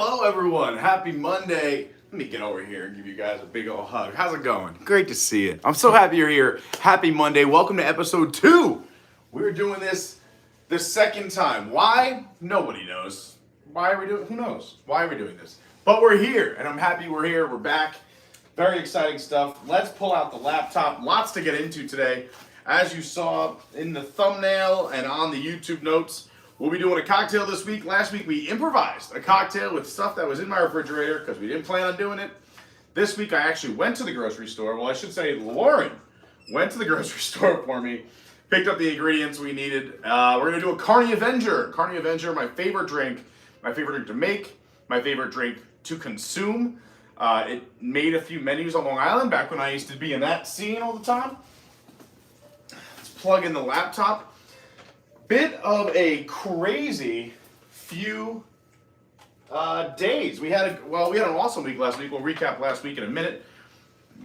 Hello everyone, happy Monday. Let me get over here and give you guys a big old hug. How's it going? Great to see you. I'm so happy you're here. Happy Monday. Welcome to episode 2. We're doing this the second time. Why? Nobody knows. Why are we doing? Who knows? Why are we doing this? But we're here, and I'm happy we're here. We're back. Very exciting stuff. Let's pull out the laptop. Lots to get into today. As you saw in the thumbnail and on the YouTube notes, we'll be doing a cocktail this week. Last week we improvised a cocktail with stuff that was in my refrigerator because we didn't plan on doing it. This week I actually went to the grocery store. Well, I should say Lauren went to the grocery store for me, picked up the ingredients we needed. We're going to do a Carney Avenger. Carney Avenger, my favorite drink to make, my favorite drink to consume. It made a few menus on Long Island back when I used to be in that scene all the time. Let's plug in the laptop. Bit of a crazy few days. We had an awesome week last week. We'll recap last week in a minute.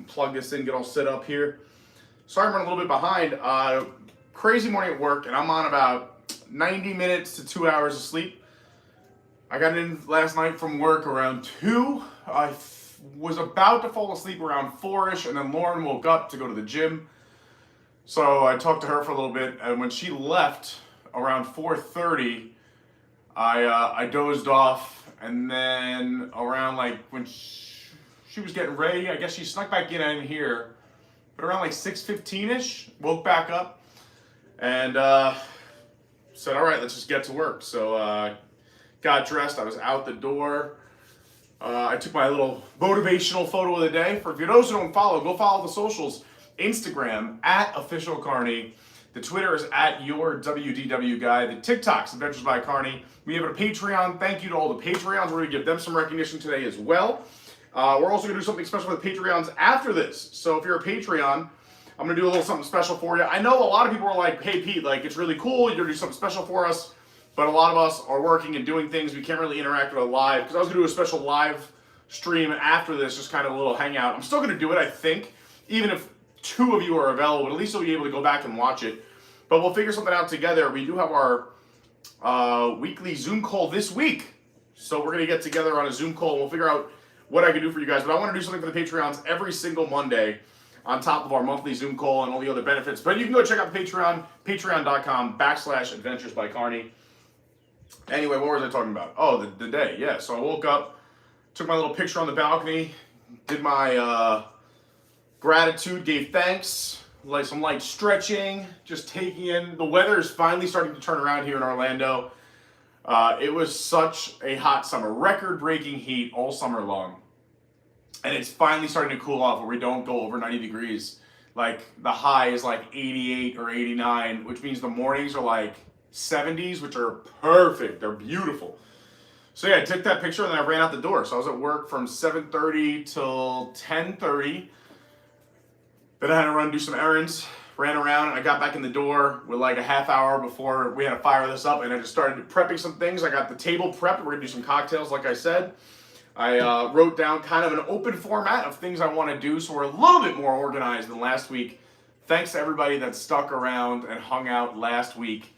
Plug this in, get all set up here. Sorry I'm running a little bit behind. Crazy morning at work, and I'm on about 90 minutes to 2 hours of sleep. I got in last night from work around 2. I was about to fall asleep around 4-ish, and then Lauren woke up to go to the gym. So I talked to her for a little bit, and when she left around 4:30, I dozed off, and then around like when she was getting ready, I guess she snuck back in here, but around like 6:15-ish, woke back up, and said, all right, let's just get to work. So got dressed, I was out the door. I took my little motivational photo of the day. For those who don't follow, go follow the socials. Instagram @official Carney. The Twitter is @yourWDW guy. The TikTok's Adventures by Carney. We have a Patreon. Thank you to all the Patreons. We're going to give them some recognition today as well. We're also going to do something special with Patreons after this. So if you're a Patreon, I'm going to do a little something special for you. I know a lot of people are like, hey Pete, like it's really cool. You're going to do something special for us. But a lot of us are working and doing things. We can't really interact with it live. Because I was going to do a special live stream after this, just kind of a little hangout. I'm still going to do it, I think. Even if 2 of you are available, but at least you'll be able to go back and watch it. But we'll figure something out together. We do have our weekly Zoom call this week. So we're going to get together on a Zoom call. We'll figure out what I can do for you guys. But I want to do something for the Patreons every single Monday on top of our monthly Zoom call and all the other benefits. But you can go check out the Patreon, patreon.com/Adventures by Carney. Anyway, what was I talking about? Oh, the day. Yeah, so I woke up, took my little picture on the balcony, did my gratitude, gave thanks, like some light stretching, just taking in. The weather is finally starting to turn around here in Orlando. It was such a hot summer, record-breaking heat all summer long. And it's finally starting to cool off where we don't go over 90 degrees. Like the high is like 88 or 89, which means the mornings are like 70s, which are perfect. They're beautiful. So yeah, I took that picture and then I ran out the door. So I was at work from 7:30 till 10:30. Then I had to run do some errands, ran around, and I got back in the door with like a half hour before we had to fire this up, and I just started prepping some things. I got the table prepped. We're going to do some cocktails, like I said. I wrote down kind of an open format of things I want to do, so we're a little bit more organized than last week. Thanks to everybody that stuck around and hung out last week.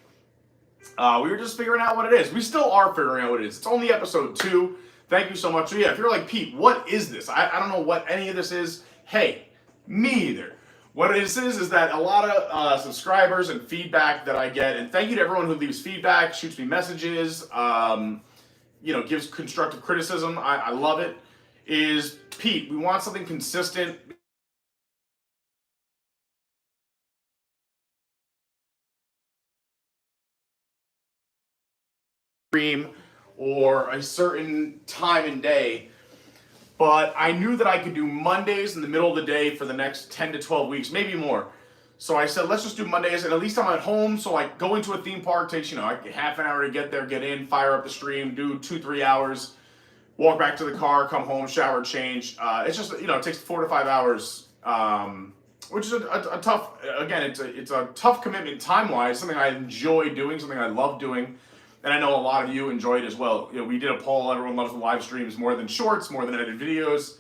We were just figuring out what it is. We still are figuring out what it is. It's only episode 2. Thank you so much. So yeah, if you're like, Pete, what is this? I don't know what any of this is. Hey, me either. What it is that a lot of subscribers and feedback that I get, and thank you to everyone who leaves feedback, shoots me messages, gives constructive criticism. I love it. Is Pete, we want something consistent. Or a certain time and day, but I knew that I could do Mondays in the middle of the day for the next 10 to 12 weeks, maybe more. So I said, let's just do Mondays, and at least I'm at home, so like going to a theme park takes, like half an hour to get there, get in, fire up the stream, do 2-3 hours, walk back to the car, come home, shower, change. It's just, it takes 4 to 5 hours, which is a tough, again, it's a tough commitment time-wise, something I enjoy doing, something I love doing. And I know a lot of you enjoy it as well. We did a poll. Everyone loves the live streams more than shorts, more than edited videos.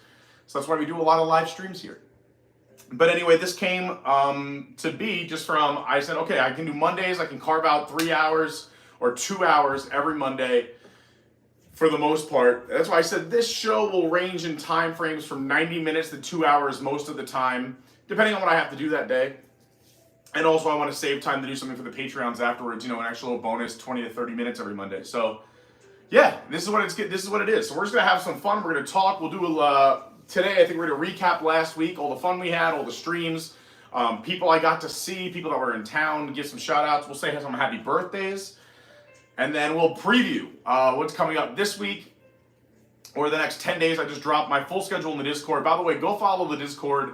So that's why we do a lot of live streams here. But anyway, this came to be just from, I said, okay, I can do Mondays. I can carve out 3 hours or 2 hours every Monday for the most part. That's why I said this show will range in time frames from 90 minutes to 2 hours most of the time, depending on what I have to do that day. And also I want to save time to do something for the Patreons afterwards, an extra little bonus, 20 to 30 minutes every Monday. So yeah, this is what it is. So we're just going to have some fun. We're going to talk. We'll do today, I think we're going to recap last week, all the fun we had, all the streams, people I got to see, people that were in town, give some shout outs. We'll say some happy birthdays. And then we'll preview what's coming up this week or the next 10 days. I just dropped my full schedule in the Discord. By the way, go follow the Discord.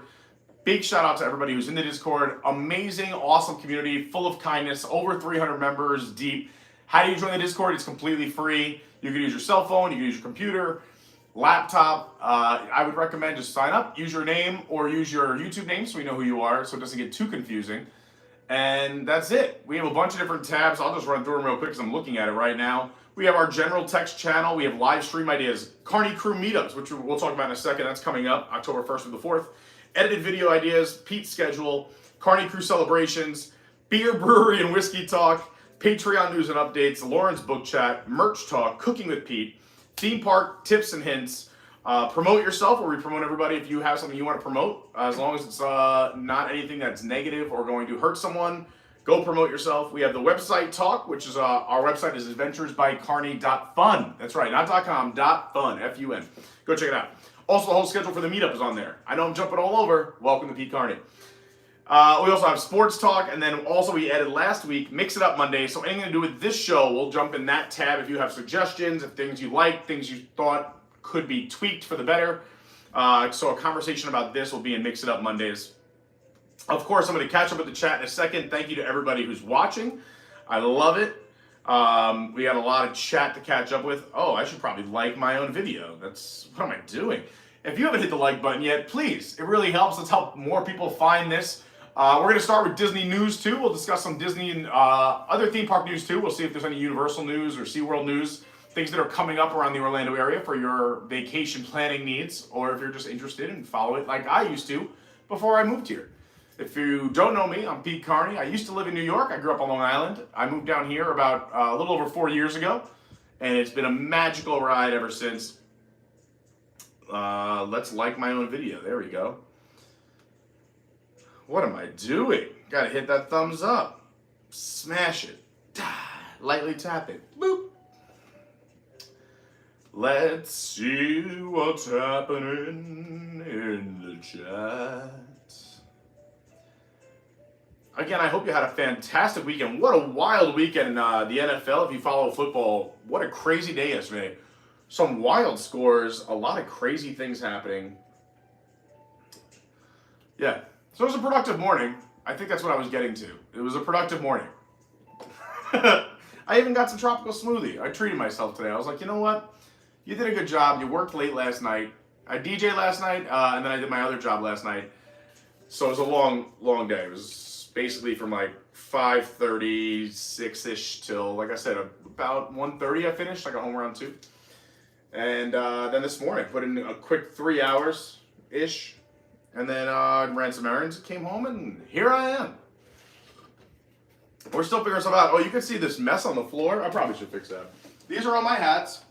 Big shout out to everybody who's in the Discord. Amazing, awesome community, full of kindness, over 300 members deep. How do you join the Discord? It's completely free. You can use your cell phone, you can use your computer, laptop. I would recommend just sign up, use your name, or use your YouTube name so we know who you are so it doesn't get too confusing. And that's it. We have a bunch of different tabs. I'll just run through them real quick because I'm looking at it right now. We have our general text channel. We have live stream ideas. Carney crew meetups, which we'll talk about in a second. That's coming up October 1st through the 4th. Edited video ideas, Pete's schedule, Carney crew celebrations, beer, brewery, and whiskey talk, Patreon news and updates, Lauren's book chat, merch talk, cooking with Pete, theme park tips and hints, promote yourself, where we promote everybody if you have something you want to promote, as long as it's not anything that's negative or going to hurt someone. Go promote yourself. We have the website talk, which is our website is adventuresbycarney.fun. That's right, not .com, .fun, F-U-N. Go check it out. Also, the whole schedule for the meetup is on there. I know I'm jumping all over. Welcome to Pete Carney. We also have sports talk, and then also we added last week Mix It Up Monday. So anything to do with this show, we'll jump in that tab if you have suggestions, if things you like, things you thought could be tweaked for the better. So a conversation about this will be in Mix It Up Mondays. Of course, I'm going to catch up with the chat in a second. Thank you to everybody who's watching. I love it. We had a lot of chat to catch up with. Oh, I should probably like my own video. What am I doing? If you haven't hit the like button yet, please. It really helps. Let's help more people find this. We're going to start with Disney news too. We'll discuss some Disney and other theme park news too. We'll see if there's any Universal news or SeaWorld news, things that are coming up around the Orlando area for your vacation planning needs, or if you're just interested and follow it like I used to before I moved here. If you don't know me, I'm Pete Carney. I used to live in New York. I grew up on Long Island. I moved down here about a little over 4 years ago, and it's been a magical ride ever since. Let's like my own video. There we go. What am I doing? Gotta hit that thumbs up. Smash it. Lightly tap it. Boop. Let's see what's happening in the chat. Again, I hope you had a fantastic weekend. What a wild weekend in the NFL. If you follow football, what a crazy day yesterday. Some wild scores, a lot of crazy things happening. Yeah, so it was a productive morning. I think that's what I was getting to. It was a productive morning. I even got some tropical smoothie. I treated myself today. I was like, you know what? You did a good job. You worked late last night. I DJed last night, and then I did my other job last night. So it was a long, long day. It was basically from like 5:30, 6-ish till, like I said, about 1:30 I finished. I got home around 2. And then this morning, I put in a quick 3 hours-ish, and then ran some errands, came home, and here I am. We're still figuring stuff out. Oh, you can see this mess on the floor. I probably should fix that. These are all my hats.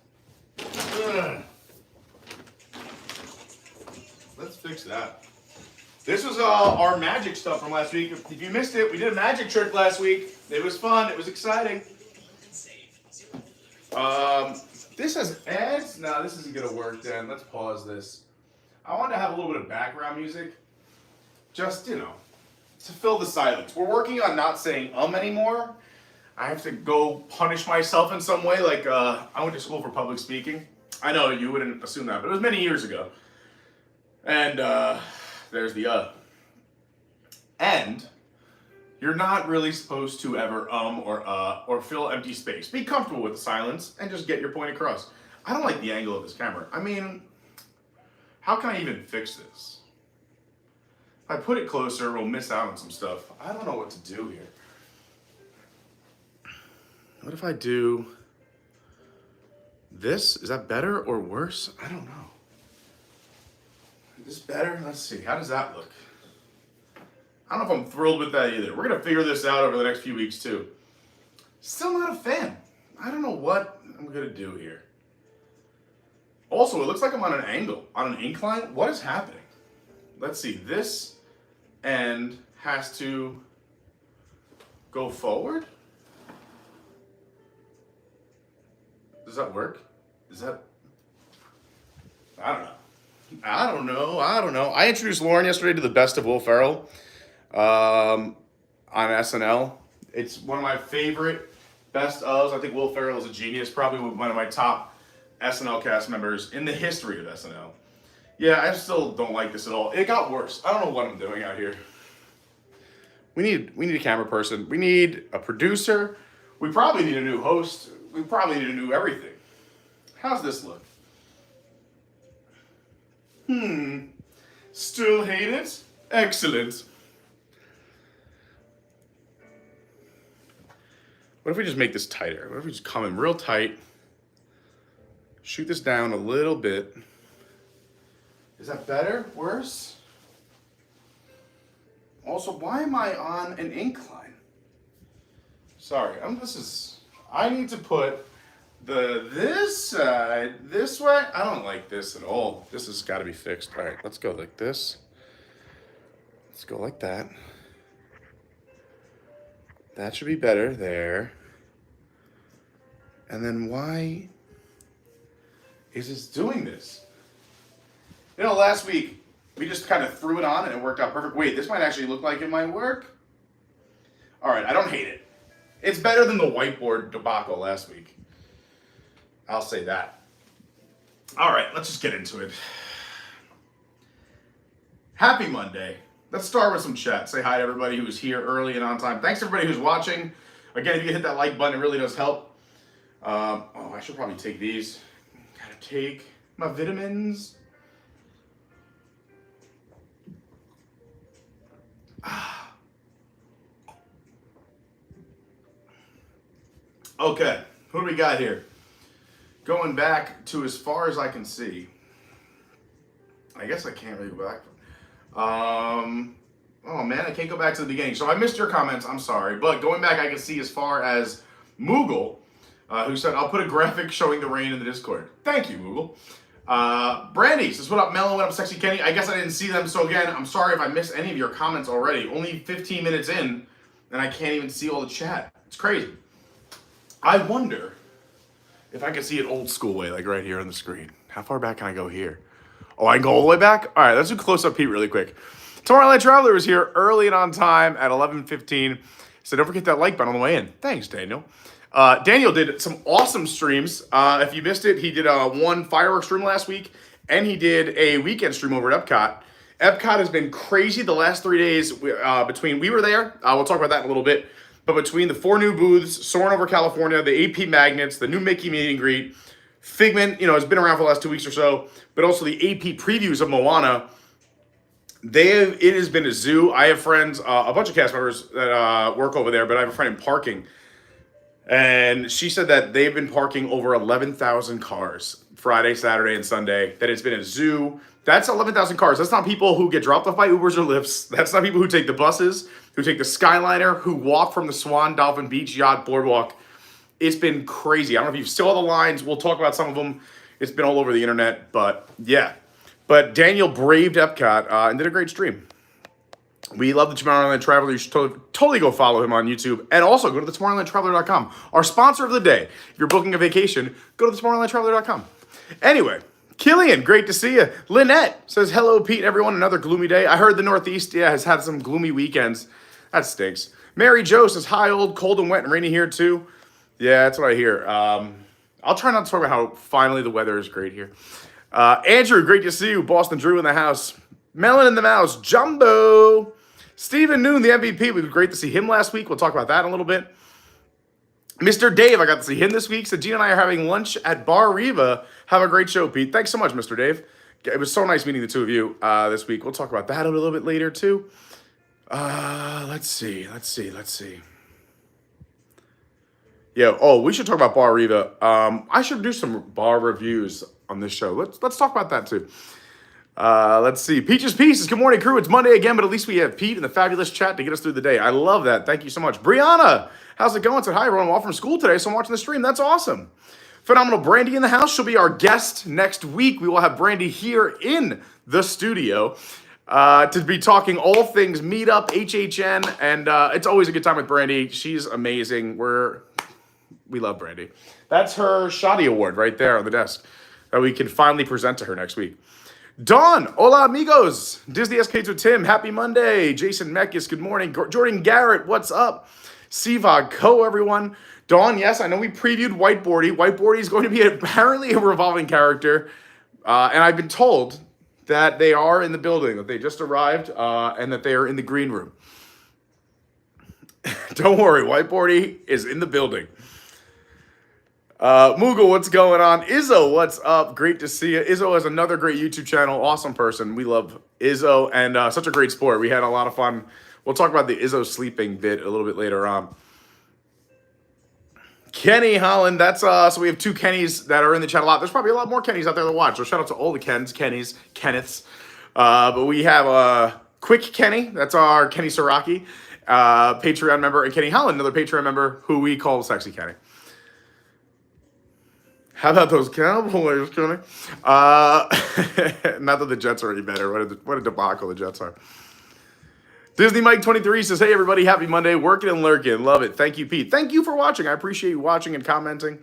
Ugh. Let's fix that. This was our magic stuff from last week. If you missed it, we did a magic trick last week. It was fun. It was exciting. This has ads? No, this isn't going to work then. Let's pause this. I wanted to have a little bit of background music. Just, to fill the silence. We're working on not saying anymore. I have to go punish myself in some way. Like, I went to school for public speaking. I know you wouldn't assume that, but it was many years ago. And, there's the And you're not really supposed to ever or fill empty space. Be comfortable with the silence and just get your point across. I don't like the angle of this camera. I mean, how can I even fix this? If I put it closer, we'll miss out on some stuff. I don't know what to do here. What if I do this? Is that better or worse? I don't know. Is this better? Let's see. How does that look? I don't know if I'm thrilled with that either. We're going to figure this out over the next few weeks too. Still not a fan. I don't know what I'm going to do here. Also, it looks like I'm on an angle, on an incline. What is happening? Let's see. This end has to go forward. Does that work? Is that... I don't know. I introduced Lauren yesterday to the best of Will Ferrell on SNL. It's one of my favorite best ofs. I think Will Ferrell is a genius. Probably one of my top SNL cast members in the history of SNL. Yeah, I still don't like this at all. It got worse. I don't know what I'm doing out here. We need a camera person. We need a producer. We probably need a new host. We probably need a new everything. How's this look? Still hate it? Excellent. What if we just make this tighter? What if we just come in real tight? Shoot this down a little bit. Is that better? Worse? Also, why am I on an incline? Sorry, I need to put this side this way. I don't like this at all. This has got to be fixed. All right, let's go like this. Let's go like that. That should be better there. And then why is this doing this? You know, last week, we just kind of threw it on and it worked out perfect. Wait, this might actually look like it might work. All right, I don't hate it. It's better than the whiteboard debacle last week. I'll say that. All right, let's just get into it. Happy Monday. Let's start with some chat. Say hi to everybody who was here early and on time. Thanks to everybody who's watching. Again, if you hit that like button, it really does help. I should probably take these. Gotta take my vitamins. Okay, who do we got here? Going back to as far as I can see. I guess I can't really go back. Oh man, I can't go back to the beginning. So if I missed your comments, I'm sorry. But going back, I can see as far as Moogle, who said, I'll put a graphic showing the rain in the Discord. Thank you, Moogle. Brandy says, what up, Mello? What up, Sexy Kenny? I guess I didn't see them. So again, I'm sorry if I missed any of your comments already. Only 15 minutes in, and I can't even see all the chat. It's crazy. I wonder if I could see it old school way, like right here on the screen. How far back can I go here? Oh, I can go all the way back? All right, let's do close-up Pete really quick. Tomorrowland Traveler was here early and on time at 11:15. So don't forget that like button on the way in. Thanks, Daniel. Daniel did some awesome streams. If you missed it, he did one fireworks stream last week, and he did a weekend stream over at Epcot. Epcot has been crazy the last 3 days. We were there. We'll talk about that in a little bit. But between the 4 new booths, soaring over California, the AP magnets, the new Mickey meet and greet, Figment, has been around for the last 2 weeks or so, but also the AP previews of Moana, it has been a zoo. I have friends, a bunch of cast members that work over there, but I have a friend in parking. And she said that they've been parking over 11,000 cars Friday, Saturday, and Sunday, that it's been a zoo. That's 11,000 cars. That's not people who get dropped off by Ubers or Lyfts. That's not people who take the buses, who take the Skyliner, who walk from the Swan Dolphin Beach Yacht Boardwalk. It's been crazy. I don't know if you saw the lines. We'll talk about some of them. It's been all over the internet, but yeah. But Daniel braved Epcot and did a great stream. We love the Tomorrowland Traveler. You should totally go follow him on YouTube. And also go to the TomorrowlandTraveler.com. Our sponsor of the day. If you're booking a vacation, go to the TomorrowlandTraveler.com. Anyway, Killian, great to see you. Lynnette says, hello, Pete, everyone. Another gloomy day. I heard the Northeast, has had some gloomy weekends. That stinks. Mary Jo says, hi, old, cold and wet and rainy here, too. Yeah, that's what I hear. I'll try not to talk about how finally the weather is great here. Andrew, great to see you. Boston Drew in the house. Melon in the mouse. Jumbo. Stephen Noon, the MVP. It was great to see him last week. We'll talk about that in a little bit. Mr. Dave, I got to see him this week. So Gina and I are having lunch at Bar Riva. Have a great show, Pete. Thanks so much, Mr. Dave. It was so nice meeting the two of you this week. We'll talk about that a little bit later, too. Let's see. Yeah, we should talk about Bar Riva. I should do some bar reviews on this show. Let's talk about that, too. Let's see. Peaches Pieces. Good morning, crew. It's Monday again, but at least we have Pete in the fabulous chat to get us through the day. I love that. Thank you so much. Brianna, how's it going? Said, hi, everyone. I'm off from school today, so I'm watching the stream. That's awesome. Phenomenal Brandy in the house. She'll be our guest next week. We will have Brandy here in the studio to be talking all things meetup, HHN, and it's always a good time with Brandy. She's amazing. We love Brandy. That's her Shoddy Award right there on the desk that we can finally present to her next week. Dawn, hola amigos. Disney Escapades with Tim, happy Monday. Jason Mekis, good morning. Jordan Garrett, what's up? Sivag Co, everyone. Dawn, yes, I know we previewed Whiteboardy. Whiteboardy is going to be apparently a revolving character, and I've been told that they are in the building, that they just arrived, and that they are in the green room. Don't worry, Whiteboardy is in the building. Mughal, what's going on? Izzo, what's up? Great to see you. Izzo has another great YouTube channel. Awesome person. We love Izzo, and such a great sport. We had a lot of fun. We'll talk about the Izzo sleeping bit a little bit later on. Kenny, Holland, that's so we have two Kennys that are in the chat a lot. There's probably a lot more Kennys out there to watch. So shout out to all the Kennys, Kenneths. But we have Quick Kenny, that's our Kenny Sieracki, Patreon member, and Kenny Holland, another Patreon member who we call Sexy Kenny. How about those Cowboys, Kenny? Not that the Jets are any better. What a debacle the Jets are. Disney Mike 23 says, hey, everybody, happy Monday. Working and lurking. Love it. Thank you, Pete. Thank you for watching. I appreciate you watching and commenting.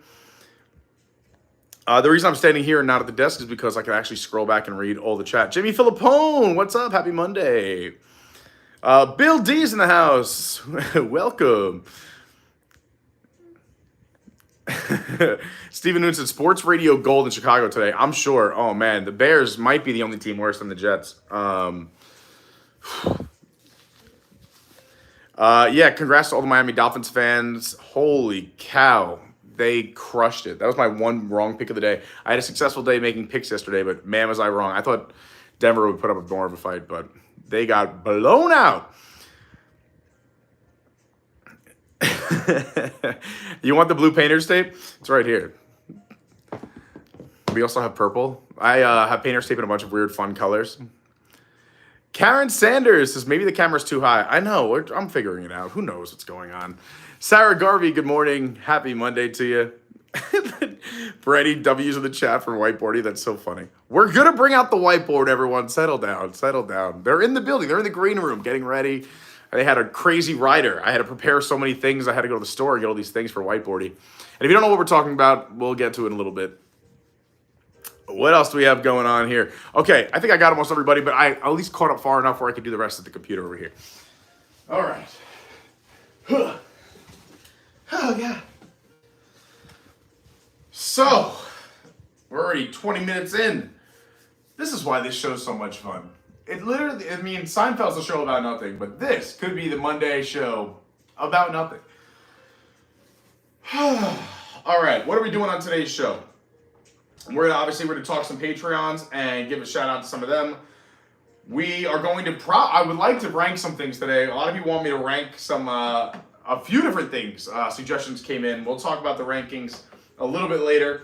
The reason I'm standing here and not at the desk is because I can actually scroll back and read all the chat. Jimmy Philippone, what's up? Happy Monday. Bill D's in the house. Welcome. Stephen Noon said, Sports Radio Gold in Chicago today. I'm sure. Oh, man. The Bears might be the only team worse than the Jets. Yeah, congrats to all the Miami Dolphins fans. Holy cow. They crushed it. That was my one wrong pick of the day. I had a successful day making picks yesterday, but man, was I wrong. I thought Denver would put up more of a fight, but they got blown out. You want the blue painter's tape? It's right here. We also have purple. I have painter's tape in a bunch of weird, fun colors. Karen Sanders says, maybe the camera's too high. I know. I'm figuring it out. Who knows what's going on? Sarah Garvey, good morning. Happy Monday to you. Brady W's in the chat for Whiteboardy. That's so funny. We're going to bring out the whiteboard, everyone. Settle down. Settle down. They're in the building. They're in the green room getting ready. They had a crazy rider. I had to prepare so many things. I had to go to the store and get all these things for Whiteboardy. And if you don't know what we're talking about, we'll get to it in a little bit. What else do we have going on here? Okay, I think I got almost everybody, but I at least caught up far enough where I could do the rest of the computer over here. All right. Oh, yeah. So, we're already 20 minutes in. This is why this show's so much fun. It literally, I mean, Seinfeld's a show about nothing, but this could be the Monday show about nothing. All right, what are we doing on today's show? We're going to talk some Patreons and give a shout out to some of them. We are going to I would like to rank some things today. A lot of you want me to rank some a few different things. Suggestions came in. We'll talk about the rankings a little bit later.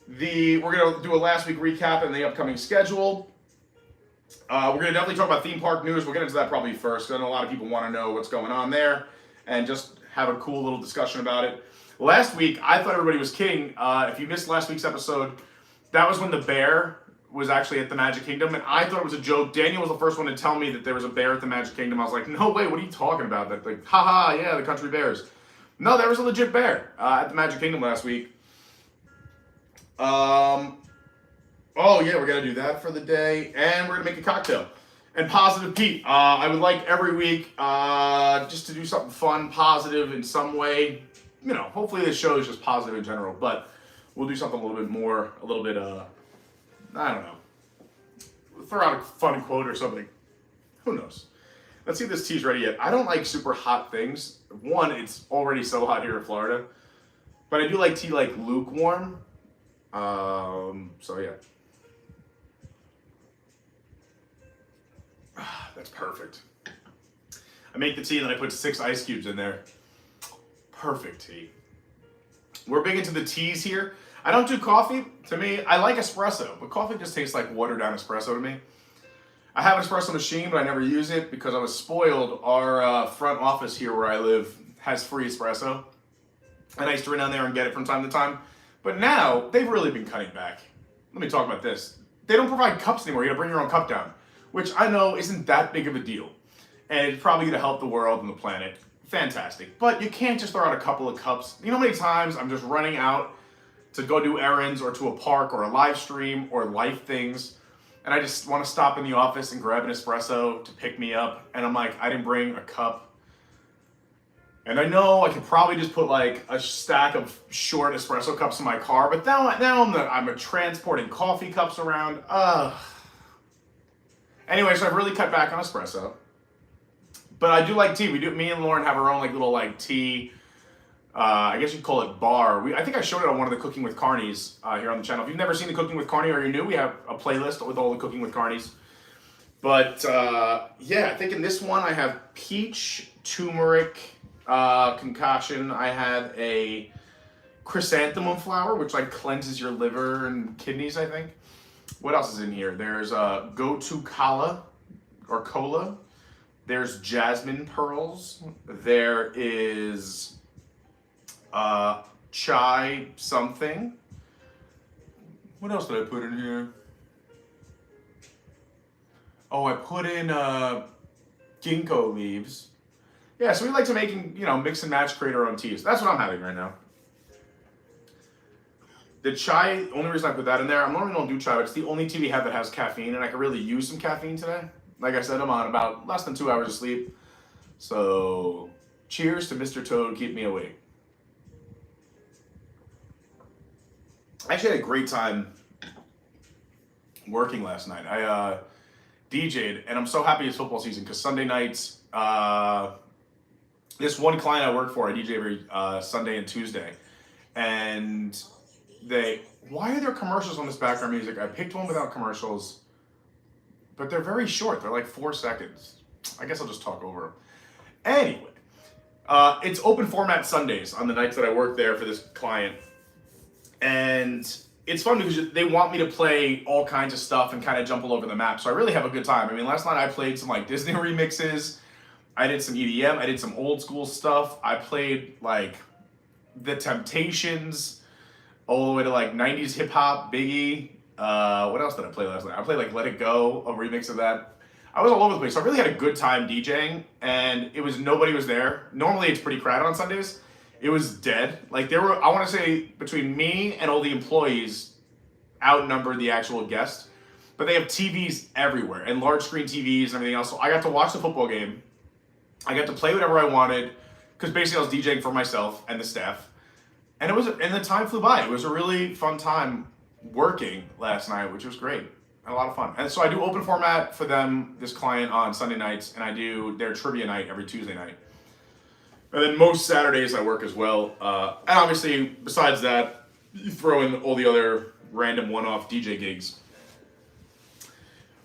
We're going to do a last week recap and the upcoming schedule. We're going to definitely talk about theme park news. We'll get into that probably first. I know a lot of people want to know what's going on there and just have a cool little discussion about it. Last week, I thought everybody was kidding. If you missed last week's episode, that was when the bear was actually at the Magic Kingdom, and I thought it was a joke. Daniel was the first one to tell me that there was a bear at the Magic Kingdom. I was like, no way, what are you talking about? That, like, haha, yeah, the country bears. No, there was a legit bear at the Magic Kingdom last week. Oh, yeah, we're going to do that for the day, and we're going to make a cocktail. And Positive Pete, I would like every week just to do something fun, positive in some way. You know, hopefully this show is just positive in general, but we'll do something a little bit more, I don't know. We'll throw out a fun quote or something. Who knows? Let's see if this tea's ready yet. I don't like super hot things. One, it's already so hot here in Florida, but I do like tea like lukewarm. So yeah. That's perfect. I make the tea and then I put 6 ice cubes in there. Perfect tea. We're big into the teas here. I don't do coffee. To me, I like espresso, but coffee just tastes like watered down espresso to me. I have an espresso machine, but I never use it because I was spoiled. Our front office here where I live has free espresso. And I used to run down there and get it from time to time. But now, they've really been cutting back. Let me talk about this. They don't provide cups anymore. You gotta bring your own cup down, which I know isn't that big of a deal. And it's probably gonna help the world and the planet. Fantastic. But you can't just throw out a couple of cups. You know how many times I'm just running out to go do errands or to a park or a live stream or life things, and I just want to stop in the office and grab an espresso to pick me up, and I'm like, I didn't bring a cup. And I know I could probably just put like a stack of short espresso cups in my car, but now I'm transporting coffee cups around. Anyway, so I've really cut back on espresso. But I do like tea. Me and Lauren have our own like little like tea, I guess you'd call it bar. I think I showed it on one of the Cooking with Carneys here on the channel. If you've never seen the Cooking with Carney or you're new, we have a playlist with all the Cooking with Carneys. But yeah, I think in this one I have peach, turmeric concoction. I had a chrysanthemum flower, which like cleanses your liver and kidneys, I think. What else is in here? There's go-to cola or cola. There's jasmine pearls. There is chai something. What else did I put in here? Oh, I put in ginkgo leaves. Yeah, so we like to mix and match, create our own teas. That's what I'm having right now. The chai, only reason I put that in there, I normally don't do chai, but it's the only tea we have that has caffeine, and I could really use some caffeine today. Like I said, I'm on about less than 2 hours of sleep. So, cheers to Mr. Toad, keep me awake. I actually had a great time working last night. I DJ'd, and I'm so happy it's football season because Sunday nights, this one client I work for, I DJ every Sunday and Tuesday. And why are there commercials on this background music? I picked one without commercials, but they're very short. They're like 4 seconds. I guess I'll just talk over them. Anyway, it's open format Sundays on the nights that I work there for this client. And it's fun because they want me to play all kinds of stuff and kind of jump all over the map. So I really have a good time. I mean, last night I played some like Disney remixes. I did some EDM. I did some old school stuff. I played like The Temptations all the way to like 90s hip hop, Biggie. What else did I play last night? I played like Let It Go, a remix of that. I was all over the place. So I really had a good time DJing, and nobody was there. Normally it's pretty crowded on Sundays. It was dead. Like I want to say between me and all the employees outnumbered the actual guests. But they have TVs everywhere and large screen TVs and everything else. So I got to watch the football game. I got to play whatever I wanted because basically I was DJing for myself and the staff. And the time flew by. It was a really fun time working last night, which was great and a lot of fun. And so I do open format for them, this client, on Sunday nights, and I do their trivia night every Tuesday night. And then most Saturdays I work as well. And obviously, besides that, you throw in all the other random one-off DJ gigs.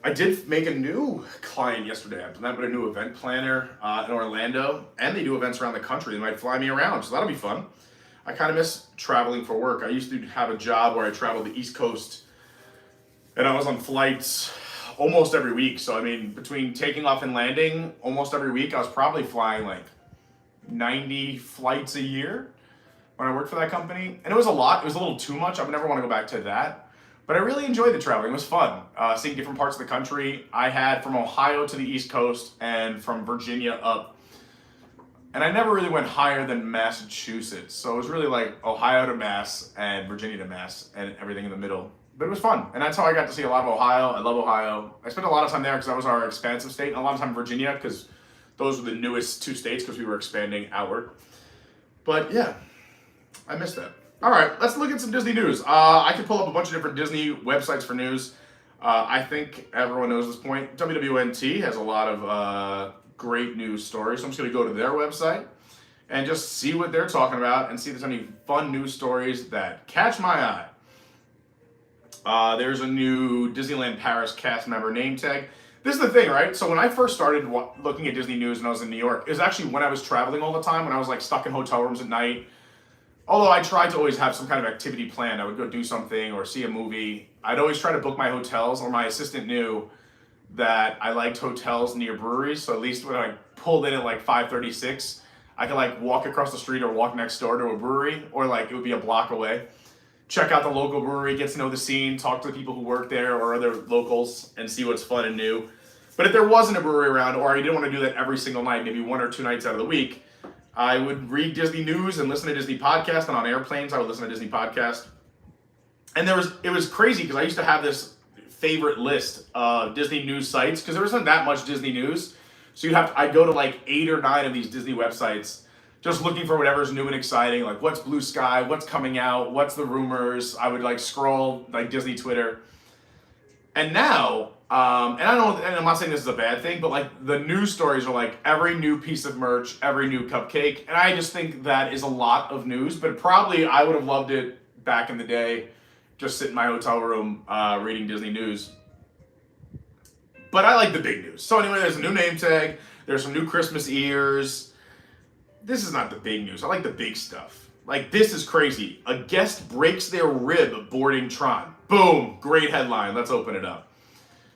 I did make a new client yesterday. I've done that with a new event planner in Orlando, and they do events around the country. They might fly me around, so that'll be fun. I kind of miss traveling for work. I used to have a job where I traveled the East Coast, and I was on flights almost every week. So, I mean, between taking off and landing almost every week, I was probably flying like 90 flights a year when I worked for that company. And it was a lot. It was a little too much. I would never want to go back to that. But I really enjoyed the traveling. It was fun. Seeing different parts of the country. I had from Ohio to the East Coast and from Virginia up. And I never really went higher than Massachusetts. So it was really like Ohio to Mass and Virginia to Mass and everything in the middle. But it was fun. And that's how I got to see a lot of Ohio. I love Ohio. I spent a lot of time there because that was our expansive state. And a lot of time in Virginia because those were the newest 2 states because we were expanding outward. But yeah, I missed that. All right, let's look at some Disney news. I could pull up a bunch of different Disney websites for news. I think everyone knows this point. WWNT has a lot of great news stories. So I'm just going to go to their website and just see what they're talking about and see if there's any fun news stories that catch my eye. There's a new Disneyland Paris cast member name tag. This is the thing, right? So when I first started looking at Disney news when I was in New York, it was actually when I was traveling all the time, when I was like stuck in hotel rooms at night. Although I tried to always have some kind of activity planned. I would go do something or see a movie. I'd always try to book my hotels, or my assistant knew that I liked hotels near breweries. So at least when I pulled in at like 5:36, I could like walk across the street or walk next door to a brewery, or like it would be a block away. check out the local brewery, get to know the scene, talk to the people who work there or other locals, and see what's fun and new. But if there wasn't a brewery around, or I didn't want to do that every single night, maybe 1 or 2 nights out of the week, I would read Disney news and listen to Disney podcasts, and on airplanes I would listen to Disney podcasts. And it was crazy because I used to have this favorite list of Disney news sites because there wasn't that much Disney news. So I'd go to like 8 or 9 of these Disney websites just looking for whatever's new and exciting, like what's Blue Sky, what's coming out, what's the rumors. I would like scroll like Disney Twitter. And now, and I'm not saying this is a bad thing, but like the news stories are like every new piece of merch, every new cupcake. And I just think that is a lot of news, but probably I would have loved it back in the day, just sit in my hotel room reading Disney news. But I like the big news. So anyway, there's a new name tag. There's some new Christmas ears. This is not the big news. I like the big stuff. Like, this is crazy. A guest breaks their rib boarding Tron. Boom. Great headline. Let's open it up.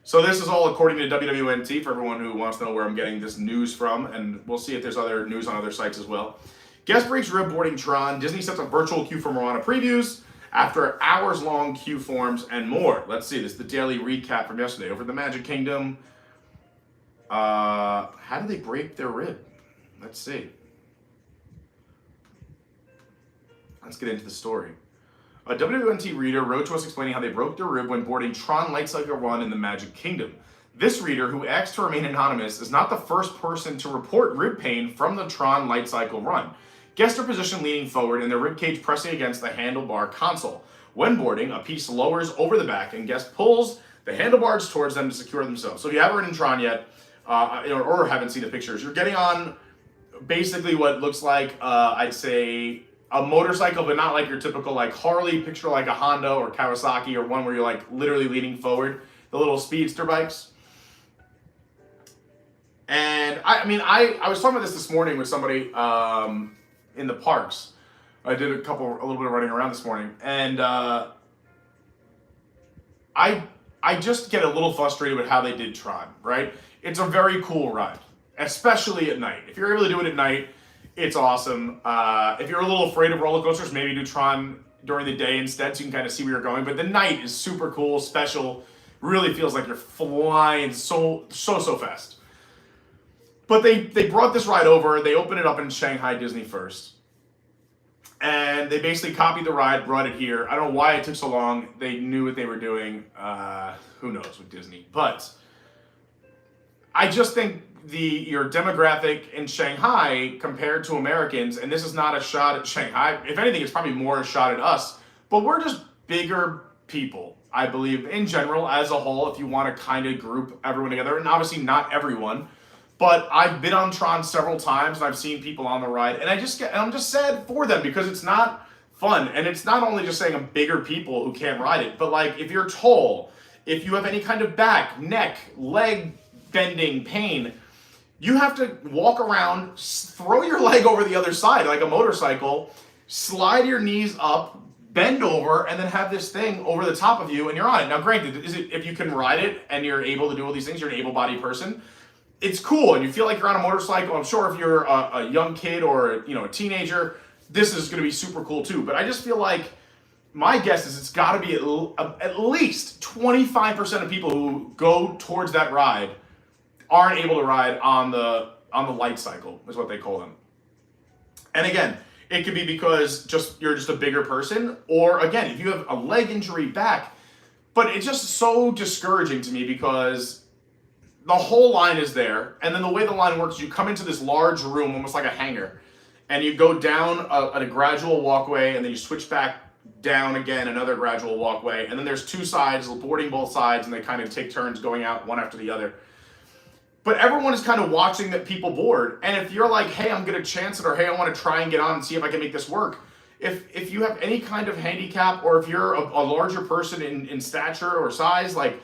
So this is all according to WWNT for everyone who wants to know where I'm getting this news from. And we'll see if there's other news on other sites as well. Guest breaks rib boarding Tron. Disney sets a virtual queue for Moana previews after hours-long queue forms and more. Let's see. This is the daily recap from yesterday. Over the Magic Kingdom. How did they break their rib? Let's see. Let's get into the story. A WWNT reader wrote to us explaining how they broke their rib when boarding Tron Light Cycle Run in the Magic Kingdom. This reader, who asked to remain anonymous, is not the first person to report rib pain from the Tron Light Cycle Run. Guests are positioned leaning forward and their rib cage pressing against the handlebar console. When boarding, a piece lowers over the back and guest pulls the handlebars towards them to secure themselves. So if you haven't ridden Tron yet, or haven't seen the pictures, you're getting on basically what looks like, I'd say, a motorcycle, but not like your typical like Harley, picture like a Honda or Kawasaki, or one where you're like literally leaning forward, the little speedster bikes. And I was talking about this morning with somebody in the parks. I did a little bit of running around this morning, and I just get a little frustrated with how they did Tron, right? It's a very cool ride, especially at night. If you're able to do it at night, it's awesome. If you're a little afraid of roller coasters, maybe do Tron during the day instead so you can kind of see where you're going. But the night is super cool, special. Really feels like you're flying so fast. But they brought this ride over. They opened it up in Shanghai Disney first. And they basically copied the ride, brought it here. I don't know why it took so long. They knew what they were doing. Who knows with Disney. But I just think your demographic in Shanghai compared to Americans, and this is not a shot at Shanghai. If anything, it's probably more a shot at us. But we're just bigger people, I believe, in general, as a whole, if you want to kind of group everyone together. And obviously not everyone. But I've been on Tron several times, and I've seen people on the ride. And I'm just sad for them because it's not fun. And it's not only just saying I'm bigger people who can't ride it, but like if you're tall, if you have any kind of back, neck, leg bending pain, you have to walk around, throw your leg over the other side like a motorcycle, slide your knees up, bend over, and then have this thing over the top of you, and you're on it. Now, granted, if you can ride it and you're able to do all these things, you're an able-bodied person, it's cool, and you feel like you're on a motorcycle. I'm sure if you're a young kid or a teenager, this is going to be super cool too. But I just feel like my guess is it's got to be at least 25% of people who go towards that ride aren't able to ride on the light cycle, is what they call them. And again, it could be because you're just a bigger person, or again, if you have a leg injury, back. But it's just so discouraging to me because the whole line is there, and then the way the line works, you come into this large room, almost like a hangar, and you go down a gradual walkway, and then you switch back down again, another gradual walkway, and then there's 2 sides, boarding both sides, and they kind of take turns going out one after the other. But everyone is kind of watching that people board. And if you're like, hey, I'm going to chance it, or hey, I want to try and get on and see if I can make this work. If you have any kind of handicap, or if you're a larger person in stature or size, like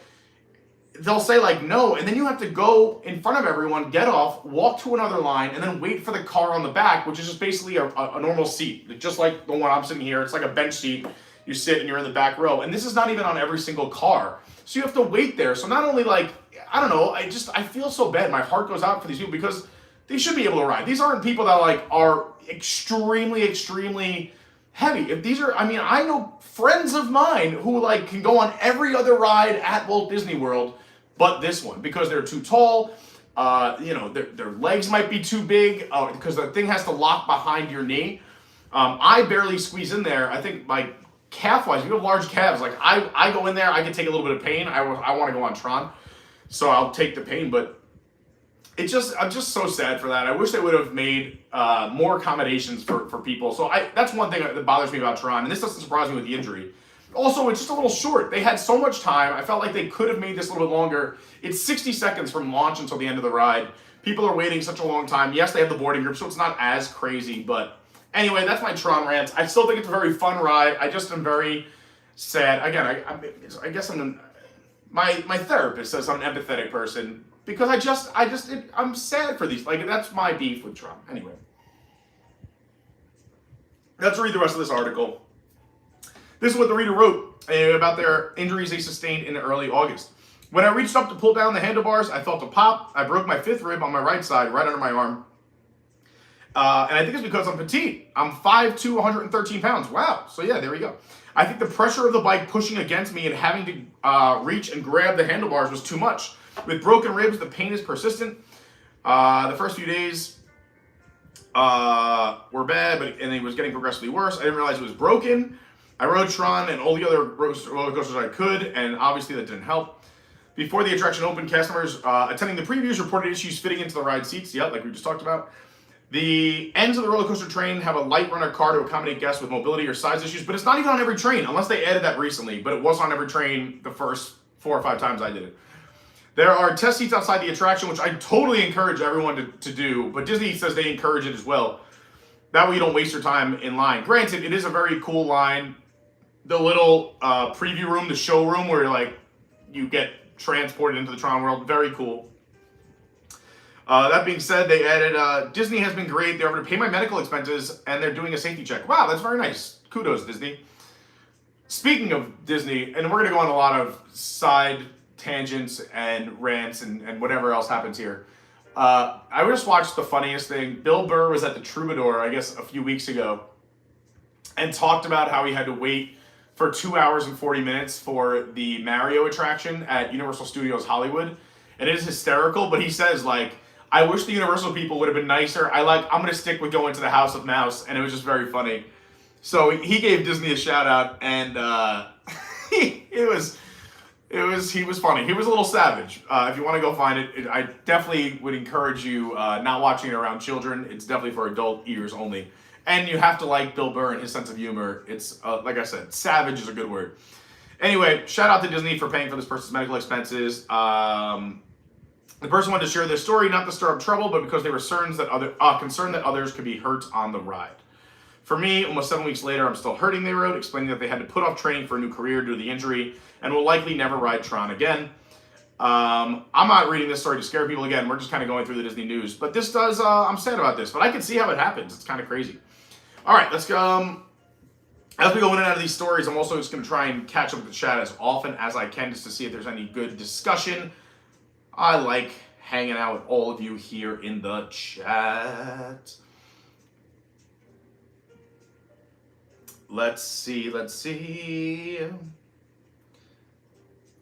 they'll say like no. And then you have to go in front of everyone, get off, walk to another line, and then wait for the car on the back, which is just basically a normal seat. Just like the one I'm sitting here. It's like a bench seat. You sit and you're in the back row. And this is not even on every single car. So you have to wait there. So not only like, I don't know, I feel so bad. My heart goes out for these people because they should be able to ride. These aren't people that like are extremely heavy. If these are, I mean, I know friends of mine who like can go on every other ride at Walt Disney World, but this one because they're too tall. You know, their legs might be too big because the thing has to lock behind your knee. I barely squeeze in there. I think like calf-wise, if you have large calves, like I go in there, I can take a little bit of pain. I want to go on Tron, so I'll take the pain. But I'm just so sad for that. I wish they would have made more accommodations for people. So that's one thing that bothers me about Tron, and this doesn't surprise me with the injury. Also, it's just a little short. They had so much time. I felt like they could have made this a little bit longer. It's 60 seconds from launch until the end of the ride. People are waiting such a long time. Yes, they have the boarding group, so it's not as crazy. But anyway, that's my Tron rant. I still think it's a very fun ride. I just am very sad. Again, I guess my therapist says I'm an empathetic person because I'm sad for these. Like, that's my beef with Tron. Anyway, let's read the rest of this article. This is what the reader wrote about their injuries they sustained in early August. When I reached up to pull down the handlebars, I felt a pop. I broke my 5th rib on my right side, right under my arm. And I think it's because I'm petite. I'm 5'2", 113 pounds. Wow. So yeah, there we go. I think the pressure of the bike pushing against me and having to reach and grab the handlebars was too much. With broken ribs, the pain is persistent. The first few days were bad, and it was getting progressively worse. I didn't realize it was broken. I rode Tron and all the other roller coasters I could, and obviously that didn't help. Before the attraction opened, customers attending the previews reported issues fitting into the ride seats, like we just talked about. The ends of the roller coaster train have a light runner car to accommodate guests with mobility or size issues, but it's not even on every train, unless they added that recently, but it was on every train the first 4 or 5 times I did it. There are test seats outside the attraction, which I totally encourage everyone to do, but Disney says they encourage it as well. That way you don't waste your time in line. Granted, it is a very cool line. The little preview room, the showroom where you get transported into the Tron world, very cool. That being said, they added, Disney has been great. They're able to pay my medical expenses, and they're doing a safety check. Wow, that's very nice. Kudos, Disney. Speaking of Disney, and we're going to go on a lot of side tangents and rants and whatever else happens here. I just watched the funniest thing. Bill Burr was at the Troubadour, I guess, a few weeks ago, and talked about how he had to wait for 2 hours and 40 minutes for the Mario attraction at Universal Studios Hollywood. And it is hysterical, but he says, I wish the Universal people would have been nicer. I'm going to stick with going to the House of Mouse, and it was just very funny. So he gave Disney a shout out, and he was funny. He was a little savage. If you want to go find it, I definitely would encourage you not watching it around children. It's definitely for adult ears only. And you have to like Bill Burr and his sense of humor. It's, like I said, savage is a good word. Anyway, shout out to Disney for paying for this person's medical expenses. The person wanted to share their story, not to stir up trouble, but because they were concerned that others could be hurt on the ride. For me, almost 7 weeks later, I'm still hurting, they wrote, explaining that they had to put off training for a new career due to the injury and will likely never ride Tron again. I'm not reading this story to scare people again. We're just kind of going through the Disney news. But this does, I'm sad about this, but I can see how it happens. It's kind of crazy. All right, let's go. As we go in and out of these stories, I'm also just going to try and catch up with the chat as often as I can just to see if there's any good discussion. I like hanging out with all of you here in the chat. Let's see. Drew,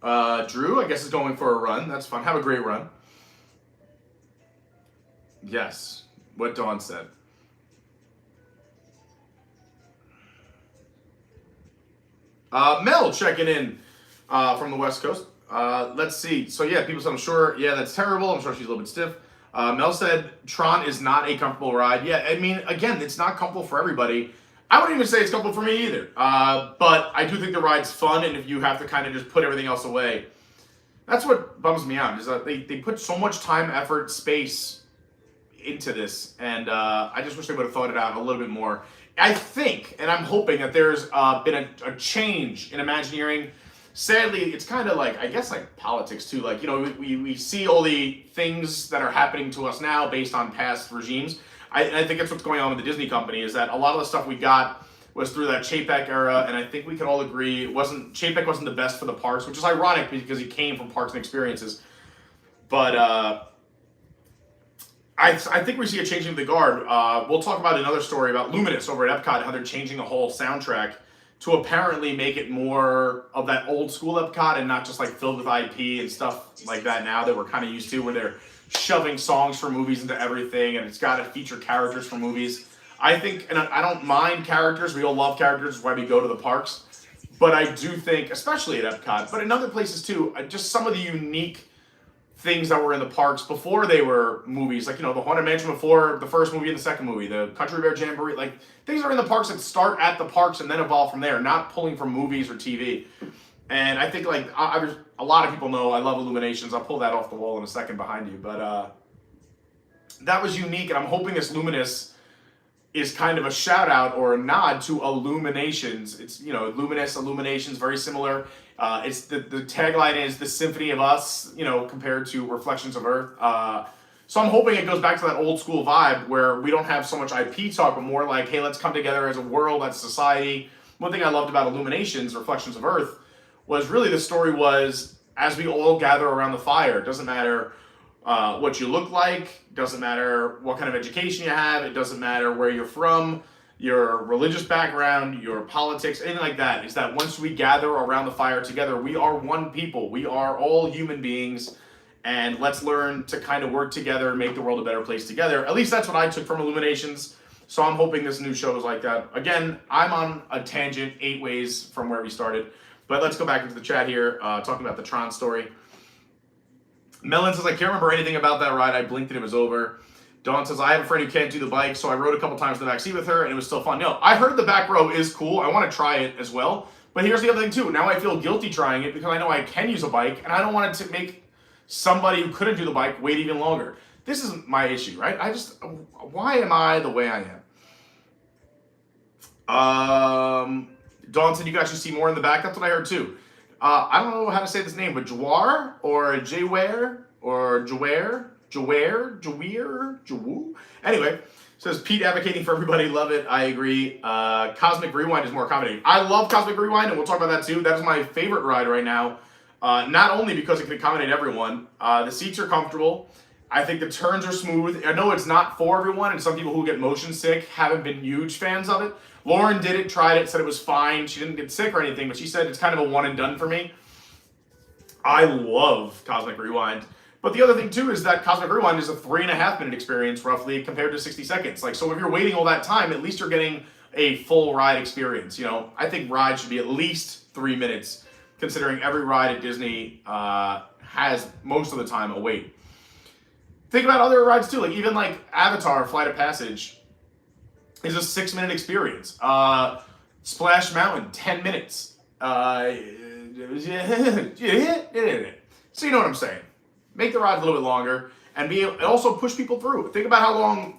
I guess, is going for a run. That's fun. Have a great run. Yes, what Dawn said. Mel checking in from the West Coast. Let's see. So yeah, people said, I'm sure, yeah, that's terrible. I'm sure she's a little bit stiff. Mel said, Tron is not a comfortable ride. Yeah, I mean, again, it's not comfortable for everybody. I wouldn't even say it's comfortable for me either. But I do think the ride's fun, and if you have to kind of just put everything else away, that's what bums me out, is that they put so much time, effort, space into this, and I just wish they would have thought it out a little bit more. I think, and I'm hoping that there's been a change in Imagineering. Sadly, it's kind of I guess politics too. We see all the things that are happening to us now based on past regimes. I think that's what's going on with the Disney company, is that a lot of the stuff we got was through that Chapek era, and I think we can all agree Chapek wasn't the best for the parks, which is ironic because he came from Parks and Experiences. But I think we see a changing of the guard. We'll talk about another story about Luminous over at Epcot, how they're changing the whole soundtrack to apparently make it more of that old school Epcot and not just like filled with IP and stuff like that now that we're kind of used to, where they're shoving songs from movies into everything and it's got to feature characters from movies. I think, and I don't mind characters. We all love characters. That's why we go to the parks. But I do think, especially at Epcot, but in other places too, just some of the unique things that were in the parks before they were movies, like, you know, the Haunted Mansion before the first movie and the second movie, the Country Bear Jamboree, like things are in the parks that start at the parks and then evolve from there, not pulling from movies or TV. And I think like a lot of people know I love Illuminations. I'll pull that off the wall in a second behind you, but that was unique, and I'm hoping this Luminous is kind of a shout out or a nod to Illuminations. It's, you know, Luminous, Illuminations, very similar. It's the tagline is the Symphony of Us, you know, compared to Reflections of Earth. So I'm hoping it goes back to that old school vibe where we don't have so much IP talk, but more like, hey, let's come together as a world, as a society. One thing I loved about Illuminations, Reflections of Earth, was really the story was as we all gather around the fire. It doesn't matter what you look like, doesn't matter what kind of education you have, it doesn't matter where you're from, your religious background, your politics, anything like that. Is that once we gather around the fire together, we are one people. We are all human beings, and let's learn to kind of work together and make the world a better place together. At least that's what I took from Illuminations. So I'm hoping this new show is like that. Again, I'm on a tangent 8 ways from where we started. But let's go back into the chat here, talking about the Tron story. Melon says, I can't remember anything about that ride. I blinked and it was over. Dawn says, I have a friend who can't do the bike, so I rode a couple times in the back seat with her, and it was still fun. No, I heard the back row is cool. I want to try it as well. But here's the other thing, too. Now I feel guilty trying it because I know I can use a bike, and I don't want it to make somebody who couldn't do the bike wait even longer. This is my issue, right? Why am I the way I am? Dawn said, you guys should see more in the back. That's what I heard, too. I don't know how to say this name, but Jawar or Jaware or Jawoo. Anyway, says Pete advocating for everybody. Love it. I agree. Cosmic Rewind is more accommodating. I love Cosmic Rewind, and we'll talk about that too. That is my favorite ride right now. Not only because it can accommodate everyone. The seats are comfortable. I think the turns are smooth. I know it's not for everyone, and some people who get motion sick haven't been huge fans of it. Lauren did it, tried it, said it was fine. She didn't get sick or anything, but she said it's kind of a one and done for me. I love Cosmic Rewind. But the other thing too is that Cosmic Rewind is a 3.5 minute experience roughly compared to 60 seconds. Like, so if you're waiting all that time, at least you're getting a full ride experience. You know, I think rides should be at least 3 minutes, considering every ride at Disney has most of the time a wait. Think about other rides too, like even like Avatar Flight of Passage is a 6-minute experience. Splash Mountain, 10 minutes. So you know what I'm saying. Make the ride a little bit longer and also push people through. Think about how long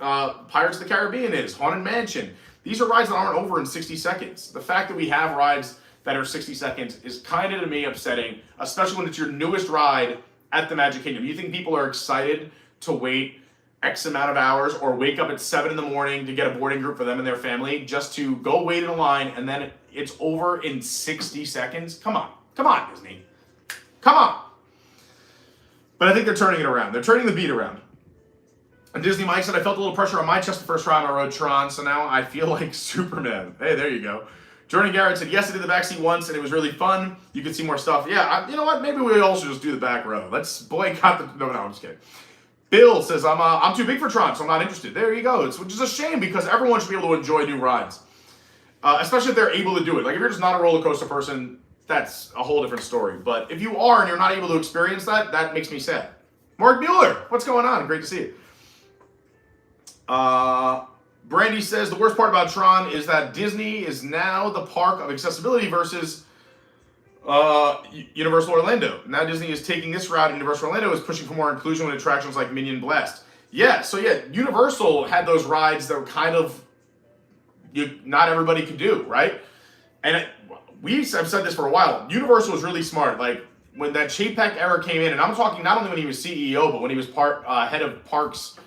Pirates of the Caribbean is, Haunted Mansion. These are rides that aren't over in 60 seconds. The fact that we have rides that are 60 seconds is kind of, to me, upsetting, especially when it's your newest ride at the Magic Kingdom. You think people are excited to wait X amount of hours or wake up at 7 in the morning to get a boarding group for them and their family just to go wait in a line and then it's over in 60 seconds? Come on, Disney. Come on. But I think they're turning it around. They're turning the beat around. And Disney Mike said, I felt a little pressure on my chest the first time I rode Tron, so now I feel like Superman. Hey, there you go. Jordan Garrett said, yes, I did the backseat once, and it was really fun. You could see more stuff. Yeah, you know what? Maybe we all should just do the back row. Let's boycott the... No, I'm just kidding. Bill says, I'm too big for Tron, so I'm not interested. There you go. Which is a shame because everyone should be able to enjoy new rides. Especially if they're able to do it. Like, if you're just not a roller coaster person, that's a whole different story. But if you are and you're not able to experience that, that makes me sad. Mark Mueller, what's going on? Great to see you. Brandy says, the worst part about Tron is that Disney is now the park of accessibility versus Universal Orlando. Now Disney is taking this route, and Universal Orlando is pushing for more inclusion with attractions like Minion Blast. Yeah, so yeah, Universal had those rides that were kind of, not everybody could do, right? And I've said this for a while. Universal was really smart. Like, when that Chapek era came in, and I'm talking not only when he was CEO, but when he was head of parks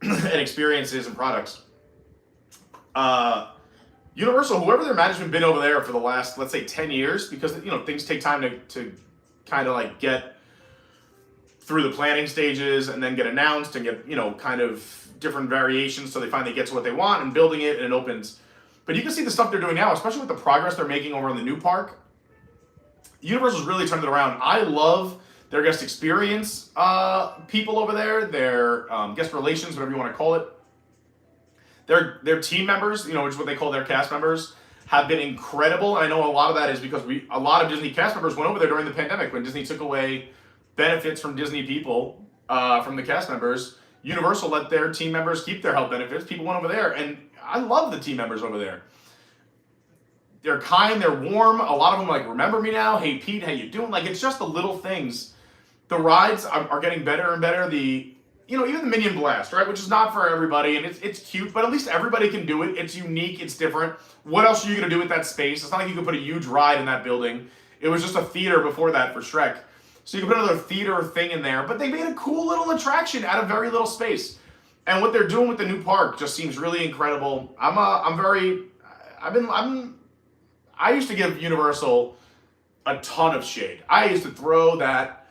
and experiences and products. Universal, whoever their management been over there for the last, let's say, 10 years, because, you know, things take time to kind of like get through the planning stages and then get announced and get, kind of different variations so they finally get to what they want and building it and it opens. But you can see the stuff they're doing now, especially with the progress they're making over in the new park. Universal's really turned it around. I love their guest experience people over there, their guest relations, whatever you want to call it. Their team members, which is what they call their cast members, have been incredible. And I know a lot of that is because a lot of Disney cast members went over there during the pandemic when Disney took away benefits from Disney people, from the cast members. Universal let their team members keep their health benefits. People went over there, and I love the team members over there. They're kind, they're warm. A lot of them remember me now. Hey, Pete, how you doing? It's just the little things. The rides are getting better and better. Even the Minion Blast, right? Which is not for everybody, and it's cute, but at least everybody can do it. It's unique, it's different. What else are you going to do with that space? It's not like you could put a huge ride in that building. It was just a theater before that for Shrek. So you can put another theater thing in there, but they made a cool little attraction out of very little space. And what they're doing with the new park just seems really incredible. I used to give Universal a ton of shade. I used to throw that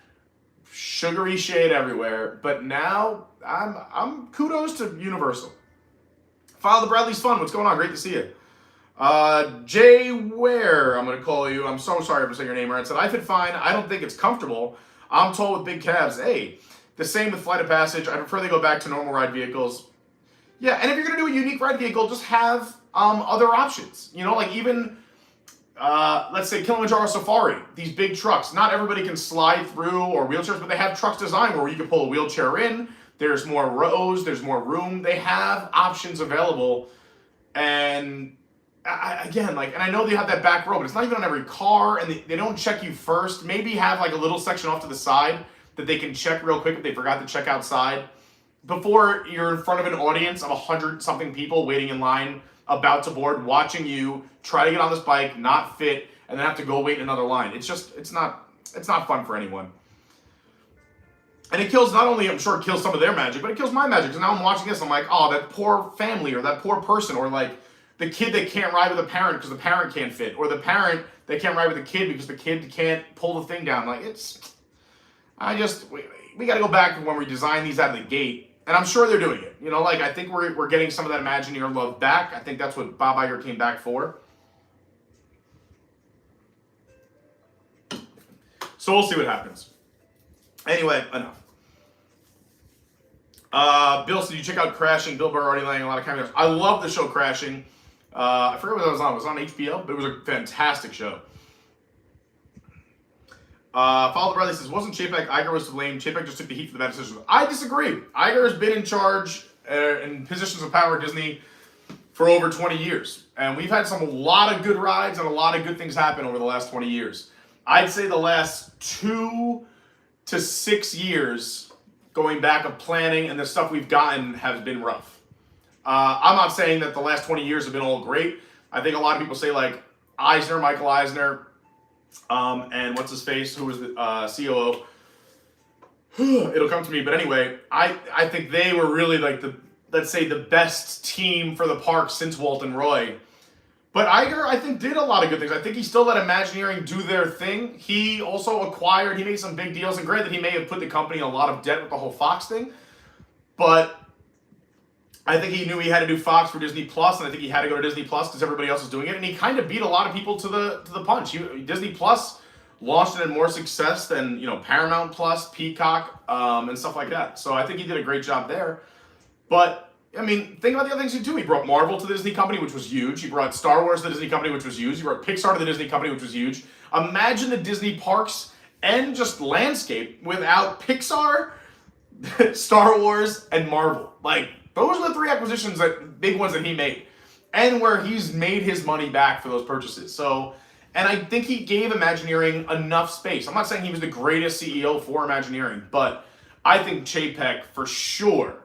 sugary shade everywhere, but now I'm kudos to Universal. Follow the Bradley's Fun. What's going on? Great to see you. Jay Ware, I'm going to call you. I'm so sorry if I'm saying your name right. Said, I fit fine. I don't think it's comfortable. I'm tall with big calves. Hey, the same with Flight of Passage. I prefer they go back to normal ride vehicles. Yeah, and if you're going to do a unique ride vehicle, just have other options. Even let's say Kilimanjaro Safari, these big trucks. Not everybody can slide through or wheelchairs, but they have trucks designed where you can pull a wheelchair in. There's more rows, there's more room. They have options available. And and I know they have that back row, but it's not even on every car, and they don't check you first. Maybe have a little section off to the side that they can check real quick if they forgot to check outside before you're in front of an audience of 100-something people waiting in line about to board, watching you try to get on this bike, not fit, and then have to go wait in another line. It's not fun for anyone. And it kills, not only, I'm sure it kills some of their magic, but it kills my magic. Because now I'm watching this, I'm like, oh, that poor family, or that poor person, or the kid that can't ride with a parent because the parent can't fit, or the parent that can't ride with a kid because the kid can't pull the thing down. We got to go back to when we designed these out of the gate, and I'm sure they're doing it. I think we're getting some of that Imagineer love back. I think that's what Bob Iger came back for. So we'll see what happens. Anyway, enough. Bill said, you check out Crashing. Bill Burr already laying a lot of cameos. I love the show Crashing. I forget what that was on. It was on HBO, but it was a fantastic show. Follow the Bradley says, wasn't Chapek, Iger was to blame. Chapek just took the heat for the bad decisions. I disagree. Iger has been in charge in positions of power at Disney for over 20 years. And we've had a lot of good rides and a lot of good things happen over the last 20 years. I'd say the last 2 to 6 years going back of planning and the stuff we've gotten has been rough. I'm not saying that the last 20 years have been all great. I think a lot of people say Michael Eisner, and what's his face, who was the COO. It'll come to me, but anyway, I think they were really the best team for the park since Walton Roy. But Iger, I think, did a lot of good things. I think he still let Imagineering do their thing. He also he made some big deals, and granted, he may have put the company in a lot of debt with the whole Fox thing, but I think he knew he had to do Fox for Disney Plus, and I think he had to go to Disney Plus because everybody else was doing it, and he kind of beat a lot of people to the punch. Disney Plus launched it in more success than Paramount Plus, Peacock, and stuff like that. So I think he did a great job there. But think about the other things he do. He brought Marvel to the Disney company, which was huge. He brought Star Wars to the Disney company, which was huge. He brought Pixar to the Disney company, which was huge. Imagine the Disney parks and just landscape without Pixar, Star Wars, and Marvel. Those are the 3 acquisitions, big ones that he made, and where he's made his money back for those purchases. So, and I think he gave Imagineering enough space. I'm not saying he was the greatest CEO for Imagineering, but I think Chapek for sure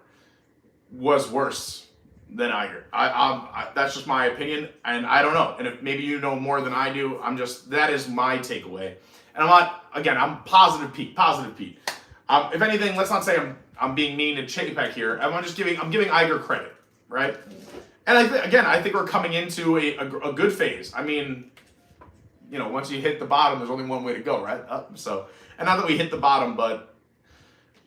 was worse than Iger. That's just my opinion, and I don't know. And if maybe you know more than I do, that is my takeaway. And I'm positive Pete. If anything, let's not say I'm being mean to Chapek here. I'm giving Iger credit, right? And I think we're coming into a good phase. Once you hit the bottom, there's only one way to go, right? Up. So, and not that we hit the bottom, but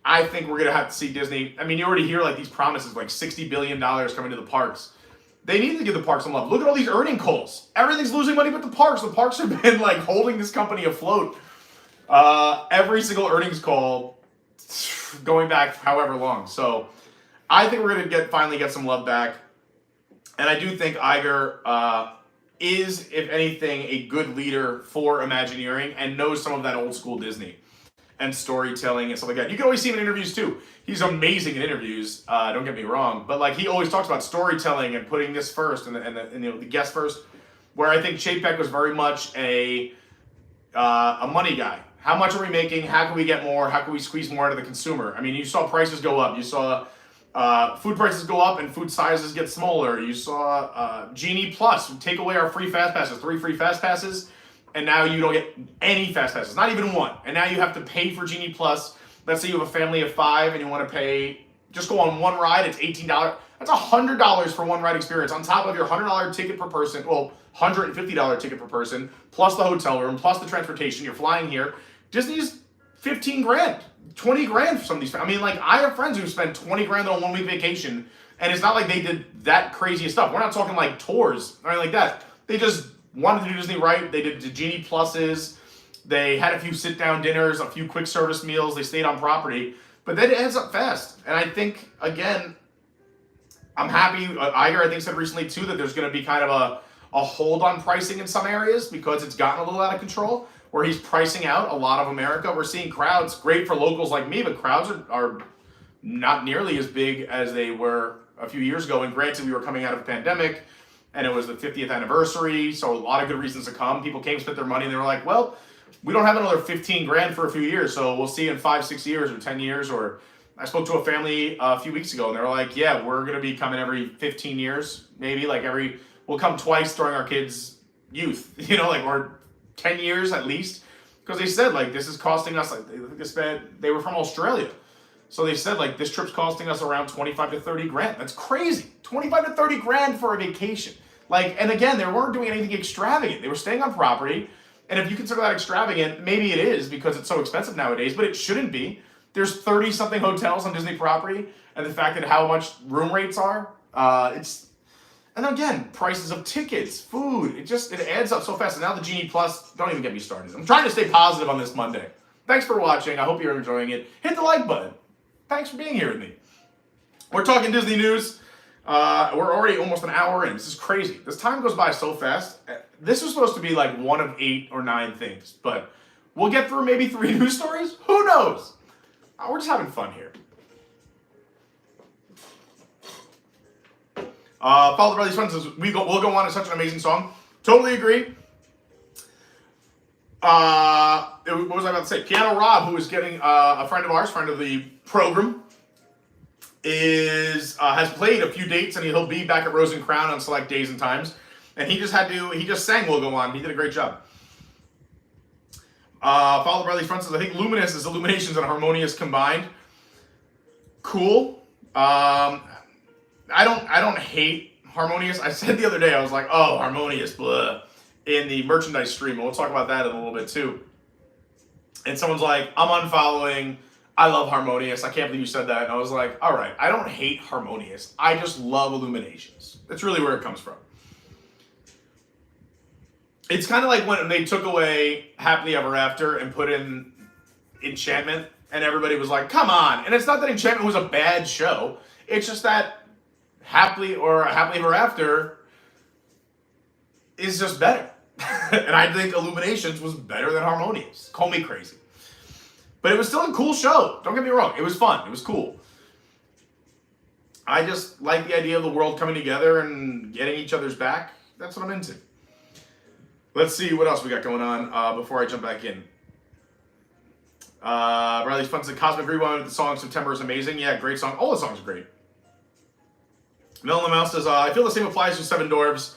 I think we're going to have to see Disney. I mean, you already hear like these promises, like $60 billion coming to the parks. They need to give the parks some love. Look at all these earning calls. Everything's losing money but the parks. The parks have been like holding this company afloat. Every single earnings call going back however long. So I think we're going to finally get some love back. And I do think Iger is, if anything, a good leader for Imagineering and knows some of that old school Disney and storytelling and stuff like that. You can always see him in interviews too. He's amazing in interviews, don't get me wrong, but like he always talks about storytelling and putting this first and the guest first, where I think Chapek was very much a money guy. How much are we making? How can we get more? How can we squeeze more out of the consumer? I mean, you saw prices go up. You saw food prices go up and food sizes get smaller. You saw Genie Plus take away our free fast passes, 3 free fast passes. And now you don't get any fast passes, not even one. And now you have to pay for Genie Plus. Let's say you have a family of 5 and you want to pay, just go on one ride, it's $18. That's $100 for one ride experience on top of your $100 ticket per person, well, $150 ticket per person, plus the hotel room, plus the transportation. You're flying here. Disney's 15 grand, 20 grand for some of these. I mean, like, I have friends who spent 20 grand on a 1-week vacation, and it's not like they did that crazy stuff. We're not talking like tours or anything like that. They just wanted to do Disney right. They did the Genie Pluses. They had a few sit-down dinners, a few quick service meals. They stayed on property. But then it adds up fast. And I think, again, I'm happy. Iger, I think, said recently, too, that there's going to be kind of a hold on pricing in some areas because it's gotten a little out of control, where he's pricing out a lot of America. We're seeing crowds, great for locals like me, but crowds are not nearly as big as they were a few years ago. And granted, we were coming out of a pandemic, and it was the 50th anniversary, so a lot of good reasons to come. People came, spent their money, and they were like, well, we don't have another 15 grand for a few years, so we'll see in 5, 6 years or 10 years. Or I spoke to a family a few weeks ago, and they were like, yeah, we're going to be coming every 15 years, maybe. Like we'll come twice during our kids' youth, or 10 years at least. Because they said, like, this is costing us, like, they were from Australia. So they said, like, this trip's costing us around 25 to 30 grand. That's crazy. 25 to 30 grand for a vacation. Like, and again, they weren't doing anything extravagant. They were staying on property. And if you consider that extravagant, maybe it is because it's so expensive nowadays, but it shouldn't be. There's 30-something hotels on Disney property, and the fact that how much room rates are, and again, prices of tickets, food, it adds up so fast. And now the Genie Plus, don't even get me started. I'm trying to stay positive on this Monday. Thanks for watching. I hope you're enjoying it. Hit the like button. Thanks for being here with me. We're talking Disney news. We're already almost an hour in. This is crazy. This time goes by so fast. This was supposed to be like one of 8 or 9 things, but we'll get through maybe 3 news stories. Who knows? We're just having fun here. Follow the Brothers Friends says, we'll go on. It's such an amazing song. Totally agree. What was I about to say? Piano Rob, who is getting a friend of ours, friend of the program, has played a few dates, and he'll be back at Rose and Crown on select days and times. And he just sang We'll Go On. He did a great job. Follow the Brothers Friends says, I think Luminous is Illuminations and Harmonious combined. Cool. I don't hate Harmonious. I said the other day, I was like, oh, Harmonious, blah, in the merchandise stream. And we'll talk about that in a little bit too. And someone's like, I'm unfollowing. I love Harmonious. I can't believe you said that. And I was like, all right, I don't hate Harmonious. I just love Illuminations. That's really where it comes from. It's kind of like when they took away Happily Ever After and put in Enchantment, and everybody was like, come on. And it's not that Enchantment was a bad show. It's just that Happily Ever After is just better. And I think Illuminations was better than Harmonious. Call me crazy. But it was still a cool show. Don't get me wrong. It was fun. It was cool. I just like the idea of the world coming together and getting each other's back. That's what I'm into. Let's see what else we got going on before I jump back in. Riley's Fun said, Cosmic Rewind with the song September is amazing. Yeah, great song. All the songs are great. Mel the Mouse says, I feel the same applies to Seven Dwarfs.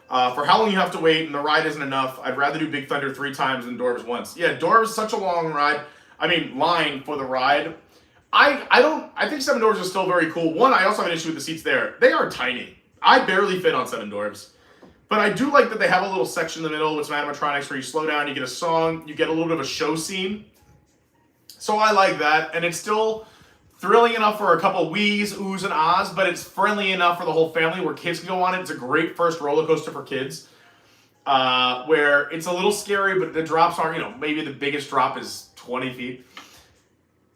For how long you have to wait and the ride isn't enough, I'd rather do Big Thunder 3 times than Dwarves once. Yeah, Dwarves is such a long ride. Line for the ride. I think Seven Dwarfs is still very cool. One, I also have an issue with the seats there. They are tiny. I barely fit on Seven Dwarfs. But I do like that they have a little section in the middle with some animatronics where you slow down, you get a song, you get a little bit of a show scene. So I like that. And it's still thrilling enough for a couple wheeze, oohs, and ahs, but it's friendly enough for the whole family where kids can go on it. It's a great first roller coaster for kids, where it's a little scary, but the drops are, maybe the biggest drop is 20 feet.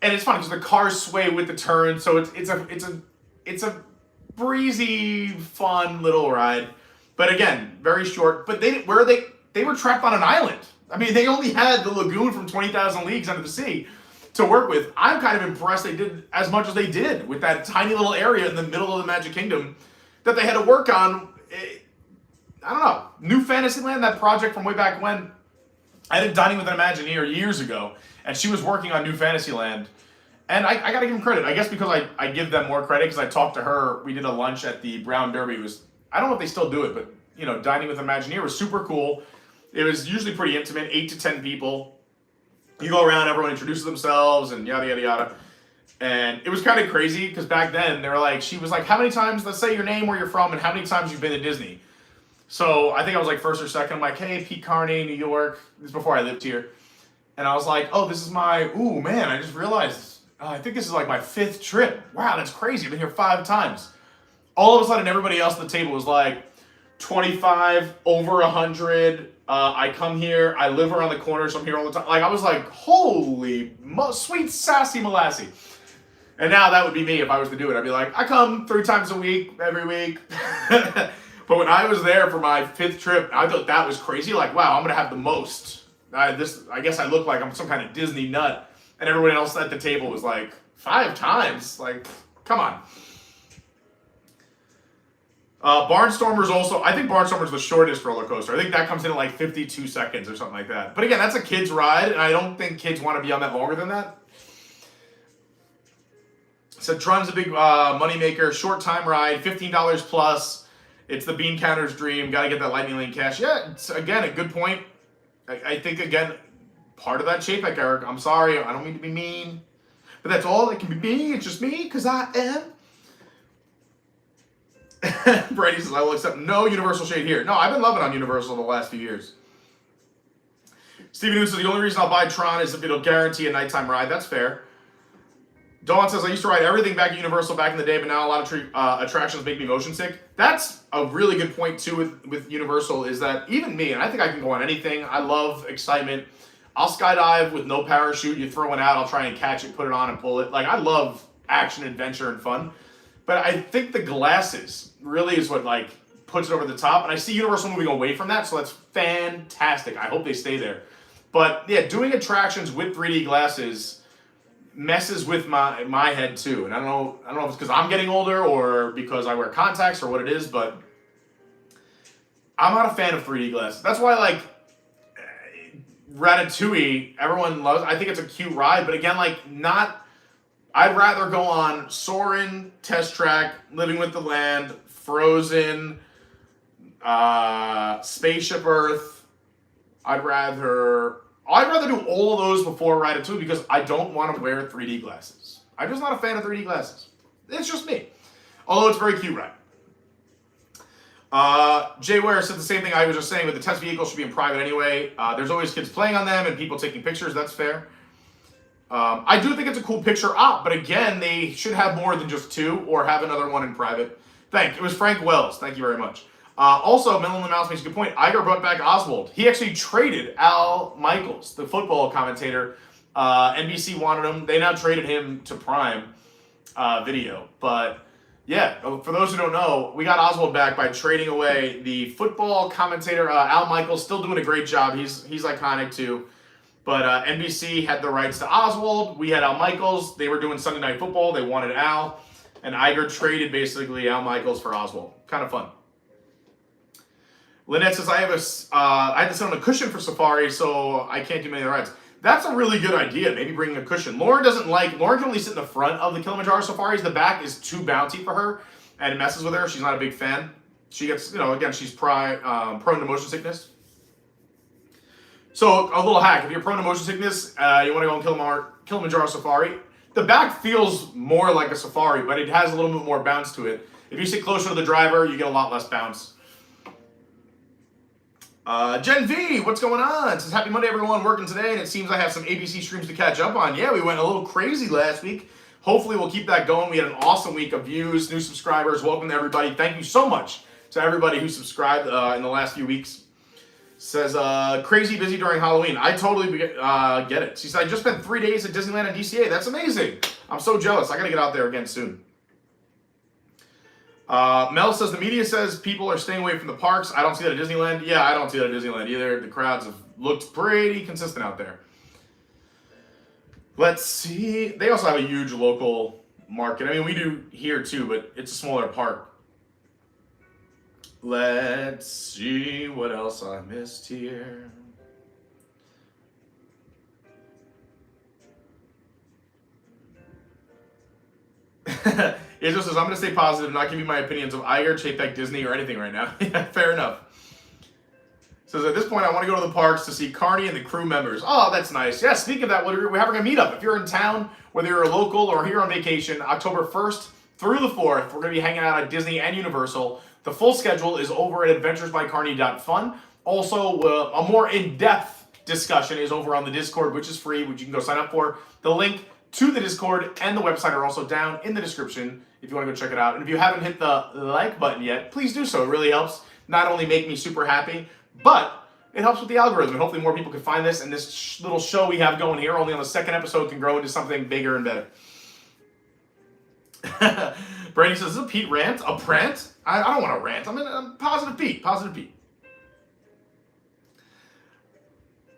And it's fun because the cars sway with the turn, so it's a breezy, fun little ride. But again, very short. But they were trapped on an island. I mean, they only had the lagoon from 20,000 Leagues Under the Sea to work with. I'm kind of impressed they did as much as they did with that tiny little area in the middle of the Magic Kingdom that they had to work on. I don't know. New Fantasyland, that project from way back when. I did Dining with an Imagineer years ago, and she was working on New Fantasyland. And I got to give them credit. I guess because I give them more credit because I talked to her. We did a lunch at the Brown Derby. I don't know if they still do it, but, Dining with an Imagineer was super cool. It was usually pretty intimate, 8 to 10 people. You go around, everyone introduces themselves, and yada, yada, yada. And it was kind of crazy, because back then, she was like, how many times, let's say your name, where you're from, and how many times you've been to Disney. So I think I was like first or second. I'm like, hey, Pete Carney, New York. This is before I lived here. And I was like, oh, this is I just realized, I think this is like my 5th trip. Wow, that's crazy. I've been here 5 times. All of a sudden, everybody else at the table was like, 25, over 100. I come here. I live around the corner, so I'm here all the time. Like, I was like, holy sweet sassy molassy. And now that would be me if I was to do it. I'd be like, I come 3 times a week, every week. But when I was there for my 5th trip, I thought that was crazy. Like, wow, I'm going to have the most. I guess I look like I'm some kind of Disney nut. And everyone else at the table was like, 5 times? Like, come on. Barnstormer's also, I think Barnstormer's the shortest roller coaster. I think that comes in at like 52 seconds or something like that. But again, that's a kid's ride, and I don't think kids want to be on that longer than that. So Tron's a big moneymaker, short time ride, $15 plus. It's the bean counter's dream. Got to get that lightning lane cash. Yeah, it's, again, a good point. I think, again, part of that shape, like Eric, I'm sorry, I don't mean to be mean. But that's all. It can be me. It's just me, because I am. Brady says, I will accept no Universal shade here. No, I've been loving on Universal the last few years. Steven New says, the only reason I'll buy Tron is if it'll guarantee a nighttime ride. That's fair. Dawn says, I used to ride everything back at Universal back in the day, but now a lot of attractions make me motion sick. That's a really good point, too, with Universal, is that even me, and I think I can go on anything. I love excitement. I'll skydive with no parachute. You throw one out, I'll try and catch it, put it on, and pull it. Like, I love action, adventure, and fun. But I think the glasses really is what, like, puts it over the top. And I see Universal moving away from that, so that's fantastic. I hope they stay there. But, yeah, doing attractions with 3D glasses messes with my head, too. And I don't know if it's because I'm getting older or because I wear contacts or what it is, but I'm not a fan of 3D glasses. That's why, like, Ratatouille, everyone loves. I think it's a cute ride, but again, like, not... I'd rather go on Soarin', Test Track, Living with the Land, Frozen, Spaceship Earth. I'd rather do all of those before Ratatouille because I don't want to wear 3D glasses. I'm just not a fan of 3D glasses. It's just me. Although it's a very cute ride. Jay Ware said the same thing I was just saying, but the test vehicle should be in private anyway. There's always kids playing on them and people taking pictures. That's fair. I do think it's a cool picture op, but again, they should have more than just 2 or have another one in private. It was Frank Wells. Thank you very much. Also, Melon the Mouse makes a good point. Iger brought back Oswald. He actually traded Al Michaels, the football commentator. NBC wanted him. They now traded him to Prime Video. But yeah, for those who don't know, we got Oswald back by trading away the football commentator, Al Michaels, still doing a great job. He's iconic too. But NBC had the rights to Oswald. We had Al Michaels. They were doing Sunday Night Football. They wanted Al. And Iger traded basically Al Michaels for Oswald. Kind of fun. Lynnette says, I had to sit on a cushion for Safari, so I can't do many of the rides. That's a really good idea, maybe bringing a cushion. Lauren can only sit in the front of the Kilimanjaro Safaris. The back is too bouncy for her, and it messes with her. She's not a big fan. She gets, again, she's prone to motion sickness. So, a little hack. If you're prone to motion sickness, you want to go on Kilimanjaro Safari, the back feels more like a Safari, but it has a little bit more bounce to it. If you sit closer to the driver, you get a lot less bounce. Jen V, what's going on? It says, happy Monday, everyone. Working today, and it seems I have some ABC streams to catch up on. Yeah, we went a little crazy last week. Hopefully we'll keep that going. We had an awesome week of views, new subscribers. Welcome to everybody. Thank you so much to everybody who subscribed in the last few weeks. Says, crazy busy during Halloween. I totally get it. She said, I just spent 3 days at Disneyland and DCA. That's amazing. I'm so jealous. I got to get out there again soon. Mel says, the media says people are staying away from the parks. I don't see that at Disneyland. Yeah, I don't see that at Disneyland either. The crowds have looked pretty consistent out there. Let's see. They also have a huge local market. I mean, we do here too, but it's a smaller park. Let's see what else I missed here. Izzo says, I'm going to stay positive, not give you my opinions of Iger, Chapek, Disney, or anything right now. Yeah, fair enough. Says, at this point, I want to go to the parks to see Carney and the crew members. Oh, that's nice. Yeah, speaking of that, we're having a meetup. If you're in town, whether you're a local or here on vacation, October 1st through the 4th, we're going to be hanging out at Disney and Universal. The full schedule is over at adventuresbycarney.fun. Also, a more in-depth discussion is over on the Discord, which is free, which you can go sign up for. The link to the Discord and the website are also down in the description if you want to go check it out. And if you haven't hit the like button yet, please do so. It really helps not only make me super happy, but it helps with the algorithm. And hopefully more people can find this, and this little show we have going here, only on the second episode, can grow into something bigger and better. Brady says, is this a Pete rant? A prant? I don't want to rant. I'm positive Pete. Positive Pete.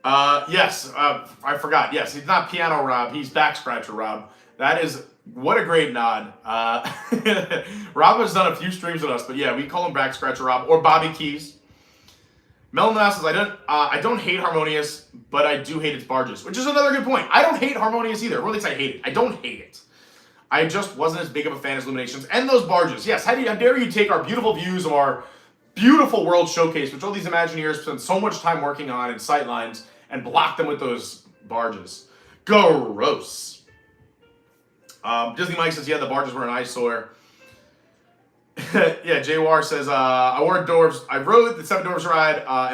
Yes, I forgot. Yes, he's not Piano Rob. He's Back Scratcher Rob. That is, what a great nod. Rob has done a few streams with us, but yeah, we call him Back Scratcher Rob or Bobby Keys. Melon says, I don't hate Harmonious, but I do hate its barges, which is another good point. I don't hate Harmonious either. Or at least I hate it. I don't hate it. I just wasn't as big of a fan as Illuminations. And those barges. Yes, how dare you take our beautiful views of our beautiful world showcase, which all these Imagineers spent so much time working on and sightlines, and block them with those barges. Gross. Disney Mike says, yeah, the barges were an eyesore. Yeah, Jwar says, I rode the Seven Dwarfs ride, and I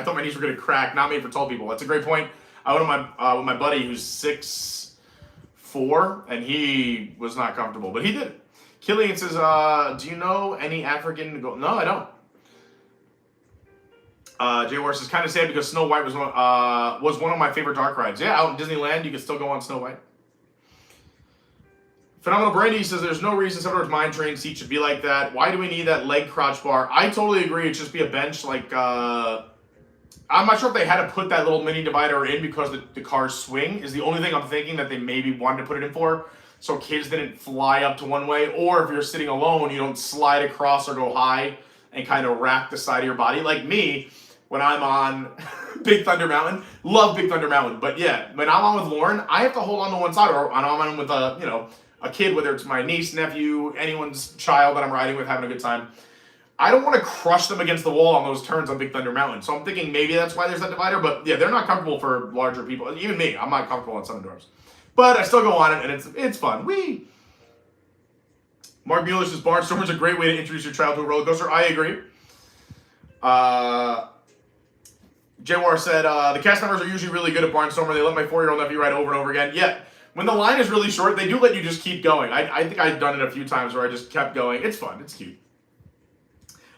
thought my knees were going to crack. Not made for tall people. That's a great point. I went with my buddy who's 6'4", and he was not comfortable, but he did it. Killian says, do you know any African... No, I don't. Jwar says, kind of sad because Snow White was one of my favorite dark rides. Yeah, out in Disneyland, you can still go on Snow White. Phenomenal Brandy says, there's no reason Seven Dwarfs Mine Train seat should be like that. Why do we need that leg crotch bar? I totally agree. It should just be a bench. Like, I'm not sure if they had to put that little mini divider in because the cars swing is the only thing I'm thinking that they maybe wanted to put it in for. So kids didn't fly up to one way. Or if you're sitting alone, you don't slide across or go high and kind of wrap the side of your body. Like me, when I'm on Big Thunder Mountain, love Big Thunder Mountain. But yeah, when I'm on with Lauren, I have to hold on to one side. Or I'm on with a kid, whether it's my niece, nephew, anyone's child that I'm riding with, having a good time. I don't want to crush them against the wall on those turns on Big Thunder Mountain. So I'm thinking maybe that's why there's that divider. But yeah, they're not comfortable for larger people. Even me, I'm not comfortable on Seven Dwarfs. But I still go on it, and it's fun. Whee! Mark Mueller says, Barnstormer is a great way to introduce your child to a roller coaster. I agree. Jwar said, the cast members are usually really good at Barnstormer. They let my 4-year-old nephew ride over and over again. Yeah, when the line is really short, they do let you just keep going. I think I've done it a few times where I just kept going. It's fun. It's cute.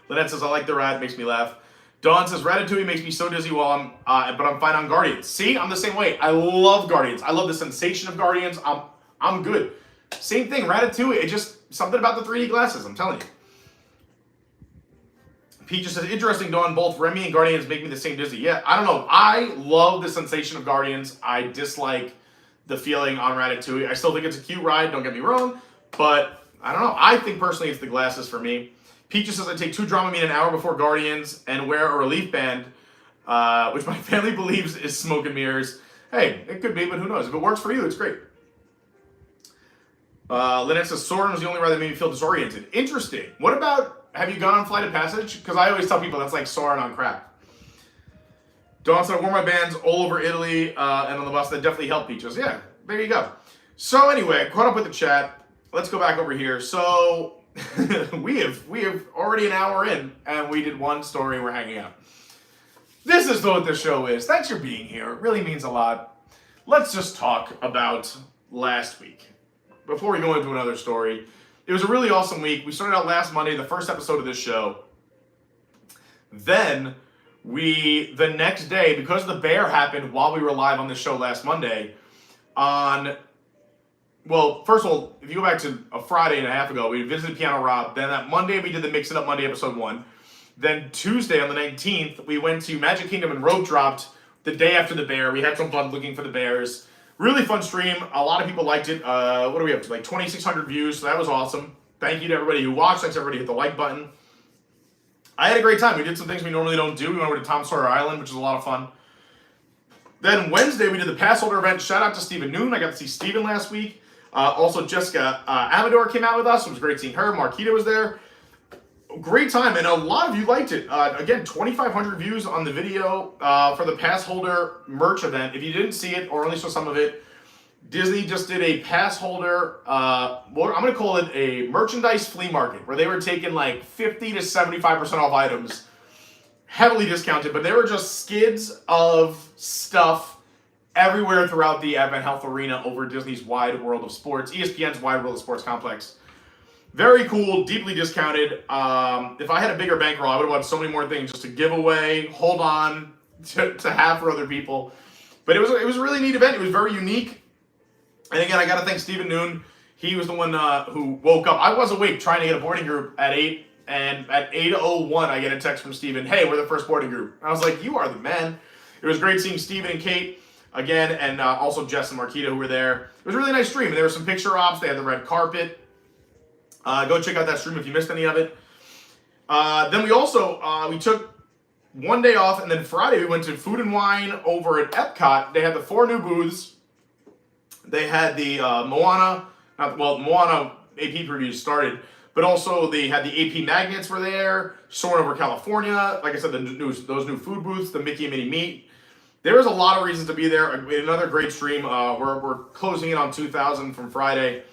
Lynette says, I like the ride. It makes me laugh. Dawn says, Ratatouille makes me so dizzy but I'm fine on Guardians. See, I'm the same way. I love Guardians. I love the sensation of Guardians. I'm good. Same thing, Ratatouille. It just, something about the 3D glasses, I'm telling you. Pete just says, interesting, Dawn. Both Remy and Guardians make me the same dizzy. Yeah, I don't know. I love the sensation of Guardians. I dislike the feeling on Ratatouille. I still think it's a cute ride, don't get me wrong. But, I don't know. I think personally it's the glasses for me. Pete just says, I take 2 Dramamine an hour before Guardians and wear a relief band, which my family believes is smoke and mirrors. Hey, it could be, but who knows? If it works for you, it's great. Lynette says, Soarin' was the only ride that made me feel disoriented. Interesting. What about... Have you gone on Flight of Passage? Because I always tell people that's like Soarin' on crack. Dawn said, I wore my bands all over Italy and on the bus. That definitely helped Peaches. Yeah, there you go. So anyway, caught up with the chat. Let's go back over here. So we have already an hour in, and we did one story and we're hanging out. This is what the show is. Thanks for being here. It really means a lot. Let's just talk about last week. before we go into another story, it was a really awesome week. We started out last Monday, the first episode of this show. Then the next day, because the bear happened while we were live on this show last Monday, well, first of all, if you go back to a Friday and a half ago, we visited Piano Rob. Then that Monday, we did the Mix It Up Monday episode 1. Then Tuesday on the 19th, we went to Magic Kingdom and rope dropped the day after the bear. We had some fun looking for the bears. Really fun stream. A lot of people liked it. What are we up to? Like 2,600 views, so that was awesome. Thank you to everybody who watched. Thanks to everybody who hit the like button. I had a great time. We did some things we normally don't do. We went over to Tom Sawyer Island, which was a lot of fun. Then Wednesday, we did the pass holder event. Shout out to Stephen Noon. I got to see Stephen last week. Also, Jessica Amador came out with us. It was great seeing her. Marquita was there. Great time, and a lot of you liked it. Again, 2,500 views on the video for the pass holder merch event. If you didn't see it or only saw some of it, Disney just did a pass holder, I'm going to call it a merchandise flea market, where they were taking like 50 to 75% off items, heavily discounted, but they were just skids of stuff everywhere throughout the Advent Health Arena over Disney's Wide World of Sports, ESPN's Wide World of Sports complex. Very cool, deeply discounted. If I had a bigger bankroll, I would have bought so many more things just to give away, hold on, to have for other people. But it was a really neat event. It was very unique. And again, I got to thank Stephen Noon. He was the one who woke up. I was awake trying to get a boarding group at 8, and at 8:01, I get a text from Stephen, hey, we're the first boarding group. I was like, you are the man. It was great seeing Stephen and Kate again, and also Jess and Marquita who were there. It was a really nice stream. There were some picture ops. They had the red carpet. Go check out that stream if you missed any of it. Then we also, we took one day off, and then Friday we went to Food and Wine over at Epcot. They had the 4 new booths. They had the Moana AP previews started, but also they had the AP magnets were there, Soarin' Over California. Like I said, those new food booths, the Mickey and Minnie Meat. There was a lot of reasons to be there. Another great stream. We're closing in on 2,000 from Friday.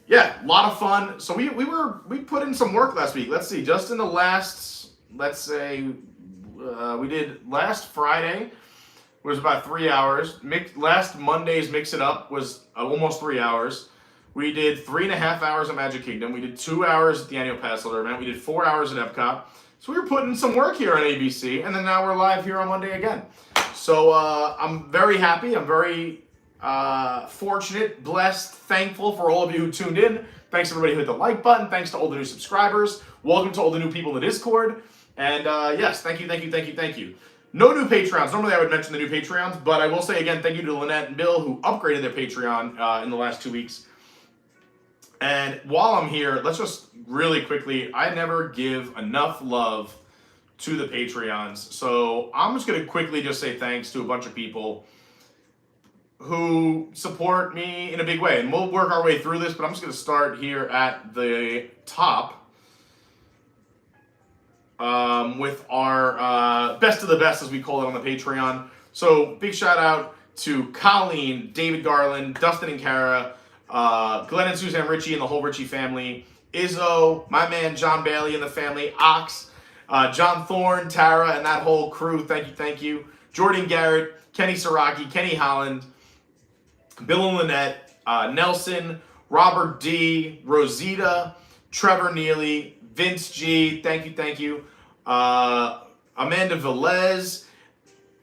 Yeah, a lot of fun. So we put in some work last week. Let's see, just in the last, let's say, we did last Friday was about 3 hours. Last Monday's Mix It Up was almost 3 hours. We did 3.5 hours at Magic Kingdom. We did 2 hours at the annual pass holder event. We did 4 hours at Epcot. So we were putting some work here on ABC, and then now we're live here on Monday again. So I'm very happy. I'm very fortunate, blessed, thankful for all of you who tuned in. Thanks to everybody who hit the like button. Thanks to all the new subscribers. Welcome to all the new people in the Discord. And yes, thank you. No new Patreons. Normally I would mention the new Patreons, but I will say again, thank you to Lynnette and Bill who upgraded their Patreon in the last 2 weeks. And while I'm here, let's just really quickly, I never give enough love to the Patreons. So I'm just going to quickly just say thanks to a bunch of people who support me in a big way. And we'll work our way through this, but I'm just going to start here at the top with our best of the best, as we call it on the Patreon. So big shout out to Colleen, David Garland, Dustin and Kara, Glenn and Suzanne Richey and the whole Richey family, Izzo, my man John Bailey and the family, Ox, Jon Thorn, Tara, and that whole crew. Thank you. Jordan Garrett, Kenny Sieracki, Kenny Holland, Bill and Lynnette, Nelson, Robert D, Rosita, Trevor Neely, Vince G, thank you. Amanda Velez,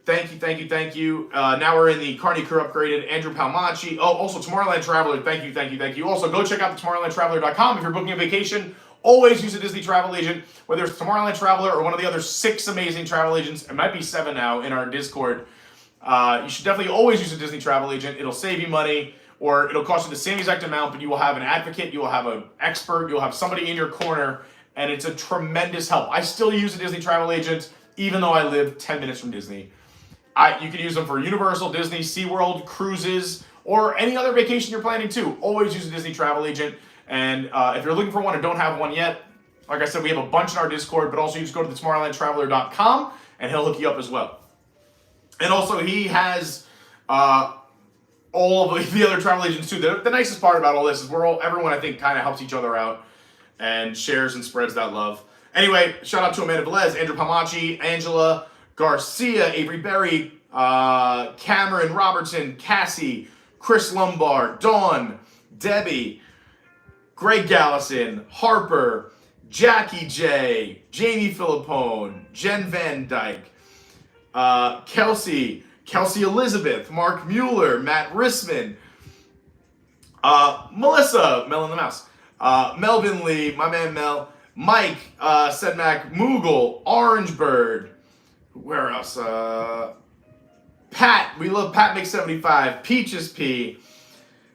thank you. Now we're in the Carney crew upgraded. Andrew Palmacci. Oh, also Tomorrowland Traveler, thank you. Also, go check out the TomorrowlandTraveler.com if you're booking a vacation. Always use a Disney travel agent, whether it's Tomorrowland Traveler or one of the other 6 amazing travel agents. It might be 7 now in our Discord. You should definitely always use a Disney travel agent. It'll save you money, or it'll cost you the same exact amount, but you will have an advocate, you will have an expert, you'll have somebody in your corner, and it's a tremendous help. I still use a Disney travel agent, even though I live 10 minutes from Disney. You can use them for Universal, Disney, SeaWorld, cruises, or any other vacation you're planning to. Always use a Disney travel agent. And if you're looking for one and don't have one yet, like I said, we have a bunch in our Discord, but also you just go to the TomorrowlandTraveler.com and he'll hook you up as well. And also he has all of the other travel agents too. The nicest part about all this is everyone I think kind of helps each other out and shares and spreads that love. Anyway, shout out to Amanda Velez, Andrew Palmacci, Angela Garcia, Avery Berry, Cameron Robertson, Cassie, Chris Lombard, Dawn, Debbie, Greg Galasyn, Harper, Jackie J, Jamie Philippone, Jen Van Dyke, Kelsey Elizabeth, Mark Mueller, Matt Rissman, Melissa, Mel in the Mouse, Melvin Lee, my man Mel, Mike, Sedmac, Moogle, Orange Bird, where else? Pat, we love Pat Mix75, Peaches P,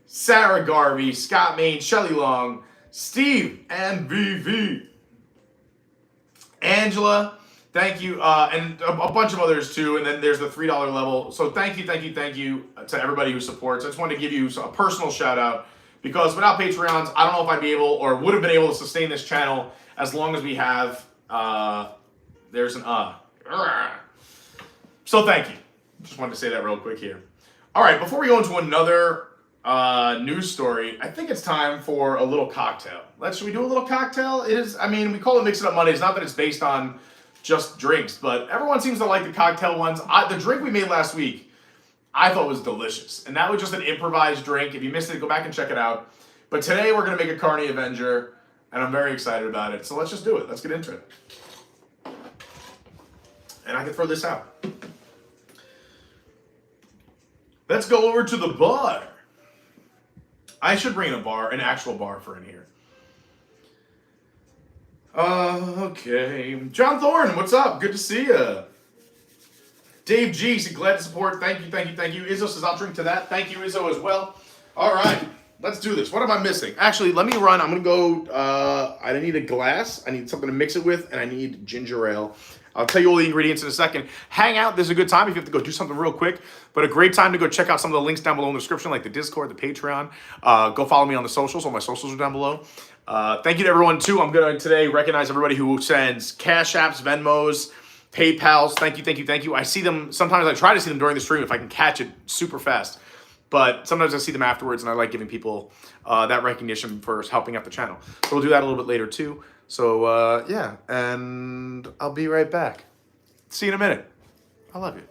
Sarah Garvey, Scott Main, Shelly Long, Steve MVV, Angela, thank you, and a bunch of others too, and then there's the $3 level. So thank you to everybody who supports. I just wanted to give you a personal shout out, because without Patreons, I don't know if I'd be able, or would have been able to sustain this channel as long as we have, there's an So thank you. Just wanted to say that real quick here. All right, before we go into another news story, I think it's time for a little cocktail. Should we do a little cocktail? It is, I mean, we call it Mix It Up Monday. It's not that it's based on just drinks, but everyone seems to like the cocktail ones. The drink we made last week, I thought was delicious. And that was just an improvised drink. If you missed it, go back and check it out. But today we're going to make a Carney Avenger, and I'm very excited about it. So let's just do it. Let's get into it. And I can throw this out. Let's go over to the bar. I should bring an actual bar for in here. Okay. Jon Thorn, what's up? Good to see you. Dave G, so glad to support. Thank you. Izzo says I'll drink to that. Thank you, Izzo, as well. All right, let's do this. What am I missing? Actually, let me run. I'm going to go, I need a glass. I need something to mix it with, and I need ginger ale. I'll tell you all the ingredients in a second. Hang out. This is a good time if you have to go do something real quick, but a great time to go check out some of the links down below in the description, like the Discord, the Patreon. Go follow me on the socials. All my socials are down below. Thank you to everyone, too. I'm going to today recognize everybody who sends Cash Apps, Venmos, PayPals. Thank you. I see them. Sometimes I try to see them during the stream if I can catch it super fast. But sometimes I see them afterwards, and I like giving people that recognition for helping out the channel. So we'll do that a little bit later, too. So, yeah, and I'll be right back. See you in a minute. I love you.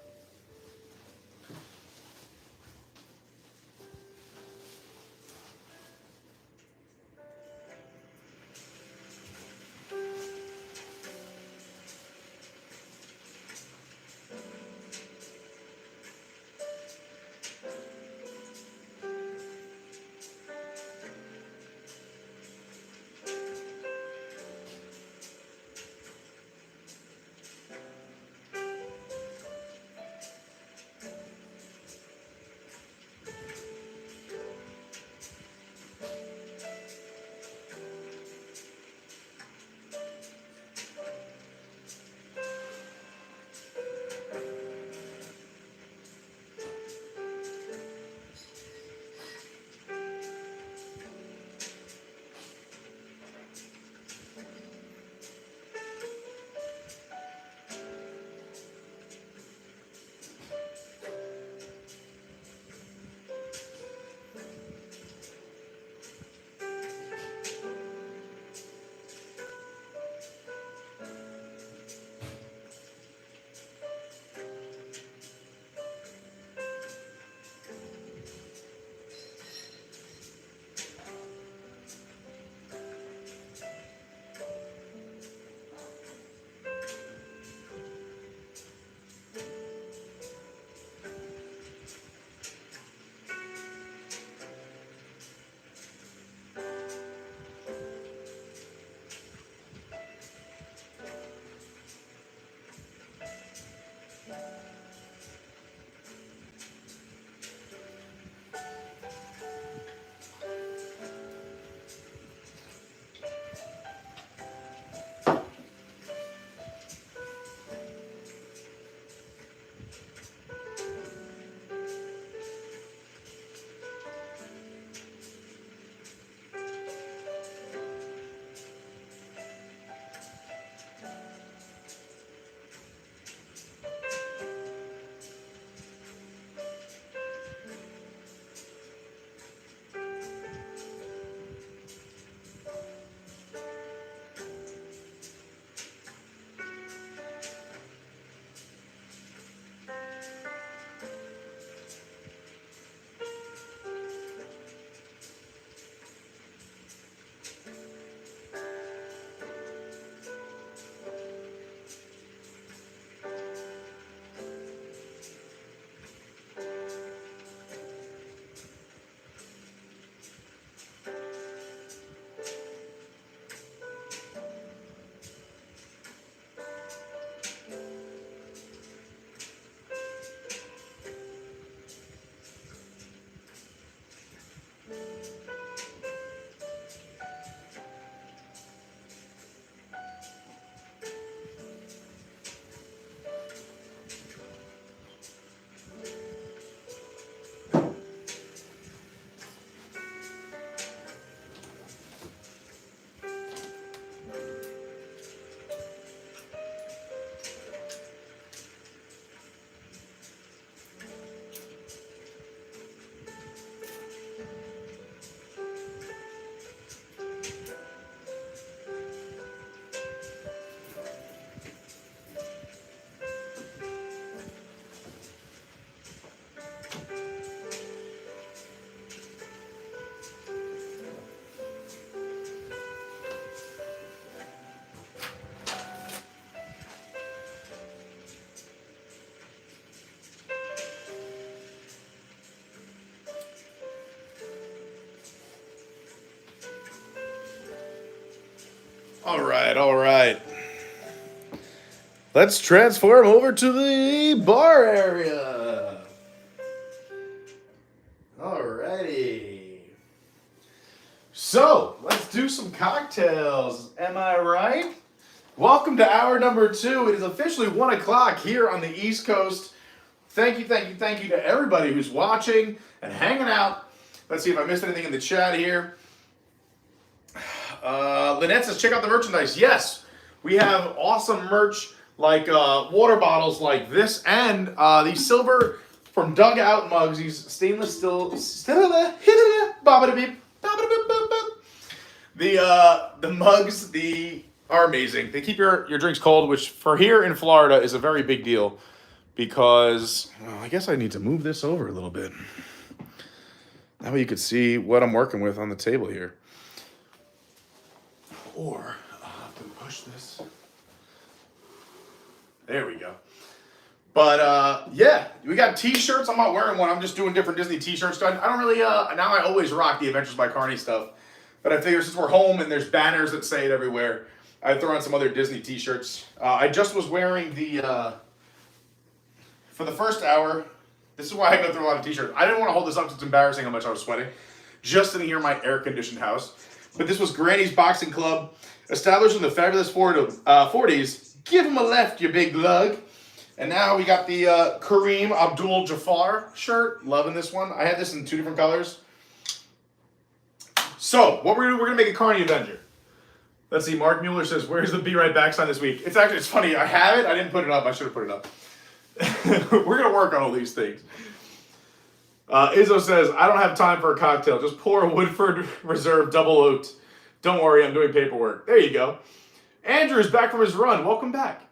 All right. Let's transform over to the bar area. Alrighty. So, let's do some cocktails. Am I right? Welcome to hour number 2. It is officially 1 o'clock here on the East Coast. Thank you to everybody who's watching and hanging out. Let's see if I missed anything in the chat here. Lynnette says, check out the merchandise. Yes, we have awesome merch like water bottles like this and these silver from dugout mugs. These stainless steel. The mugs are amazing. They keep your drinks cold, which for here in Florida is a very big deal because I guess I need to move this over a little bit. That way you could see what I'm working with on the table here. Or I'll have to push this. There we go. But yeah, we got t-shirts. I'm not wearing one. I'm just doing different Disney t-shirts. I don't really, now I always rock the Adventures by Carney stuff. But I figure since we're home and there's banners that say it everywhere, I throw on some other Disney t-shirts. I just was wearing the, for the first hour, this is why I go through a lot of t-shirts. I didn't want to hold this up because it's embarrassing how much I was sweating. Just sitting here in my air-conditioned house. But this was Granny's Boxing Club, established in the fabulous 40s. Give him a left, you big lug. And now we got the Kareem Abdul-Jabbar shirt. Loving this one. I had this in 2 different colors. So, what we're going to make a Carney Avenger. Let's see, Mark Mueller says, where's the Be Right Back sign this week? It's funny, I have it. I didn't put it up. I should have put it up. We're going to work on all these things. Izzo says, I don't have time for a cocktail. Just pour a Woodford Reserve double oaked. Don't worry, I'm doing paperwork. There you go. Andrew's back from his run. Welcome back.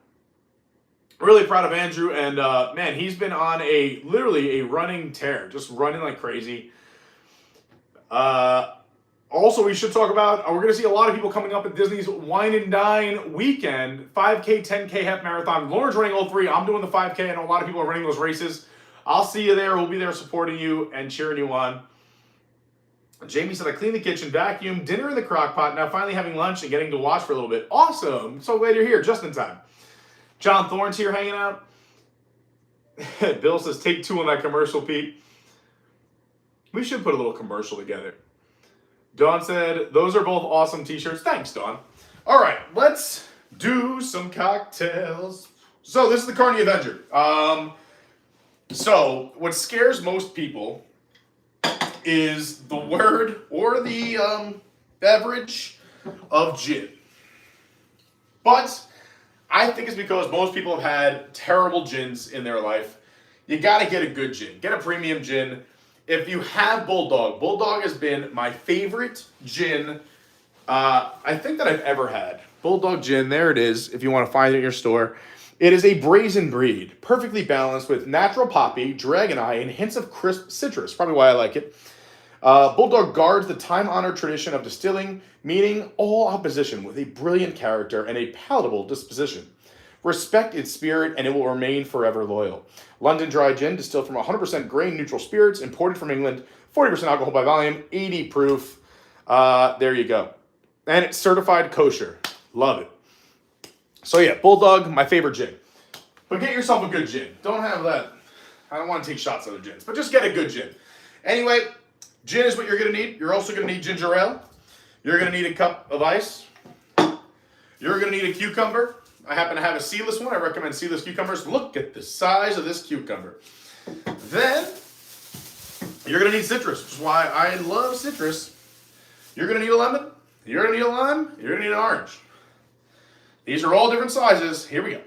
Really proud of Andrew. And man, he's been on literally a running tear. Just running like crazy. Also, we should talk about, we're going to see a lot of people coming up at Disney's Wine and Dine weekend. 5K, 10K, half marathon. Lauren's running all 3. I'm doing the 5K. I know a lot of people are running those races. I'll see you there. We'll be there supporting you and cheering you on. Jamie said, I cleaned the kitchen, vacuum, dinner in the crock pot, now finally having lunch and getting to watch for a little bit. Awesome. So glad you're here, just in time. Jon Thorn's here hanging out. Bill says, take 2 on that commercial, Pete. We should put a little commercial together. Dawn said, those are both awesome t-shirts. Thanks, Dawn. All right, let's do some cocktails. So this is the Carney Avenger. So what scares most people is the word or the beverage of gin. But I think it's because most people have had terrible gins in their life. You got to get a good gin. Get a premium gin. If you have Bulldog has been my favorite gin I think that I've ever had. Bulldog gin, there it is, if you want to find it in your store. It is a brazen breed, perfectly balanced with natural poppy, dragon eye, and hints of crisp citrus. Probably why I like it. Bulldog guards the time-honored tradition of distilling, meeting all opposition with a brilliant character and a palatable disposition. Respect its spirit, and it will remain forever loyal. London Dry Gin, distilled from 100% grain-neutral spirits, imported from England, 40% alcohol by volume, 80 proof. There you go. And it's certified kosher. Love it. So yeah, Bulldog, my favorite gin. But get yourself a good gin. Don't have that. I don't want to take shots at other gins, but just get a good gin. Anyway, gin is what you're going to need. You're also going to need ginger ale. You're going to need a cup of ice. You're going to need a cucumber. I happen to have a seedless one. I recommend seedless cucumbers. Look at the size of this cucumber. Then, you're going to need citrus, which is why I love citrus. You're going to need a lemon. You're going to need a lime. You're going to need an orange. These are all different sizes. Here we go.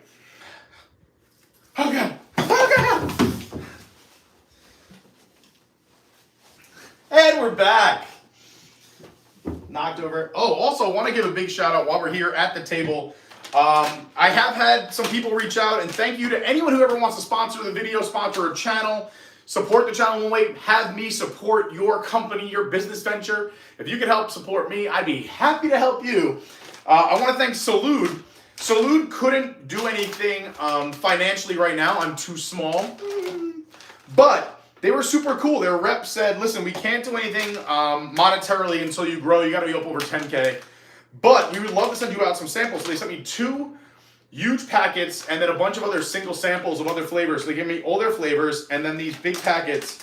Oh, God. Oh, God. And we're back. Knocked over. Oh, also, I want to give a big shout out while we're here at the table. I have had some people reach out, and thank you to anyone who ever wants to sponsor the video, sponsor a channel, support the channel in a way, have me support your company, your business venture. If you could help support me, I'd be happy to help you. I want to thank Salud. Salud couldn't do anything financially right now. I'm too small. But they were super cool. Their rep said, listen, we can't do anything monetarily until you grow. You got to be up over 10K. But we would love to send you out some samples. So they sent me 2 huge packets and then a bunch of other single samples of other flavors. So they give me all their flavors and then these big packets,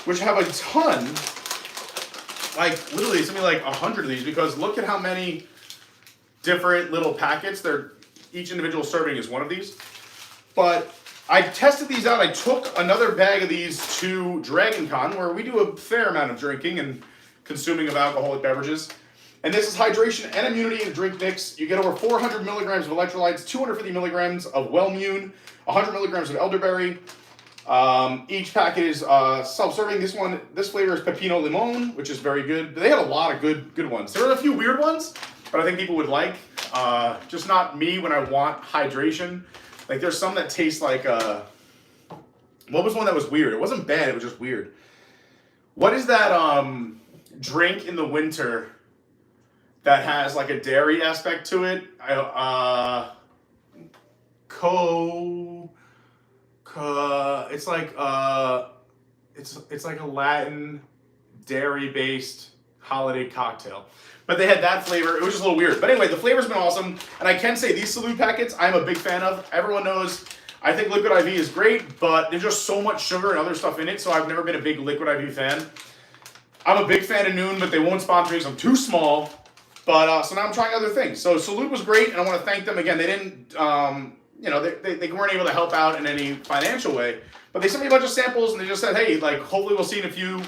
which have a ton, like literally something like 100 of these, because look at how many different little packets. Each individual serving is one of these. But I tested these out. I took another bag of these to Dragon Con, where we do a fair amount of drinking and consuming of alcoholic beverages. And this is hydration and immunity in a drink mix. You get over 400 milligrams of electrolytes, 250 milligrams of Wellmune, 100 milligrams of elderberry. Each packet is self-serving. This flavor is Pepino Limon, which is very good. They had a lot of good ones. There are a few weird ones, but I think people would like. Just not me when I want hydration. Like there's some that taste like, what was one that was weird? It wasn't bad, it was just weird. What is that drink in the winter that has like a dairy aspect to it? It's like it's like a Latin dairy-based holiday cocktail. But they had that flavor. It was just a little weird. But anyway, the flavor's been awesome. And I can say these Salute packets, I'm a big fan of. Everyone knows I think Liquid IV is great, but there's just so much sugar and other stuff in it, so I've never been a big Liquid IV fan. I'm a big fan of Noon, but they won't sponsor me because I'm too small. But so now I'm trying other things. So Salute was great, and I want to thank them again. They didn't, they weren't able to help out in any financial way, but they sent me a bunch of samples, and they just said, hey, like hopefully we'll see you in a few,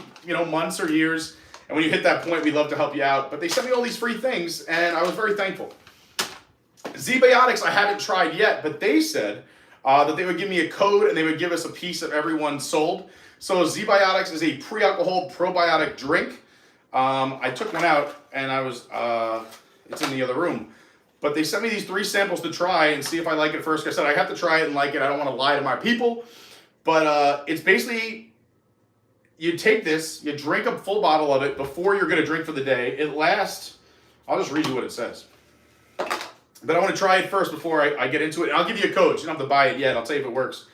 months or years. And when you hit that point, we'd love to help you out. But they sent me all these free things, and I was very thankful. Z-Biotics I haven't tried yet, but they said that they would give me a code, and they would give us a piece of everyone sold. So Z-Biotics is a pre-alcohol probiotic drink. I took one out, and it's in the other room. But they sent me these 3 samples to try and see if I like it first. Like I said, I have to try it and like it. I don't want to lie to my people. But it's basically... You take this, you drink a full bottle of it before you're going to drink for the day. It lasts, I'll just read you what it says. But I want to try it first before I get into it. And I'll give you a code. You don't have to buy it yet. I'll tell you if it works.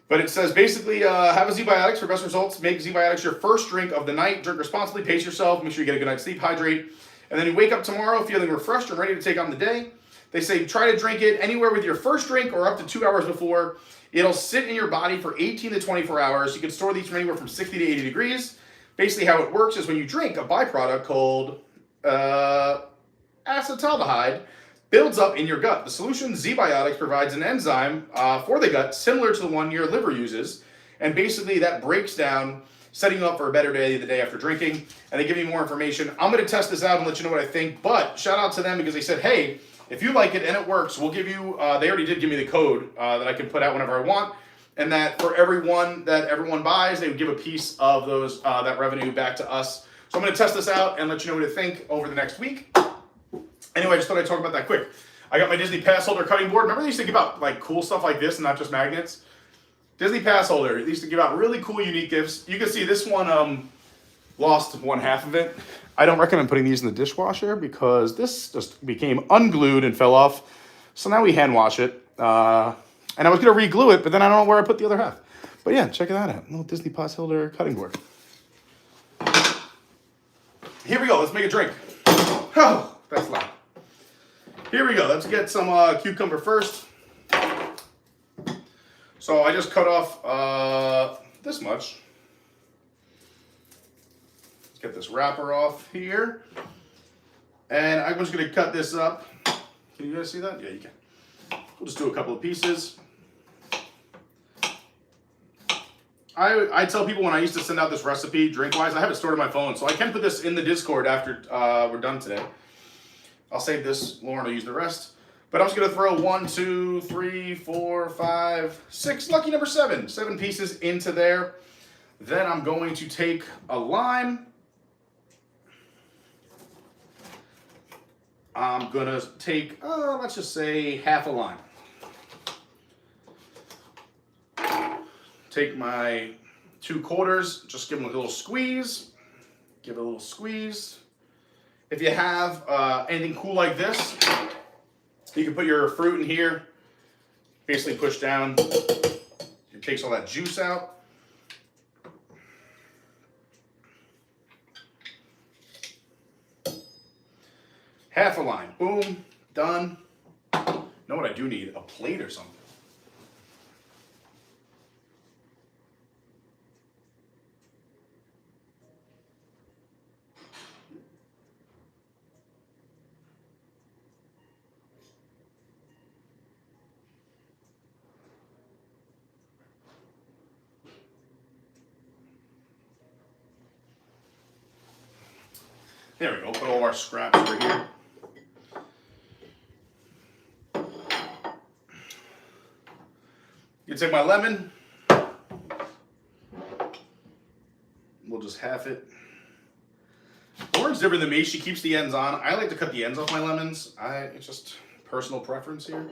But it says basically, have a Z-Biotics for best results. Make Z-Biotics your first drink of the night. Drink responsibly, pace yourself, make sure you get a good night's sleep, hydrate. And then you wake up tomorrow feeling refreshed and ready to take on the day. They say try to drink it anywhere with your first drink or up to 2 hours before. It'll sit in your body for 18 to 24 hours. You can store these from anywhere from 60 to 80 degrees. Basically how it works is when you drink, a byproduct called acetaldehyde builds up in your gut. The solution Z-Biotics provides an enzyme for the gut similar to the one your liver uses. And basically that breaks down, setting you up for a better day the day after drinking. And they give me more information. I'm going to test this out and let you know what I think. But shout out to them because they said, hey, if you like it and it works, we'll give you, they already did give me the code that I can put out whenever I want. And that for everyone that everyone buys, they would give a piece of those that revenue back to us. So I'm going to test this out and let you know what I think over the next week. Anyway, I just thought I'd talk about that quick. I got my Disney Pass holder cutting board. Remember they used to give out like cool stuff like this and not just magnets? Disney Pass holder. They used to give out really cool, unique gifts. You can see this one lost one half of it. I don't recommend putting these in the dishwasher because this just became unglued and fell off. So now we hand wash it. And I was going to re-glue it, but then I don't know where I put the other half. But yeah, check that out. Little Disney Pass holder cutting board. Here we go. Let's make a drink. Oh, that's loud. Here we go. Let's get some cucumber first. So I just cut off this much. Let's get this wrapper off here. And I'm just going to cut this up. Can you guys see that? Yeah, you can. We'll just do a couple of pieces. I tell people when I used to send out this recipe, drink-wise, I have it stored on my phone, so I can put this in the Discord after we're done today. I'll save this. Lauren will use the rest. But I'm just going to throw 1, 2, 3, 4, 5, 6, lucky number 7. 7 pieces into there. Then I'm going to take a lime. I'm going to take, let's just say half a lime. Take my 2 quarters, just give them a little squeeze. Give it a little squeeze. If you have anything cool like this, you can put your fruit in here. Basically push down. It takes all that juice out. Boom, done. You know what I do need? A plate or something. There we go, put all of our scraps over here. You take my lemon. We'll just half it. Lauren's different than me, she keeps the ends on. I like to cut the ends off my lemons. It's just personal preference here.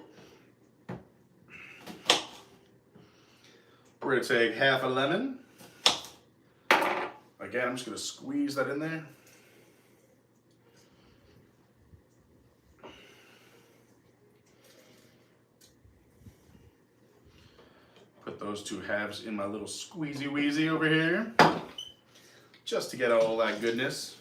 We're gonna take half a lemon. Again, I'm just gonna squeeze that in there. Put those two halves in my little squeezy wheezy over here, just to get all that goodness.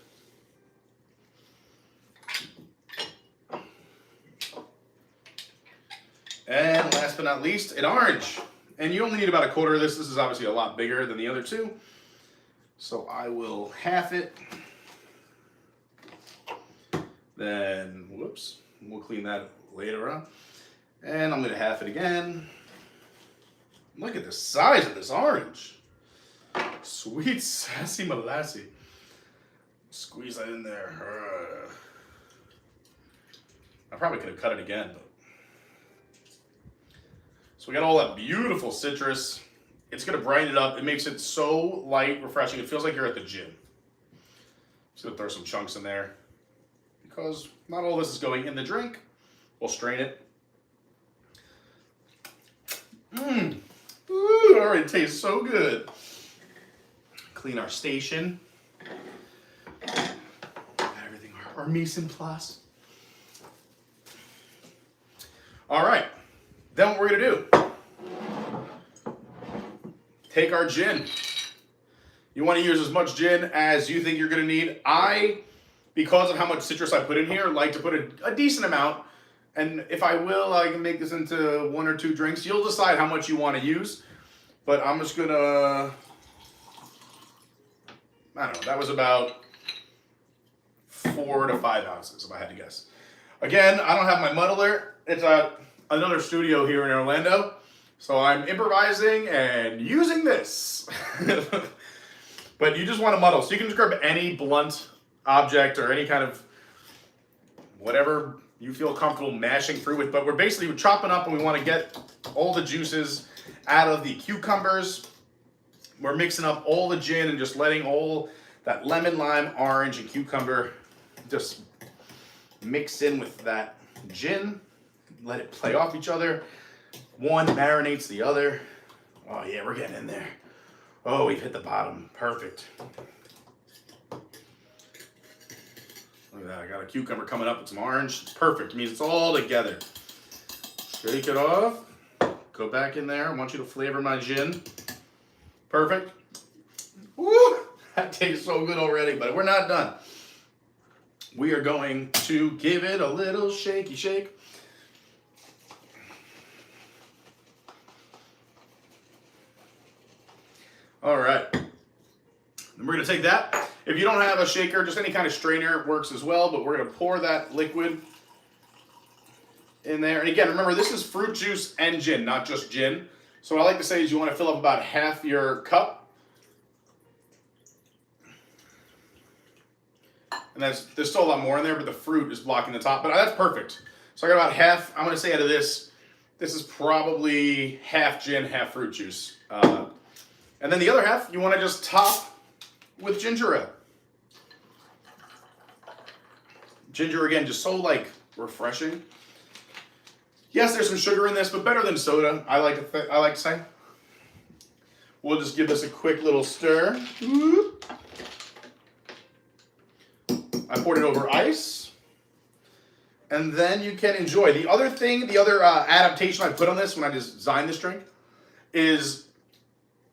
And last but not least, an orange. And you only need about a quarter of this. This is obviously a lot bigger than the other two. So I will half it. Then, whoops, we'll clean that later on. And I'm gonna half it again. Look at the size of this orange. Sweet sassy molassy. Squeeze that in there. I probably could have cut it again, but. So we got all that beautiful citrus. It's gonna brighten it up. It makes it so light, refreshing. It feels like you're at the gym. Just gonna throw some chunks in there because not all this is going in the drink. We'll strain it. Ooh, already tastes so good. Clean our station. Got everything, our mise en place. All right, then what we're gonna do, take our gin. You wanna use as much gin as you think you're gonna need. Because of how much citrus I put in here, like to put a decent amount. And if I will, I can make this into 1 or 2 drinks. You'll decide how much you want to use. But I'm just gonna, I don't know, that was about 4 to 5 ounces if I had to guess. Again, I don't have my muddler. It's at another studio here in Orlando. So I'm improvising and using this. But you just want to muddle. So you can just grab any blunt object or any kind of whatever you feel comfortable mashing through with, but we're chopping up and we want to get all the juices out of the cucumbers. We're mixing up all the gin and just letting all that lemon, lime, orange, and cucumber just mix in with that gin. Let it play off each other. One marinates the other. Oh yeah, we're getting in there. Oh, we've hit the bottom. Perfect. Look at that, I got a cucumber coming up with some orange. It's perfect, it means it's all together. Shake it off, go back in there. I want you to flavor my gin. Perfect. Woo, that tastes so good already, but we're not done. We are going to give it a little shaky shake. All right, then we're gonna take that. If you don't have a shaker, just any kind of strainer works as well, but we're gonna pour that liquid in there. And again, remember, this is fruit juice and gin, not just gin. So what I like to say is you wanna fill up about half your cup. And there's still a lot more in there, but the fruit is blocking the top, but that's perfect. So I got about half, I'm gonna say out of this is probably half gin, half fruit juice. And then the other half, you wanna just top with ginger ale. Ginger, again, just so like refreshing. Yes, there's some sugar in this, but better than soda, I like to say. We'll just give this a quick little stir. I poured it over ice. And then you can enjoy. The other adaptation I put on this when I designed this drink is,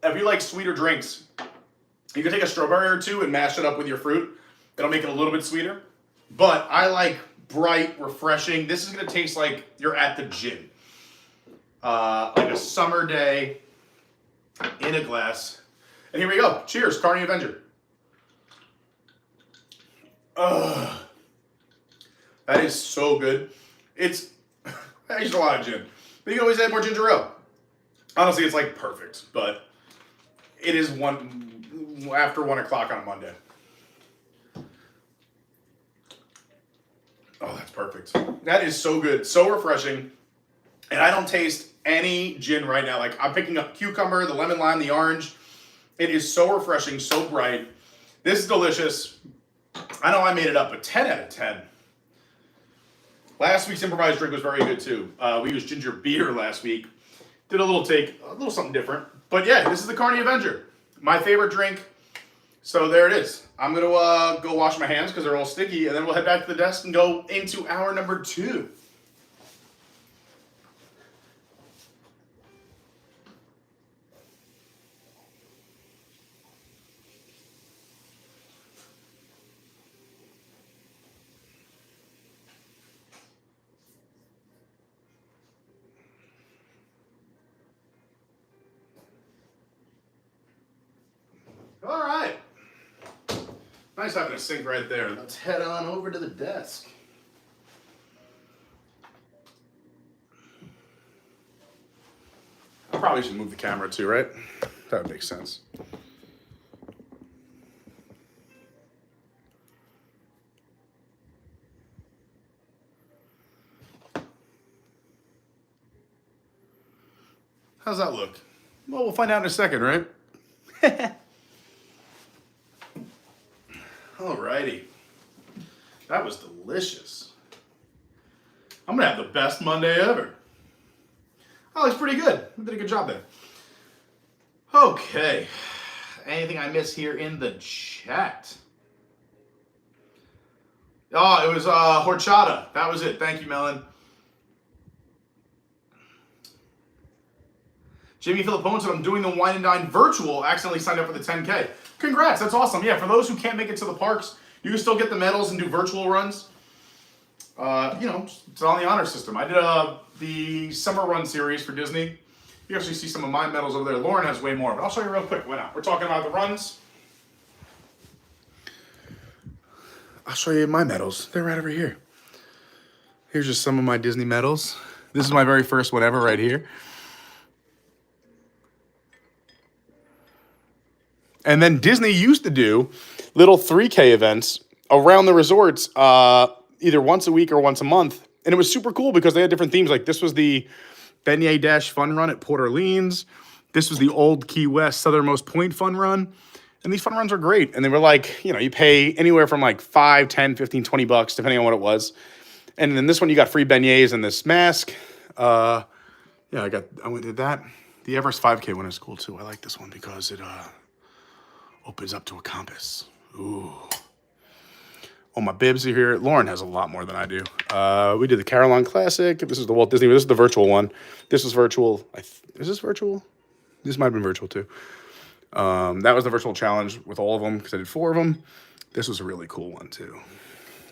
if you like sweeter drinks, you can take a strawberry or two and mash it up with your fruit. It'll make it a little bit sweeter. But I like bright, refreshing. This is going to taste like you're at the gym. Like a summer day in a glass. And here we go. Cheers, Carney Avenger. That is so good. It's a lot of gin. But you can always add more ginger ale. Honestly, it's like perfect, but it is after 1 o'clock on Monday. Oh, that's perfect. That is so good, so refreshing. And I don't taste any gin right now. Like, I'm picking up cucumber, the lemon lime, the orange. It is so refreshing, so bright. This is delicious. I know I made it up, but 10 out of 10. Last week's improvised drink was very good too. We used ginger beer last week. Did a little something different. But yeah, this is the Carney Avenger. My favorite drink. So there it is. I'm going to go wash my hands because they're all sticky, and then we'll head back to the desk and go into hour number 2. All right. Nice having a sink right there. Let's head on over to the desk. I probably should move the camera too, right? That would make sense. How's that look? Well, we'll find out in a second, right? Alrighty. That was delicious. I'm gonna have the best Monday ever. Oh, it's pretty good. We did a good job there. Okay. Anything I miss here in the chat? Oh, it was horchata. That was it. Thank you, Melon. Jimmy Filippone said, I'm doing the Wine and Dine virtual. Accidentally signed up for the 10K. Congrats, that's awesome. Yeah, for those who can't make it to the parks, you can still get the medals and do virtual runs. It's on the honor system. I did the summer run series for Disney. You actually see some of my medals over there. Lauren has way more, but I'll show you real quick. Why not? We're talking about the runs. I'll show you my medals. They're right over here. Here's just some of my Disney medals. This is my very first one ever right here. And then Disney used to do little 3K events around the resorts either once a week or once a month. And it was super cool because they had different themes. Like this was the Beignet Dash Fun Run at Port Orleans. This was the Old Key West Southernmost Point Fun Run. And these fun runs were great. And they were like, you pay anywhere from like 5, 10, 15, 20 bucks, depending on what it was. And then this one, you got free beignets and this mask. I went and did that. The Everest 5K one is cool too. I like this one because it opens up to a compass. Ooh. Oh, my bibs are here. Lauren has a lot more than I do. We did the Carolyn Classic. This is the Walt Disney. This is the virtual one. This was virtual. Is this virtual? This might have been virtual too. That was the virtual challenge with all of them because I did 4 of them. This was a really cool one too.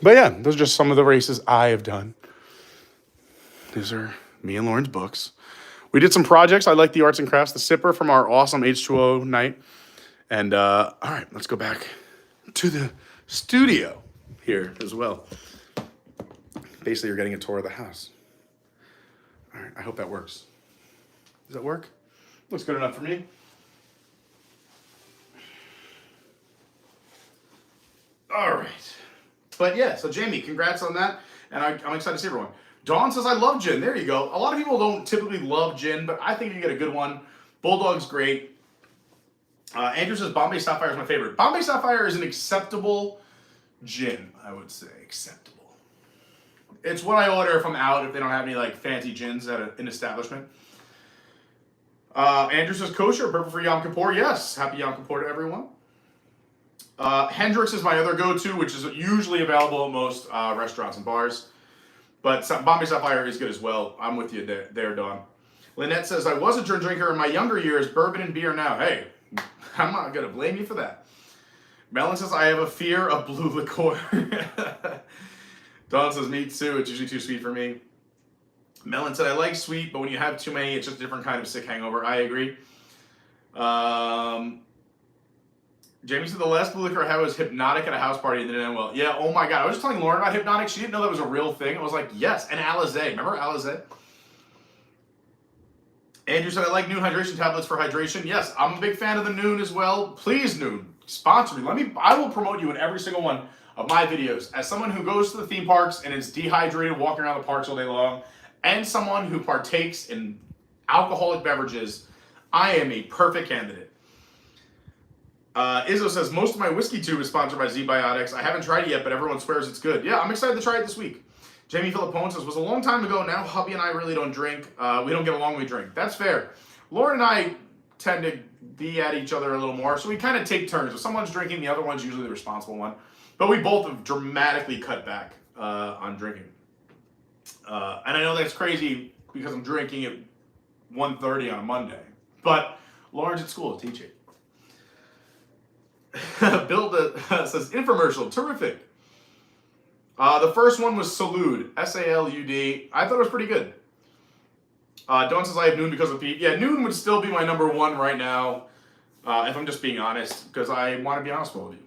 But yeah, those are just some of the races I have done. These are me and Lauren's books. We did some projects. I like the arts and crafts. The sipper from our awesome H2O night. And, all right, let's go back to the studio here as well. Basically, you're getting a tour of the house. All right, I hope that works. Does that work? Looks good enough for me. All right. But yeah, so Jamie, congrats on that. And I'm excited to see everyone. Dawn says, I love gin. There you go. A lot of people don't typically love gin, but I think you get a good one. Bulldog's great. Andrew says Bombay Sapphire is my favorite. Bombay Sapphire is an acceptable gin, I would say. Acceptable. It's what I order if I'm out, if they don't have any like fancy gins at an establishment. Andrew says kosher, perfect for Yom Kippur. Yes, happy Yom Kippur to everyone. Hendrix is my other go-to, which is usually available at most restaurants and bars. But Bombay Sapphire is good as well. I'm with you there, Dawn. Lynnette says, I was a gin drinker in my younger years, bourbon and beer now. Hey, I'm not going to blame you for that. Melon says, I have a fear of blue liqueur. Dawn says, me too. It's usually too sweet for me. Melon said, I like sweet, but when you have too many, it's just a different kind of sick hangover. I agree. Jamie said, the last blue liquor I had was Hypnotic at a house party and didn't end well. Yeah, oh my God. I was just telling Lauren about Hypnotic. She didn't know that was a real thing. I was like, yes. And Alizé. Remember Alizé? Andrew said, I like Noon hydration tablets for hydration. Yes, I'm a big fan of the Noon as well. Please, Noon, sponsor me. I will promote you in every single one of my videos. As someone who goes to the theme parks and is dehydrated walking around the parks all day long, and someone who partakes in alcoholic beverages, I am a perfect candidate. Izzo says, most of my whiskey tube is sponsored by Z-Biotics. I haven't tried it yet, but everyone swears it's good. Yeah, I'm excited to try it this week. Jamie Philippone says, was a long time ago. Now hubby and I really don't drink. We don't get along when we drink. That's fair. Lauren and I tend to be at each other a little more, so we kind of take turns. If someone's drinking, the other one's usually the responsible one. But we both have dramatically cut back on drinking. And I know that's crazy because I'm drinking at 1:30 on a Monday. But Lauren's at school teaching. Bill says, infomercial, terrific. The first one was Salud, S-A-L-U-D. I thought it was pretty good. Dawn says, I have Noon because of Pete. Yeah, Noon would still be my number one right now, if I'm just being honest, because I want to be honest with all of you.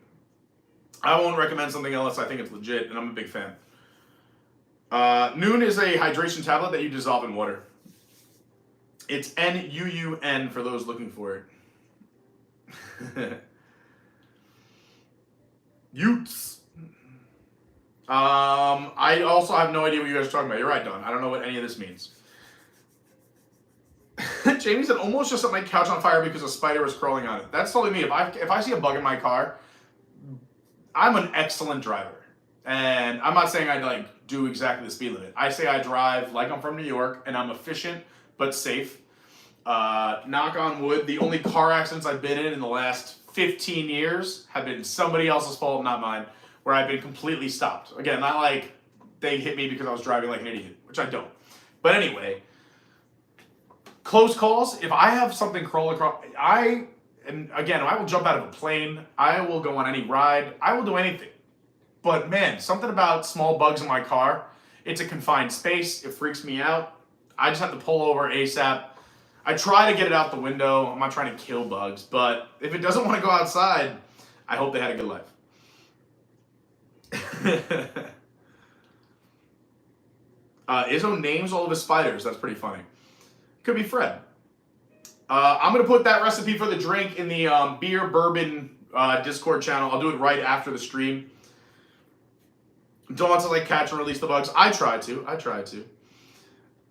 I won't recommend something unless I think it's legit, and I'm a big fan. Noon is a hydration tablet that you dissolve in water. It's N-U-U-N for those looking for it. Utes. I also have no idea what you guys are talking about. You're right, Don. I don't know what any of this means. Jamie said, almost just set my couch on fire because a spider was crawling on it. That's totally me. If I see a bug in my car, I'm an excellent driver. And I'm not saying I do exactly the speed limit. I say I drive like I'm from New York, and I'm efficient but safe. Knock on wood, the only car accidents I've been in the last 15 years have been somebody else's fault, not mine, where I've been completely stopped. Again, not like they hit me because I was driving like an idiot, which I don't. But anyway, close calls, if I have something crawl across, I will jump out of a plane, I will go on any ride, I will do anything. But man, something about small bugs in my car, it's a confined space, it freaks me out. I just have to pull over ASAP. I try to get it out the window. I'm not trying to kill bugs, but if it doesn't want to go outside, I hope they had a good life. Izzo names all of his spiders. That's pretty funny. Could be Fred. I'm going to put that recipe for the drink in the beer bourbon Discord channel. I'll do it right after the stream. Don't want to catch and release the bugs. I try to.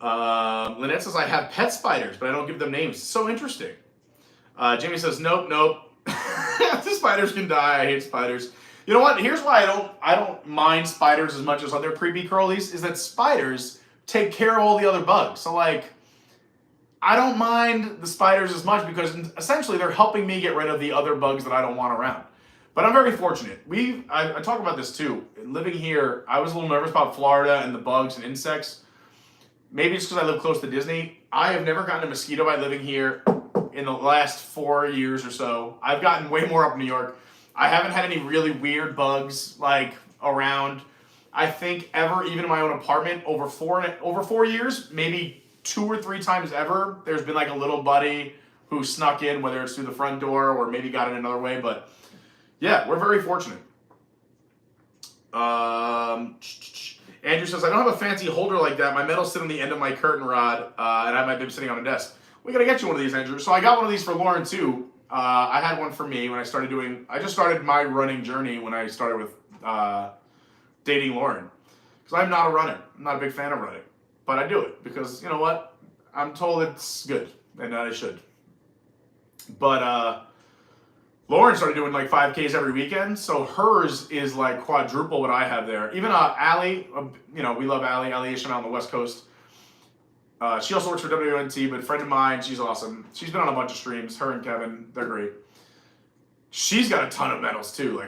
Lynnette says, I have pet spiders, but I don't give them names. So interesting. Jamie says, nope. The spiders can die. I hate spiders. You know what? Here's why I don't mind spiders as much as other creepy crawlies, is that spiders take care of all the other bugs. So I don't mind the spiders as much because essentially they're helping me get rid of the other bugs that I don't want around. But I'm very fortunate. I talk about this too. Living here, I was a little nervous about Florida and the bugs and insects. Maybe it's because I live close to Disney. I have never gotten a mosquito bite living here in the last 4 years or so. I've gotten way more up in New York. I haven't had any really weird bugs around. I think ever, even in my own apartment, over 4 years, maybe 2 or 3 times ever, there's been a little buddy who snuck in, whether it's through the front door or maybe got in another way. But yeah, we're very fortunate. Andrew says, I don't have a fancy holder like that. My medals sit on the end of my curtain rod, and I have my bib sitting on a desk. We got to get you one of these, Andrew. So I got one of these for Lauren, too. I had one for me when I just started my running journey when I started with dating Lauren. Because I'm not a runner. I'm not a big fan of running. But I do it because, you know what? I'm told it's good, and that I should. But Lauren started doing 5Ks every weekend, so hers is quadruple what I have there. Even Allie, we love Allie. Allie Isham out on the West Coast. She also works for WNT, but a friend of mine, she's awesome. She's been on a bunch of streams. Her and Kevin, they're great. She's got a ton of medals too.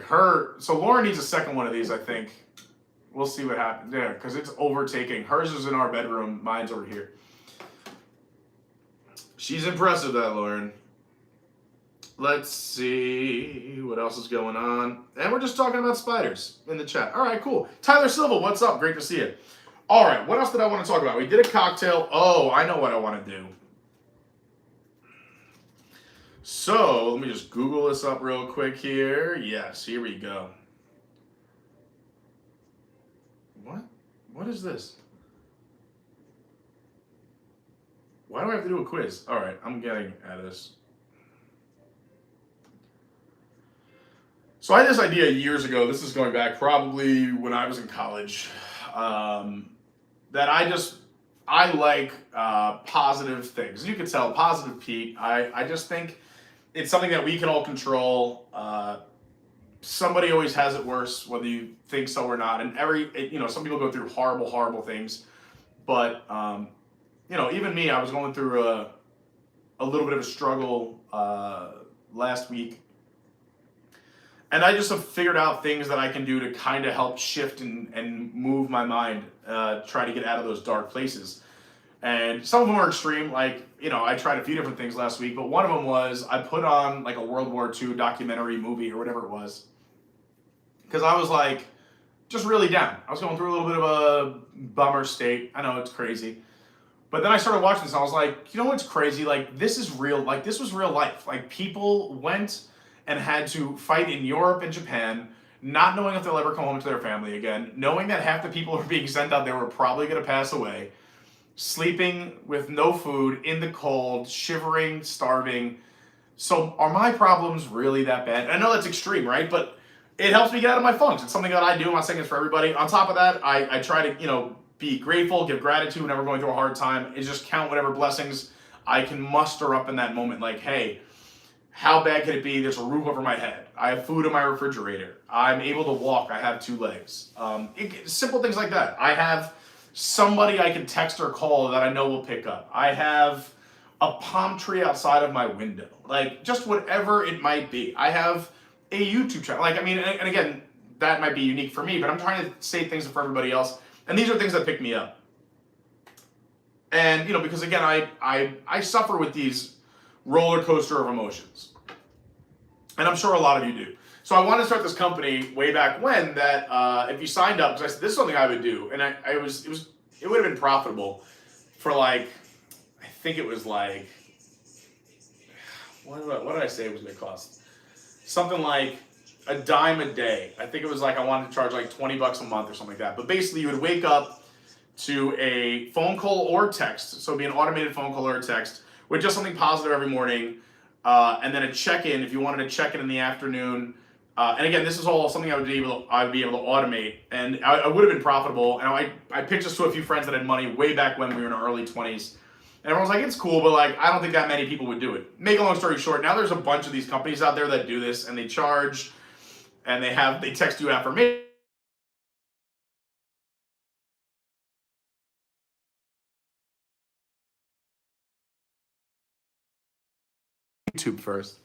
So Lauren needs a second one of these, I think. We'll see what happens. Yeah, because it's overtaking. Hers is in our bedroom. Mine's over here. She's impressive, that Lauren. Let's see what else is going on. And we're just talking about spiders in the chat. All right, cool. Tyler Silva, what's up? Great to see you. All right, what else did I want to talk about? We did a cocktail. Oh, I know what I want to do. So let me just Google this up real quick here. Yes, here we go. What? What is this? Why do I have to do a quiz? All right, I'm getting at this. So I had this idea years ago. This is going back probably when I was in college. That I like positive things. You could tell, positive Pete. I just think it's something that we can all control. Somebody always has it worse, whether you think so or not. And some people go through horrible, horrible things. But even me, I was going through a little bit of a struggle last week. And I just have figured out things that I can do to kind of help shift and move my mind, try to get out of those dark places. And some of them are extreme, like, I tried a few different things last week, but one of them was I put on like a World War II documentary movie or whatever it was. Because I was like, just really down. I was going through a little bit of a bummer state. I know, it's crazy. But then I started watching this and I was like, you know what's crazy? Like, this is real. Like, this was real life. Like, people went and had to fight in Europe and Japan, not knowing if they'll ever come home to their family again, knowing that half the people who are being sent out there were probably going to pass away, sleeping with no food, in the cold, shivering, starving. So are my problems really that bad? I know that's extreme, right? But it helps me get out of my funks. It's something that I do. I'm not saying it's for everybody. On top of that, I try to, be grateful, give gratitude whenever going through a hard time, and just count whatever blessings I can muster up in that moment. Like, hey, how bad could it be? There's a roof over my head. I have food in my refrigerator. I'm able to walk. I have 2 legs. Simple things like that. I have somebody I can text or call that I know will pick up. I have a palm tree outside of my window. Like, just whatever it might be. I have a YouTube channel. And again, that might be unique for me, but I'm trying to say things for everybody else. And these are things that pick me up. And, because again, I suffer with these roller coaster of emotions. And I'm sure a lot of you do. So I wanted to start this company way back when that if you signed up, because I said this is something I would do, and it would have been profitable for I think it was what did I say it was going to cost? Something like a dime a day. I think it was I wanted to charge $20 a month or something like that. But basically you would wake up to a phone call or text. So it'd be an automated phone call or a text with just something positive every morning. And then a check-in if you wanted to check in the afternoon. And again, this is all something I would be able to automate. And I would have been profitable. And I pitched this to a few friends that had money way back when we were in our early 20s. And everyone's like, it's cool, but I don't think that many people would do it. Make a long story short, now there's a bunch of these companies out there that do this, and they charge, and they text you affirmation. YouTube first.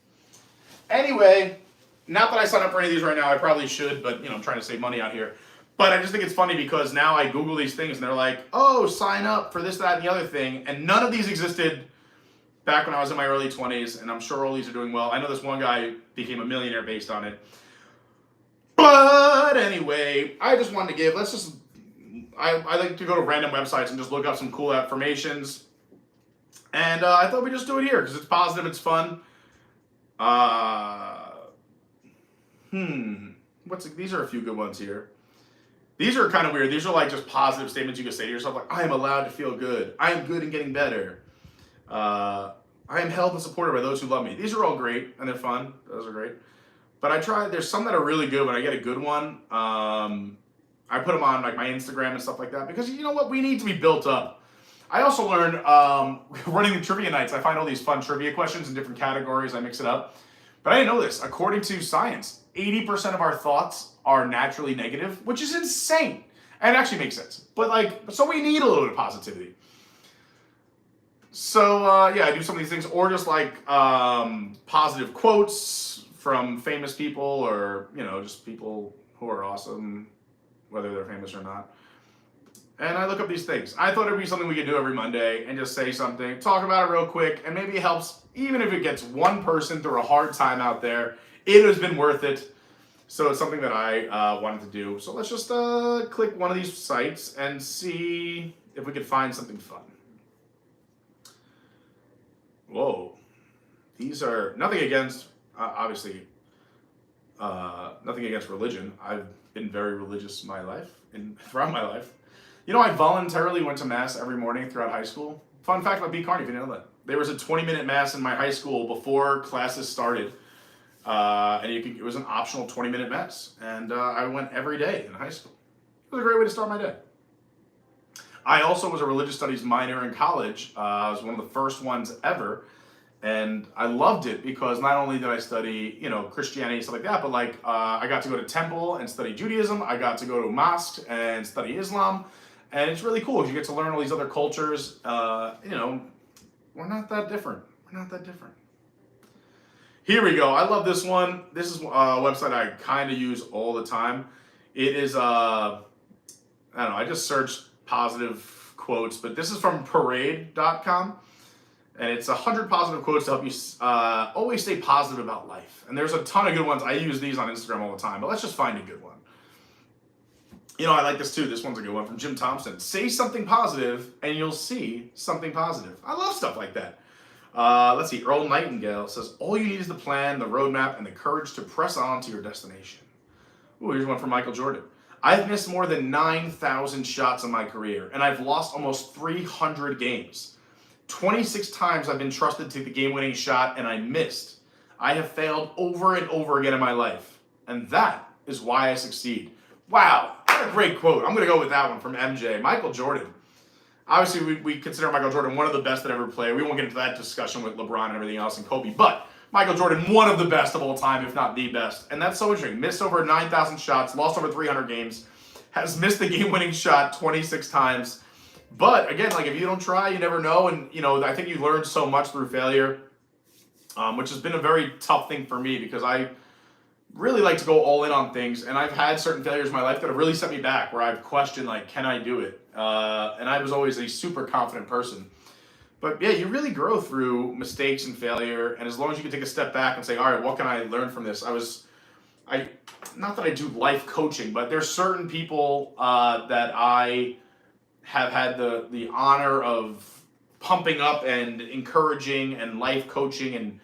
Anyway, not that I sign up for any of these right now. I probably should, but I'm trying to save money out here. But I just think it's funny because now I Google these things and they're like, oh, sign up for this, that, and the other thing. And none of these existed back when I was in my early 20s, and I'm sure all these are doing well. I know this one guy became a millionaire based on it. But anyway, I just wanted to give, I like to go to random websites and just look up some cool affirmations. And I thought we'd just do it here because it's positive, it's fun. These are a few good ones here. These are kind of weird. These are just positive statements you can say to yourself, I am allowed to feel good. I am good and getting better. I am held and supported by those who love me. These are all great and they're fun. Those are great. But there's some that are really good when I get a good one. I put them on my Instagram and stuff like that because you know what? We need to be built up. I also learned running the trivia nights. I find all these fun trivia questions in different categories. I mix it up. But I didn't know this. According to science, 80% of our thoughts are naturally negative, which is insane. And it actually makes sense. But so we need a little bit of positivity. So I do some of these things, or just positive quotes from famous people, or just people who are awesome, whether they're famous or not. and I look up these things. I thought it'd be something we could do every Monday and just say something, talk about it real quick, and maybe it helps, even if it gets one person through a hard time out there. It has been worth it. So it's something that I wanted to do. So let's just click one of these sites and see if we can find something fun. Whoa. These are nothing against, obviously, nothing against religion. I've been very religious throughout my life. You know, I voluntarily went to Mass every morning throughout high school. Fun fact about Carney, if you didn't know that. There was a 20-minute Mass in my high school before classes started. And it was an optional 20-minute Mass. And I went every day in high school. It was a great way to start my day. I also was a religious studies minor in college. I was one of the first ones ever. And I loved it because not only did I study, Christianity and stuff like that, but I got to go to temple and study Judaism. I got to go to mosque and study Islam. And it's really cool. You get to learn all these other cultures. We're not that different. We're not that different. Here we go. I love this one. This is a website I kind of use all the time. It is, I just searched positive quotes, but this is from parade.com. And it's 100 positive quotes to help you always stay positive about life. And there's a ton of good ones. I use these on Instagram all the time, but let's just find a good one. I like this too. This one's a good one from Jim Thompson. Say something positive and you'll see something positive. I love stuff like that. Let's see. Earl Nightingale says, all you need is the plan, the roadmap, and the courage to press on to your destination. Ooh, here's one from Michael Jordan. I've missed more than 9,000 shots in my career, and I've lost almost 300 games. 26 times I've been trusted to the game-winning shot, and I missed. I have failed over and over again in my life, and that is why I succeed. Wow, what a great quote. I'm going to go with that one from MJ. Michael Jordan. Obviously, we consider Michael Jordan one of the best that ever played. We won't get into that discussion with LeBron and everything else and Kobe, but Michael Jordan, one of the best of all time, if not the best. And that's so interesting. Missed over 9,000 shots, lost over 300 games, has missed the game-winning shot 26 times. But again, if you don't try, you never know. And, I think you learn so much through failure, which has been a very tough thing for me because I really like to go all in on things. And I've had certain failures in my life that have really set me back where I've questioned, can I do it? And I was always a super confident person. But yeah, you really grow through mistakes and failure. And as long as you can take a step back and say, all right, what can I learn from this? Not that I do life coaching, but there's certain people that I have had the honor of pumping up and encouraging and life coaching and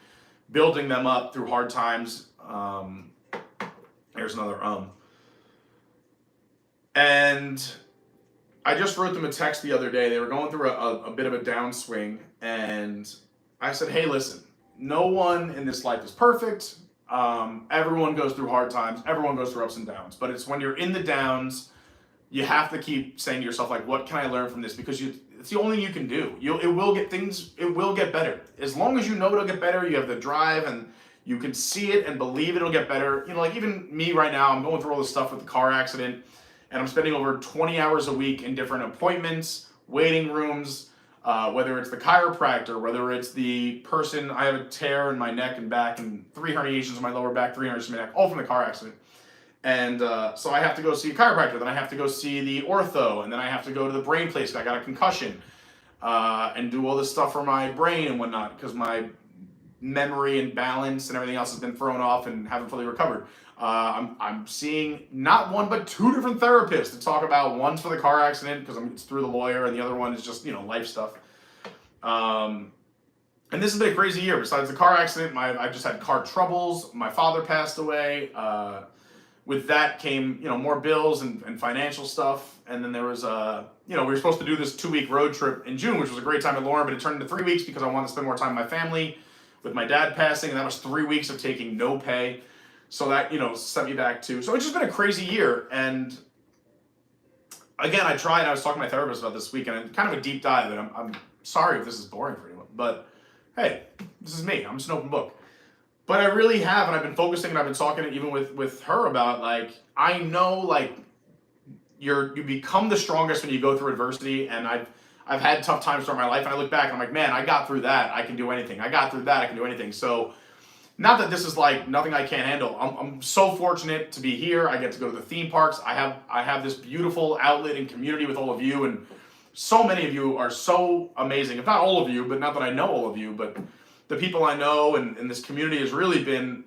building them up through hard times. There's another And I just wrote them a text the other day. They were going through a bit of a downswing, and I said, hey, listen, no one in this life is perfect. Everyone goes through hard times. Everyone goes through ups and downs. But it's when you're in the downs, you have to keep saying to yourself, what can I learn from this? Because it's the only thing you can do. It will get better. As long as you know it'll get better, you have the drive and you can see it and believe it'll get better. Even me right now, I'm going through all this stuff with the car accident. And I'm spending over 20 hours a week in different appointments, waiting rooms, whether it's the chiropractor, whether it's the person, I have a tear in my neck and back and 3 herniations in my lower back, 3 herniations in my neck, all from the car accident. And so I have to go see a chiropractor, then I have to go see the ortho, and then I have to go to the brain place. I got a concussion and do all this stuff for my brain and whatnot because my memory and balance and everything else has been thrown off and haven't fully recovered. I'm seeing not one but 2 different therapists to talk about. One's for the car accident because it's through the lawyer, and the other one is just life stuff. And this has been a crazy year. Besides the car accident, I've just had car troubles. My father passed away. With that came more bills and financial stuff. And then there was we were supposed to do this 2-week road trip in June, which was a great time at Lauren, but it turned into 3 weeks because I wanted to spend more time with my family. With my dad passing, and that was 3 weeks of taking no pay. So that, set me back too. So it's just been a crazy year. And again, I was talking to my therapist about this week, and kind of a deep dive, and I'm sorry if this is boring for anyone, but hey, this is me. I'm just an open book. But I really have, and I've been focusing, and I've been talking even with her about, I know, you become the strongest when you go through adversity, and I've had tough times throughout my life, and I look back, and I'm like, man, I got through that. I can do anything. I got through that. I can do anything. So not that this is like nothing I can't handle. I'm so fortunate to be here. I get to go to the theme parks. I have this beautiful outlet and community with all of you, and so many of you are so amazing. If not all of you, but not that I know all of you, but the people I know and this community has really been,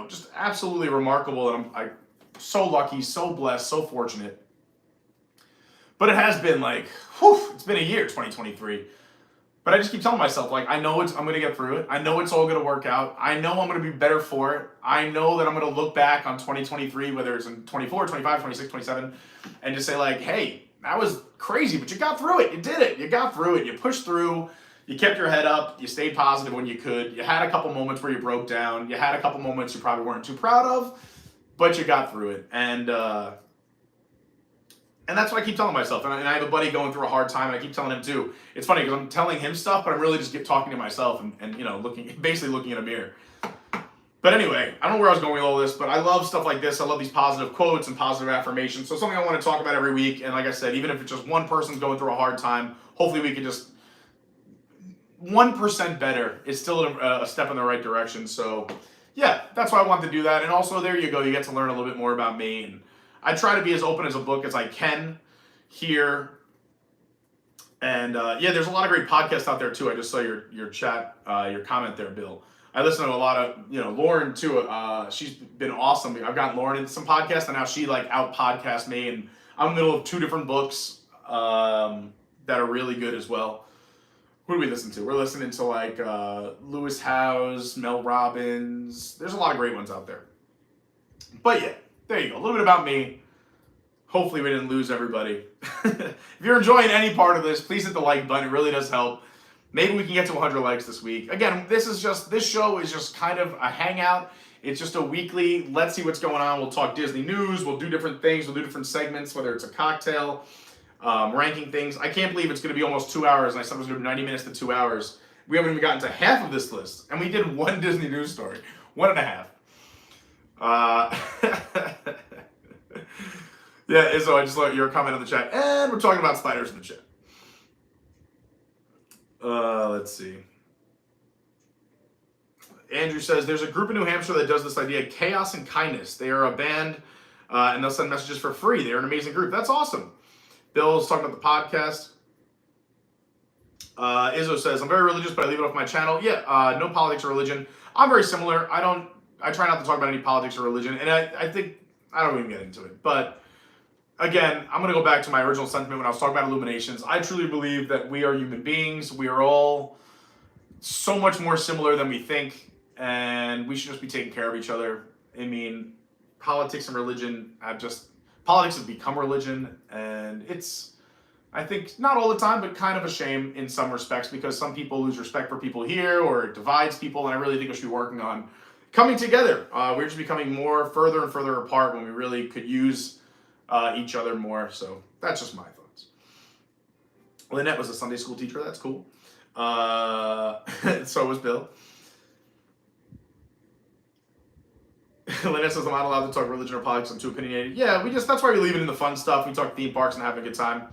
just absolutely remarkable. And I'm so lucky, so blessed, so fortunate. But it has been like, it's been a year, 2023. But I just keep telling myself, like, I'm going to get through it. I know it's all going to work out. I know I'm going to be better for it. I know that I'm going to look back on 2023, whether it's in 24, 25, 26, 27, and just say, like, hey, that was crazy, but you got through it. You did it. You got through it. You pushed through. You kept your head up. You stayed positive when you could. You had a couple moments where you broke down. You had a couple moments you probably weren't too proud of, but you got through it. And that's what I keep telling myself. And I have a buddy going through a hard time, and I keep telling him too. It's funny because I'm telling him stuff, but I'm really just talking to myself and basically looking in a mirror. But anyway, I don't know where I was going with all this, but I love stuff like this. I love these positive quotes and positive affirmations. So something I want to talk about every week. And like I said, even if it's just one person's going through a hard time, hopefully we can just 1% better. It's still a step in the right direction. So yeah, that's why I wanted to do that. And also there you go. You get to learn a little bit more about me, and I try to be as open as a book as I can here. And there's a lot of great podcasts out there too. I just saw your chat, your comment there, Bill. I listen to a lot of, Lauren too. She's been awesome. I've gotten Lauren into some podcasts, and now she like out podcast me. And I'm in the middle of 2 different books that are really good as well. Who do we listen to? We're listening to like Lewis Howes, Mel Robbins. There's a lot of great ones out there. But yeah. There you go. A little bit about me. Hopefully we didn't lose everybody. If you're enjoying any part of this, please hit the like button. It really does help. Maybe we can get to 100 likes this week. Again, this show is just kind of a hangout. It's just a weekly, let's see what's going on. We'll talk Disney news. We'll do different things. We'll do different segments, whether it's a cocktail, ranking things. I can't believe it's going to be almost 2 hours, and I said it was going to be 90 minutes to 2 hours. We haven't even gotten to half of this list, and we did one Disney news story. 1.5. Yeah, Izzo, I just let your comment in the chat, and we're talking about spiders in the chat. Let's see. Andrew says, there's a group in New Hampshire that does this idea, Chaos and Kindness. They are a band, and they'll send messages for free. They're an amazing group. That's awesome. Bill's talking about the podcast. Izzo says, I'm very religious, but I leave it off my channel. Yeah, no politics or religion. I'm very similar. I try not to talk about any politics or religion, and I think I don't even get into it. But again, I'm going to go back to my original sentiment when I was talking about Illuminations. I truly believe that we are human beings. We are all so much more similar than we think, and we should just be taking care of each other. I mean, politics and religion politics have become religion, and it's, I think, not all the time, but kind of a shame in some respects, because some people lose respect for people here, or it divides people, and I really think we should be working on coming together. We're just becoming further and further apart when we really could use each other more. So that's just my thoughts. Lynnette was a Sunday school teacher. That's cool. So was Bill. Lynnette says, I'm not allowed to talk religion or politics. I'm too opinionated. Yeah, that's why we leave it in the fun stuff. We talk theme parks and have a good time.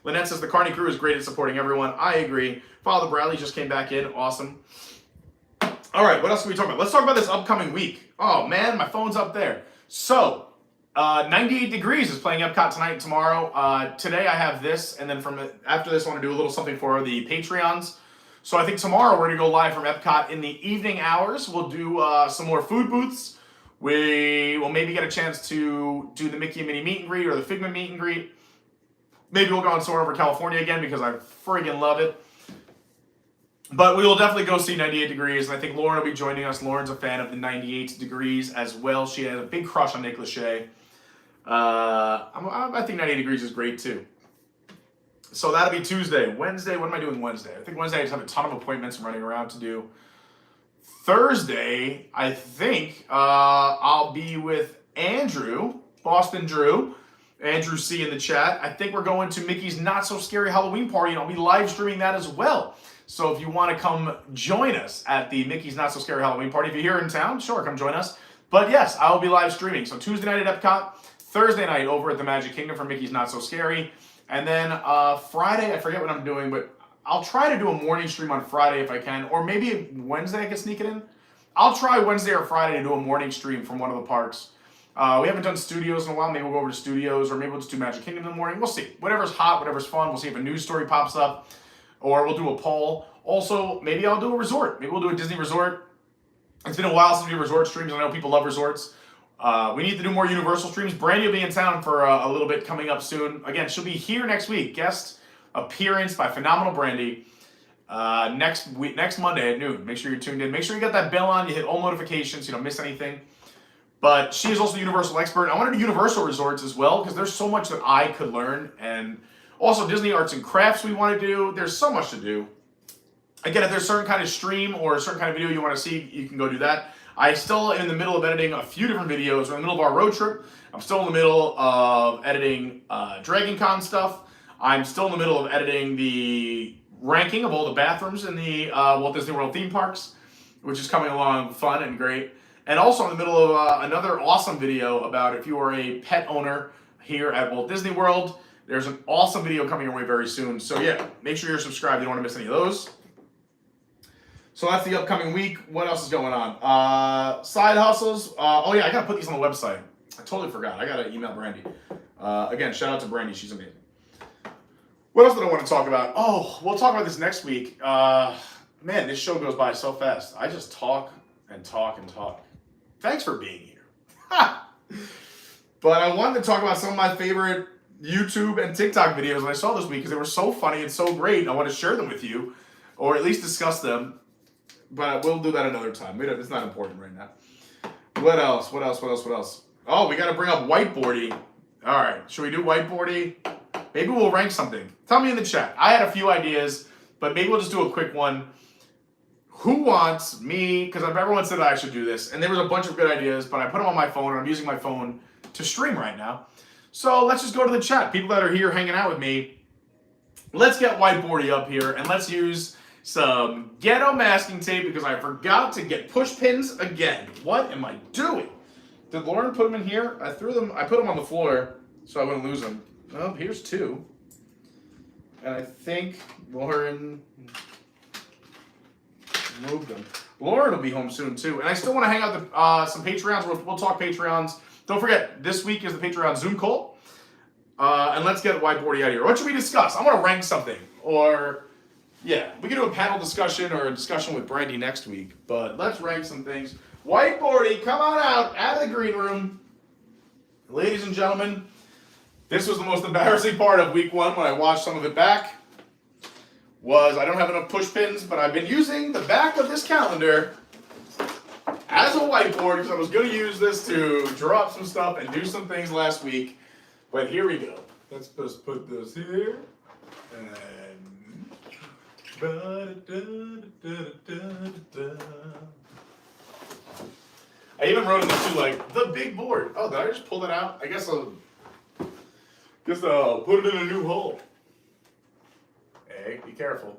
Lynnette says, the Carney crew is great at supporting everyone. I agree. Father Bradley just came back in. Awesome. All right, what else can we talk about? Let's talk about this upcoming week. Oh, man, my phone's up there. So, 98 Degrees is playing Epcot tonight and tomorrow. Today I have this, and then after this I want to do a little something for the Patreons. So I think tomorrow we're going to go live from Epcot in the evening hours. We'll do some more food booths. We will maybe get a chance to do the Mickey and Minnie meet and greet or the Figment meet and greet. Maybe we'll go on tour over California again because I friggin' love it. But we will definitely go see 98 Degrees, and I think Lauren will be joining us. Lauren's a fan of the 98 Degrees as well. She has a big crush on Nick Lachey. I think 98 Degrees is great too. So that'll be Tuesday. Wednesday, what am I doing Wednesday? I think Wednesday I just have a ton of appointments I'm running around to do. Thursday, I think I'll be with Andrew, Boston Drew, Andrew C in the chat. I think we're going to Mickey's Not So Scary Halloween Party, and I'll be live streaming that as well. So if you want to come join us at the Mickey's Not So Scary Halloween Party, if you're here in town, sure, come join us. But yes, I will be live streaming. So Tuesday night at Epcot, Thursday night over at the Magic Kingdom for Mickey's Not So Scary. And then Friday, I forget what I'm doing, but I'll try to do a morning stream on Friday if I can. Or maybe Wednesday I can sneak it in. I'll try Wednesday or Friday to do a morning stream from one of the parks. We haven't done studios in a while. Maybe we'll go over to studios, or maybe we'll just do Magic Kingdom in the morning. We'll see. Whatever's hot, whatever's fun. We'll see if a news story pops up, or we'll do a poll. Also, maybe I'll do a resort. Maybe we'll do a Disney resort. It's been a while since we did resort streams. I know people love resorts. We need to do more Universal streams. Brandy will be in town for a little bit coming up soon. Again, she'll be here next week. Guest appearance by Phenomenal Brandy next Monday at noon. Make sure you're tuned in. Make sure you got that bell on. You hit all notifications. You don't miss anything. But she is also a Universal expert. I want to do Universal resorts as well because there's so much that I could learn. And also Disney Arts and Crafts we want to do. There's so much to do. Again, if there's a certain kind of stream or a certain kind of video you want to see, you can go do that. I still am in the middle of editing a few different videos. We're in the middle of our road trip. I'm still in the middle of editing Dragon Con stuff. I'm still in the middle of editing the ranking of all the bathrooms in the Walt Disney World theme parks, which is coming along fun and great. And also in the middle of another awesome video about if you are a pet owner here at Walt Disney World. There's an awesome video coming your way very soon. So yeah, make sure you're subscribed. You don't want to miss any of those. So that's the upcoming week. What else is going on? Side hustles. Oh yeah, I gotta put these on the website. I totally forgot. I gotta email Brandy. Again, shout out to Brandy. She's amazing. What else did I want to talk about? Oh, we'll talk about this next week. Man, this show goes by so fast. I just talk and talk and talk. Thanks for being here. But I wanted to talk about some of my favorite YouTube and TikTok videos that I saw this week because they were so funny and so great. I want to share them with you, or at least discuss them. But we'll do that another time. It's not important right now. What else? Oh, we got to bring up whiteboardy. All right. Should we do whiteboardy? Maybe we'll rank something. Tell me in the chat. I had a few ideas, but maybe we'll just do a quick one. Who wants me? Because everyone said I should do this. And there was a bunch of good ideas, but I put them on my phone, and I'm using my phone to stream right now. So let's just go to the chat. People that are here hanging out with me. Let's get whiteboardy up here, and let's use some ghetto masking tape because I forgot to get push pins again. What am I doing? Did Lauren put them in here? I put them on the floor so I wouldn't lose them. Oh, here's two. And I think Lauren moved them. Lauren will be home soon too. And I still want to hang out with some Patreons. We'll talk Patreons. Don't forget, this week is the Patreon Zoom call. And let's get whiteboardy out of here. What should we discuss? I want to rank something. Or yeah, we can do a panel discussion or a discussion with Brandy next week, but let's rank some things. Whiteboardy, come on out of the green room. Ladies and gentlemen, this was the most embarrassing part of week one when I watched some of it back. I don't have enough push pins, but I've been using the back of this calendar as a whiteboard because I was going to use this to draw up some stuff and do some things last week. But here we go. Let's just put this here. And I even wrote in this too, like, the big board. Oh, did I just pull that out? I guess I'll put it in a new hole. Hey, be careful.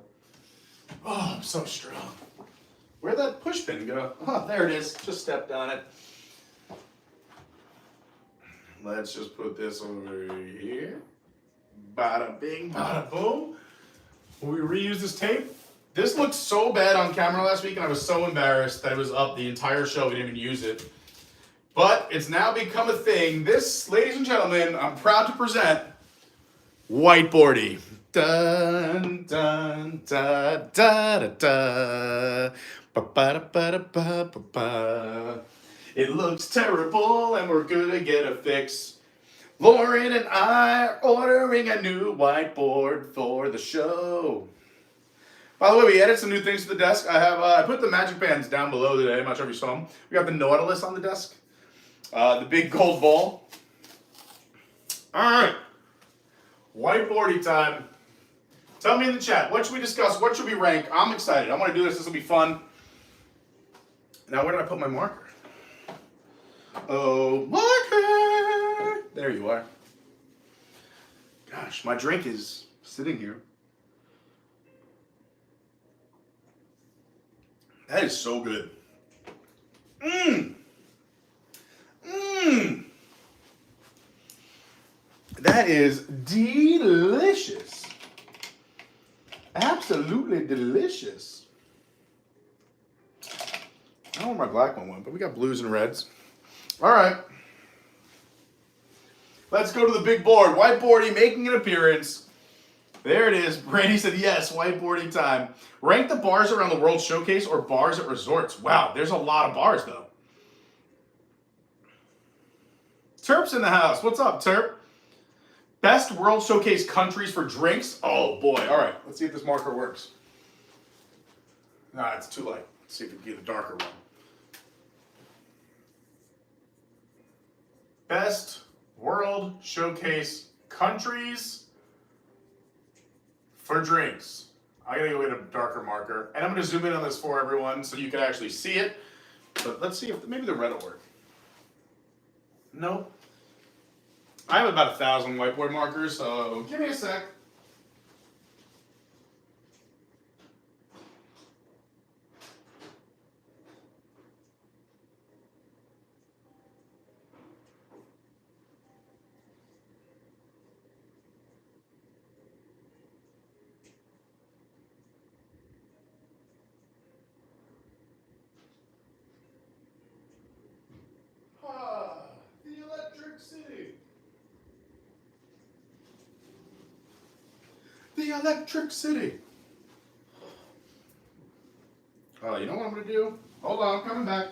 Oh, I'm so strong. Where'd that push pin go? Oh, there it is. Just stepped on it. Let's just put this over here. Bada bing, bada boom. Will we reuse this tape? This looked so bad on camera last week, and I was so embarrassed that it was up the entire show. We didn't even use it. But it's now become a thing. This, ladies and gentlemen, I'm proud to present whiteboardy. Dun, dun, da, da, da, da. Ba, ba, da, ba, ba, ba, ba. It looks terrible, and we're gonna get a fix. Lauren and I are ordering a new whiteboard for the show. By the way, we added some new things to the desk. I put the magic bands down below today. I'm not sure if you saw them. We got the Nautilus on the desk. The big gold ball. All right. Whiteboardy time. Tell me in the chat, what should we discuss? What should we rank? I'm excited. I want to do this. This will be fun. Now, where did I put my marker? Oh, marker! There you are. Gosh, my drink is sitting here. That is so good. Mmm. Mmm. That is delicious. Absolutely delicious. I don't know where my black one went, but we got blues and reds. All right. Let's go to the big board. Whiteboardy making an appearance. There it is. Brandy said, yes, whiteboarding time. Rank the bars around the World Showcase or bars at resorts. Wow, there's a lot of bars, though. Terp's in the house. What's up, Terp? Best World Showcase countries for drinks. Oh, boy. All right, let's see if this marker works. Nah, it's too light. Let's see if we can get a darker one. Best World Showcase countries for drinks. I gotta go get a darker marker. And I'm gonna zoom in on this for everyone so you can actually see it. But let's see if maybe the red will work. Nope. I have about 1,000 whiteboard markers, so give me a sec. The Electric City. Oh, you know what I'm going to do? Hold on, I'm coming back.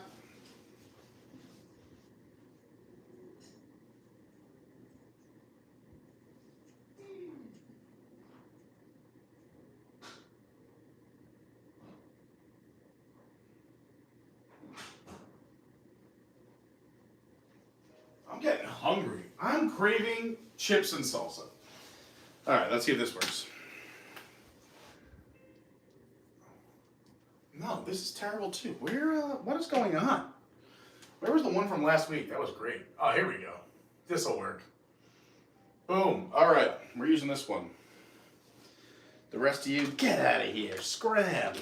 I'm getting hungry. I'm craving chips and salsa. All right, let's see if this works. No, this is terrible too. What is going on? Where was the one from last week? That was great. Oh, here we go. This'll work. Boom. All right, we're using this one. The rest of you, get out of here. Scram.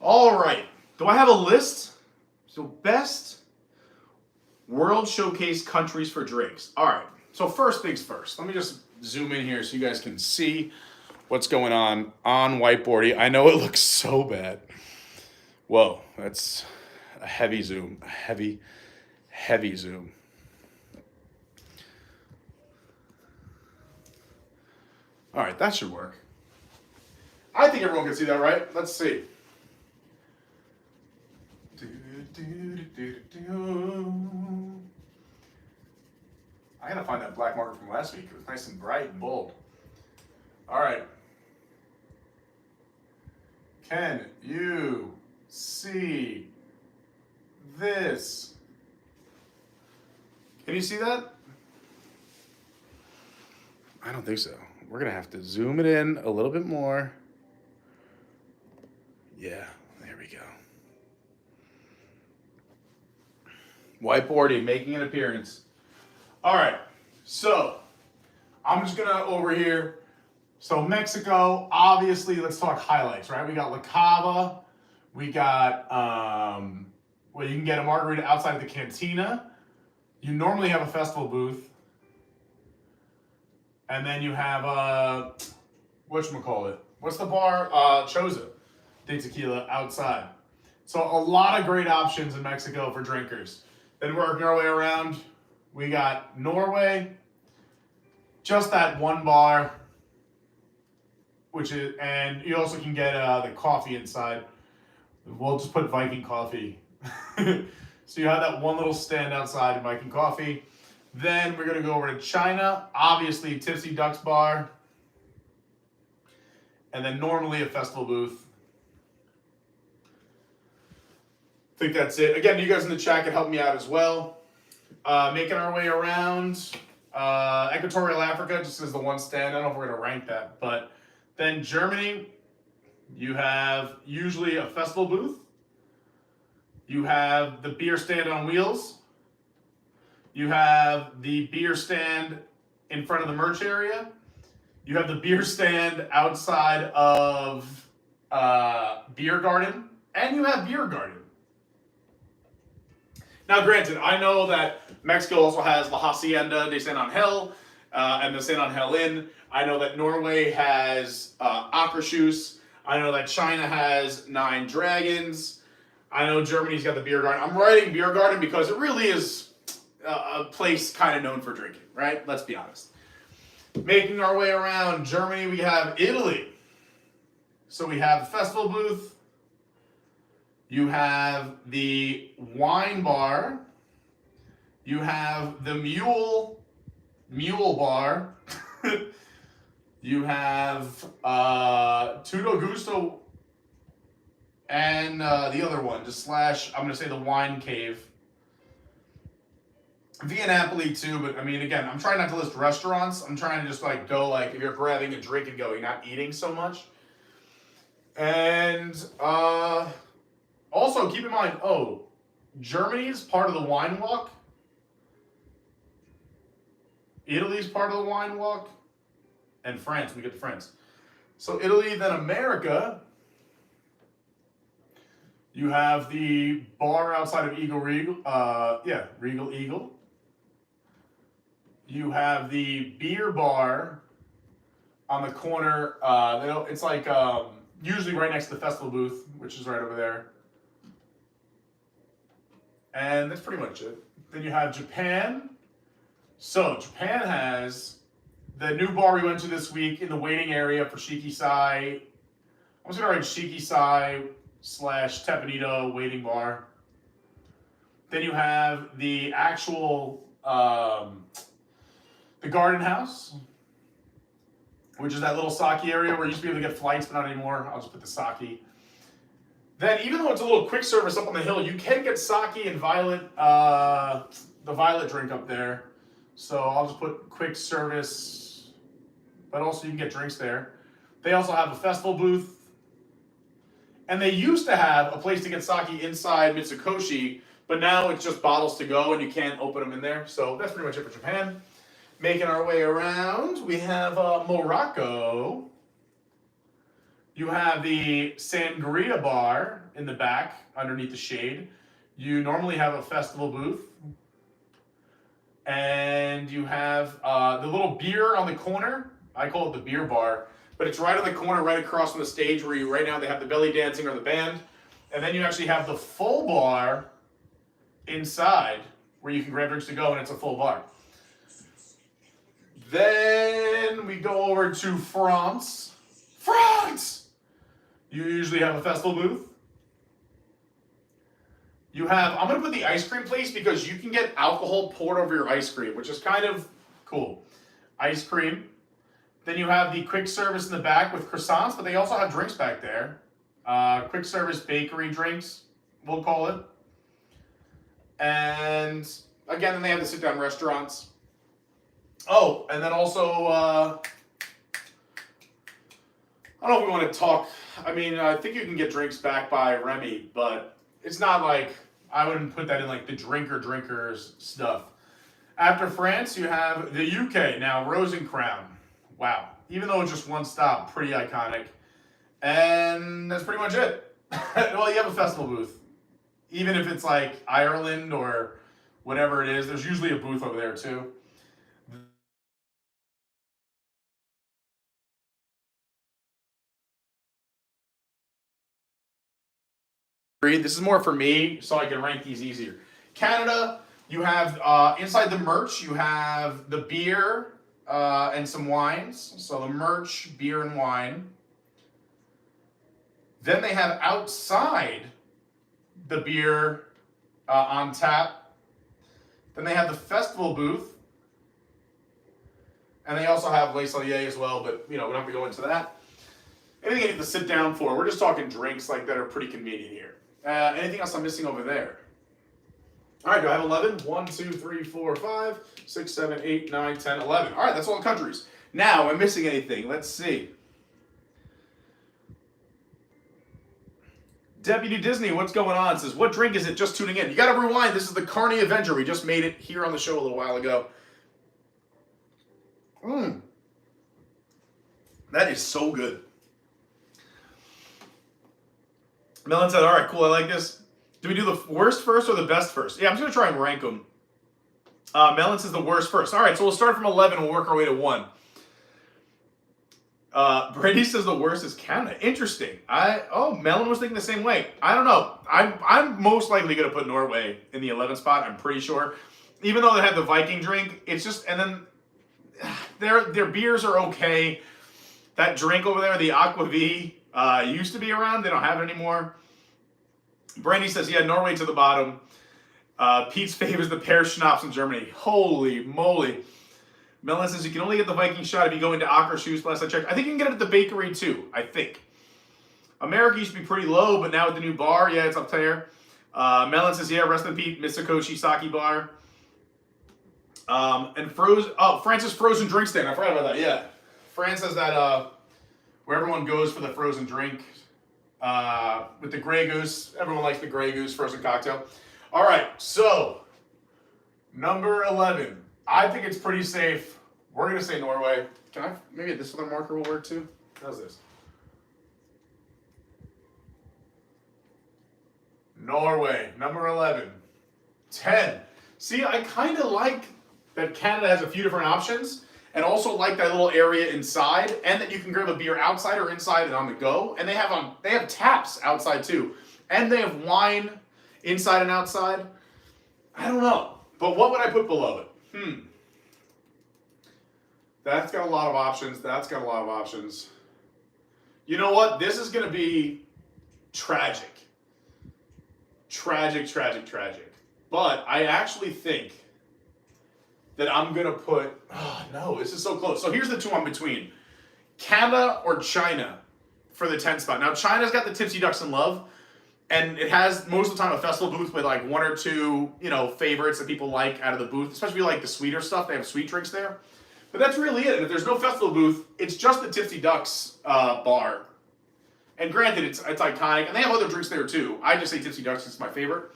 All right. Do I have a list? So best World Showcase countries for drinks. All right. So first things first. Let me just zoom in here so you guys can see what's going on Whiteboardy. I know it looks so bad. Whoa, that's a heavy zoom. A heavy, heavy zoom. All right, that should work. I think everyone can see that, right? Let's see. I gotta find that black marker from last week. It was nice and bright and bold. All right. Can you see this? Can you see that? I don't think so. We're gonna have to zoom it in a little bit more. Yeah, there we go. Whiteboardy making an appearance. All right, so I'm just gonna over here. So Mexico, obviously, let's talk highlights, right? We got La Cava. We got, well, you can get a margarita outside the cantina. You normally have a festival booth. And then you have, whatchamacallit? What's the bar? Choza de Tequila outside. So a lot of great options in Mexico for drinkers. Then working our way around, we got Norway. Just that one bar. Which is, and you also can get the coffee inside. We'll just put Viking coffee. So you have that one little stand outside of Viking coffee. Then we're gonna go over to China. Obviously, Tipsy Ducks Bar. And then normally a festival booth. I think that's it. Again, you guys in the chat can help me out as well. Making our way around. Equatorial Africa just is the one stand. I don't know if we're gonna rank that, but then Germany, you have usually a festival booth. You have the beer stand on wheels. You have the beer stand in front of the merch area. You have the beer stand outside of Beer Garden. And you have Beer Garden. Now, granted, I know that Mexico also has La Hacienda de San Angel and the San Angel Inn. I know that Norway has Akershus. I know that China has Nine Dragons. I know Germany's got the beer garden. I'm writing beer garden because it really is a place kind of known for drinking, right? Let's be honest. Making our way around Germany, we have Italy. So we have the festival booth. You have the wine bar. You have the mule bar. You have Tutto Gusto and the other one, just slash, I'm going to say the wine cave. Via Napoli too, but I mean, again, I'm trying not to list restaurants. I'm trying to just like go like, if you're grabbing a drink and going, not eating so much. And also keep in mind, Germany is part of the wine walk. Italy's part of the wine walk. And France, we get to France. So Italy, then America. You have the bar outside of Regal Eagle. You have the beer bar on the corner. It's like usually right next to the festival booth, which is right over there. And that's pretty much it. Then you have Japan. So Japan has the new bar we went to this week in the waiting area for Shikisai. I'm just gonna write Shikisai / Teppanyaki waiting bar. Then you have the actual the garden house, which is that little sake area where you used to be able to get flights, but not anymore. I'll just put the sake. Then, even though it's a little quick service up on the hill, you can get sake and the violet drink up there. So I'll just put quick service, but also you can get drinks there. They also have a festival booth. And they used to have a place to get sake inside Mitsukoshi, but now it's just bottles to go and you can't open them in there. So that's pretty much it for Japan. Making our way around, we have Morocco. You have the Sangria bar in the back underneath the shade. You normally have a festival booth. And you have the little beer on the corner. I call it the beer bar. But it's right on the corner, right across from the stage where you, right now they have the belly dancing or the band. And then you actually have the full bar inside where you can grab drinks to go and it's a full bar. Then we go over to France. France! You usually have a festival booth. You have, I'm going to put the ice cream place because you can get alcohol poured over your ice cream, which is kind of cool. Ice cream. Then you have the quick service in the back with croissants, but they also have drinks back there. Quick service bakery drinks, we'll call it. And again, then they have the sit-down restaurants. Oh, and then also, I don't know if we want to talk. I mean, I think you can get drinks back by Remy, but it's not like, I wouldn't put that in like the drinkers stuff. After France, you have the UK, now Rose and Crown. Wow. Even though it's just one stop, pretty iconic. And that's pretty much it. Well, you have a festival booth. Even if it's like Ireland or whatever it is, there's usually a booth over there too. This is more for me, so I can rank these easier. Canada, you have inside the merch, you have the beer and some wines. So the merch, beer and wine. Then they have outside the beer on tap. Then they have the festival booth. And they also have Les Celliers as well, but we don't have to go into that. Anything you need to sit down for, we're just talking drinks like that are pretty convenient here. Anything else I'm missing over there? All right, do I have 11? 1, 2, 3, 4, 5, 6, 7, 8, 9, 10, 11. All right, that's all the countries. Now, am I missing anything? Let's see. Deputy Disney, what's going on? Says, what drink is it? Just tuning in. You got to rewind. This is the Carney Avenger. We just made it here on the show a little while ago. That is so good. Melon said, all right, cool, I like this. Do we do the worst first or the best first? Yeah, I'm just going to try and rank them. Melon says the worst first. All right, so we'll start from 11 and we'll work our way to 1. Brady says the worst is Canada. Interesting. Melon was thinking the same way. I don't know. I'm most likely going to put Norway in the 11th spot. I'm pretty sure. Even though they have the Viking drink, it's just, and then their beers are okay. That drink over there, the Aquavit, used to be around. They don't have it anymore. Brandy says, yeah, Norway to the bottom. Pete's fave is the pear schnapps in Germany. Holy moly. Melon says you can only get the Viking shot if you go into Acker shoes. Last I checked, I think you can get it at the bakery too. I think. America used to be pretty low, but now with the new bar, yeah, it's up there. Melon says, yeah, rest in peace, Mitsukoshi Sake Bar. And France's frozen drink stand. I forgot about that. Yeah, France has that where everyone goes for the frozen drink with the Grey Goose. Everyone likes the Grey Goose frozen cocktail. All right, so number 11. I think it's pretty safe. We're going to say Norway. Can I, maybe this other marker will work too? How's this? Norway, number 11. 10. See, I kind of like that Canada has a few different options, and also like that little area inside, and that you can grab a beer outside or inside and on the go. And they have taps outside too. And they have wine inside and outside. I don't know. But what would I put below it? That's got a lot of options. That's got a lot of options. You know what? This is going to be tragic. Tragic. But I actually think that I'm going to put... Oh, no. This is so close. So here's the two I'm between. Canada or China for the 10th spot. Now, China's got the Tipsy Ducks in Love. And it has, most of the time, a festival booth with like one or two, favorites that people like out of the booth. Especially if you like the sweeter stuff. They have sweet drinks there. But that's really it. And if there's no festival booth, it's just the Tipsy Ducks bar. And granted, it's iconic. And they have other drinks there too. I just say Tipsy Ducks. It's my favorite.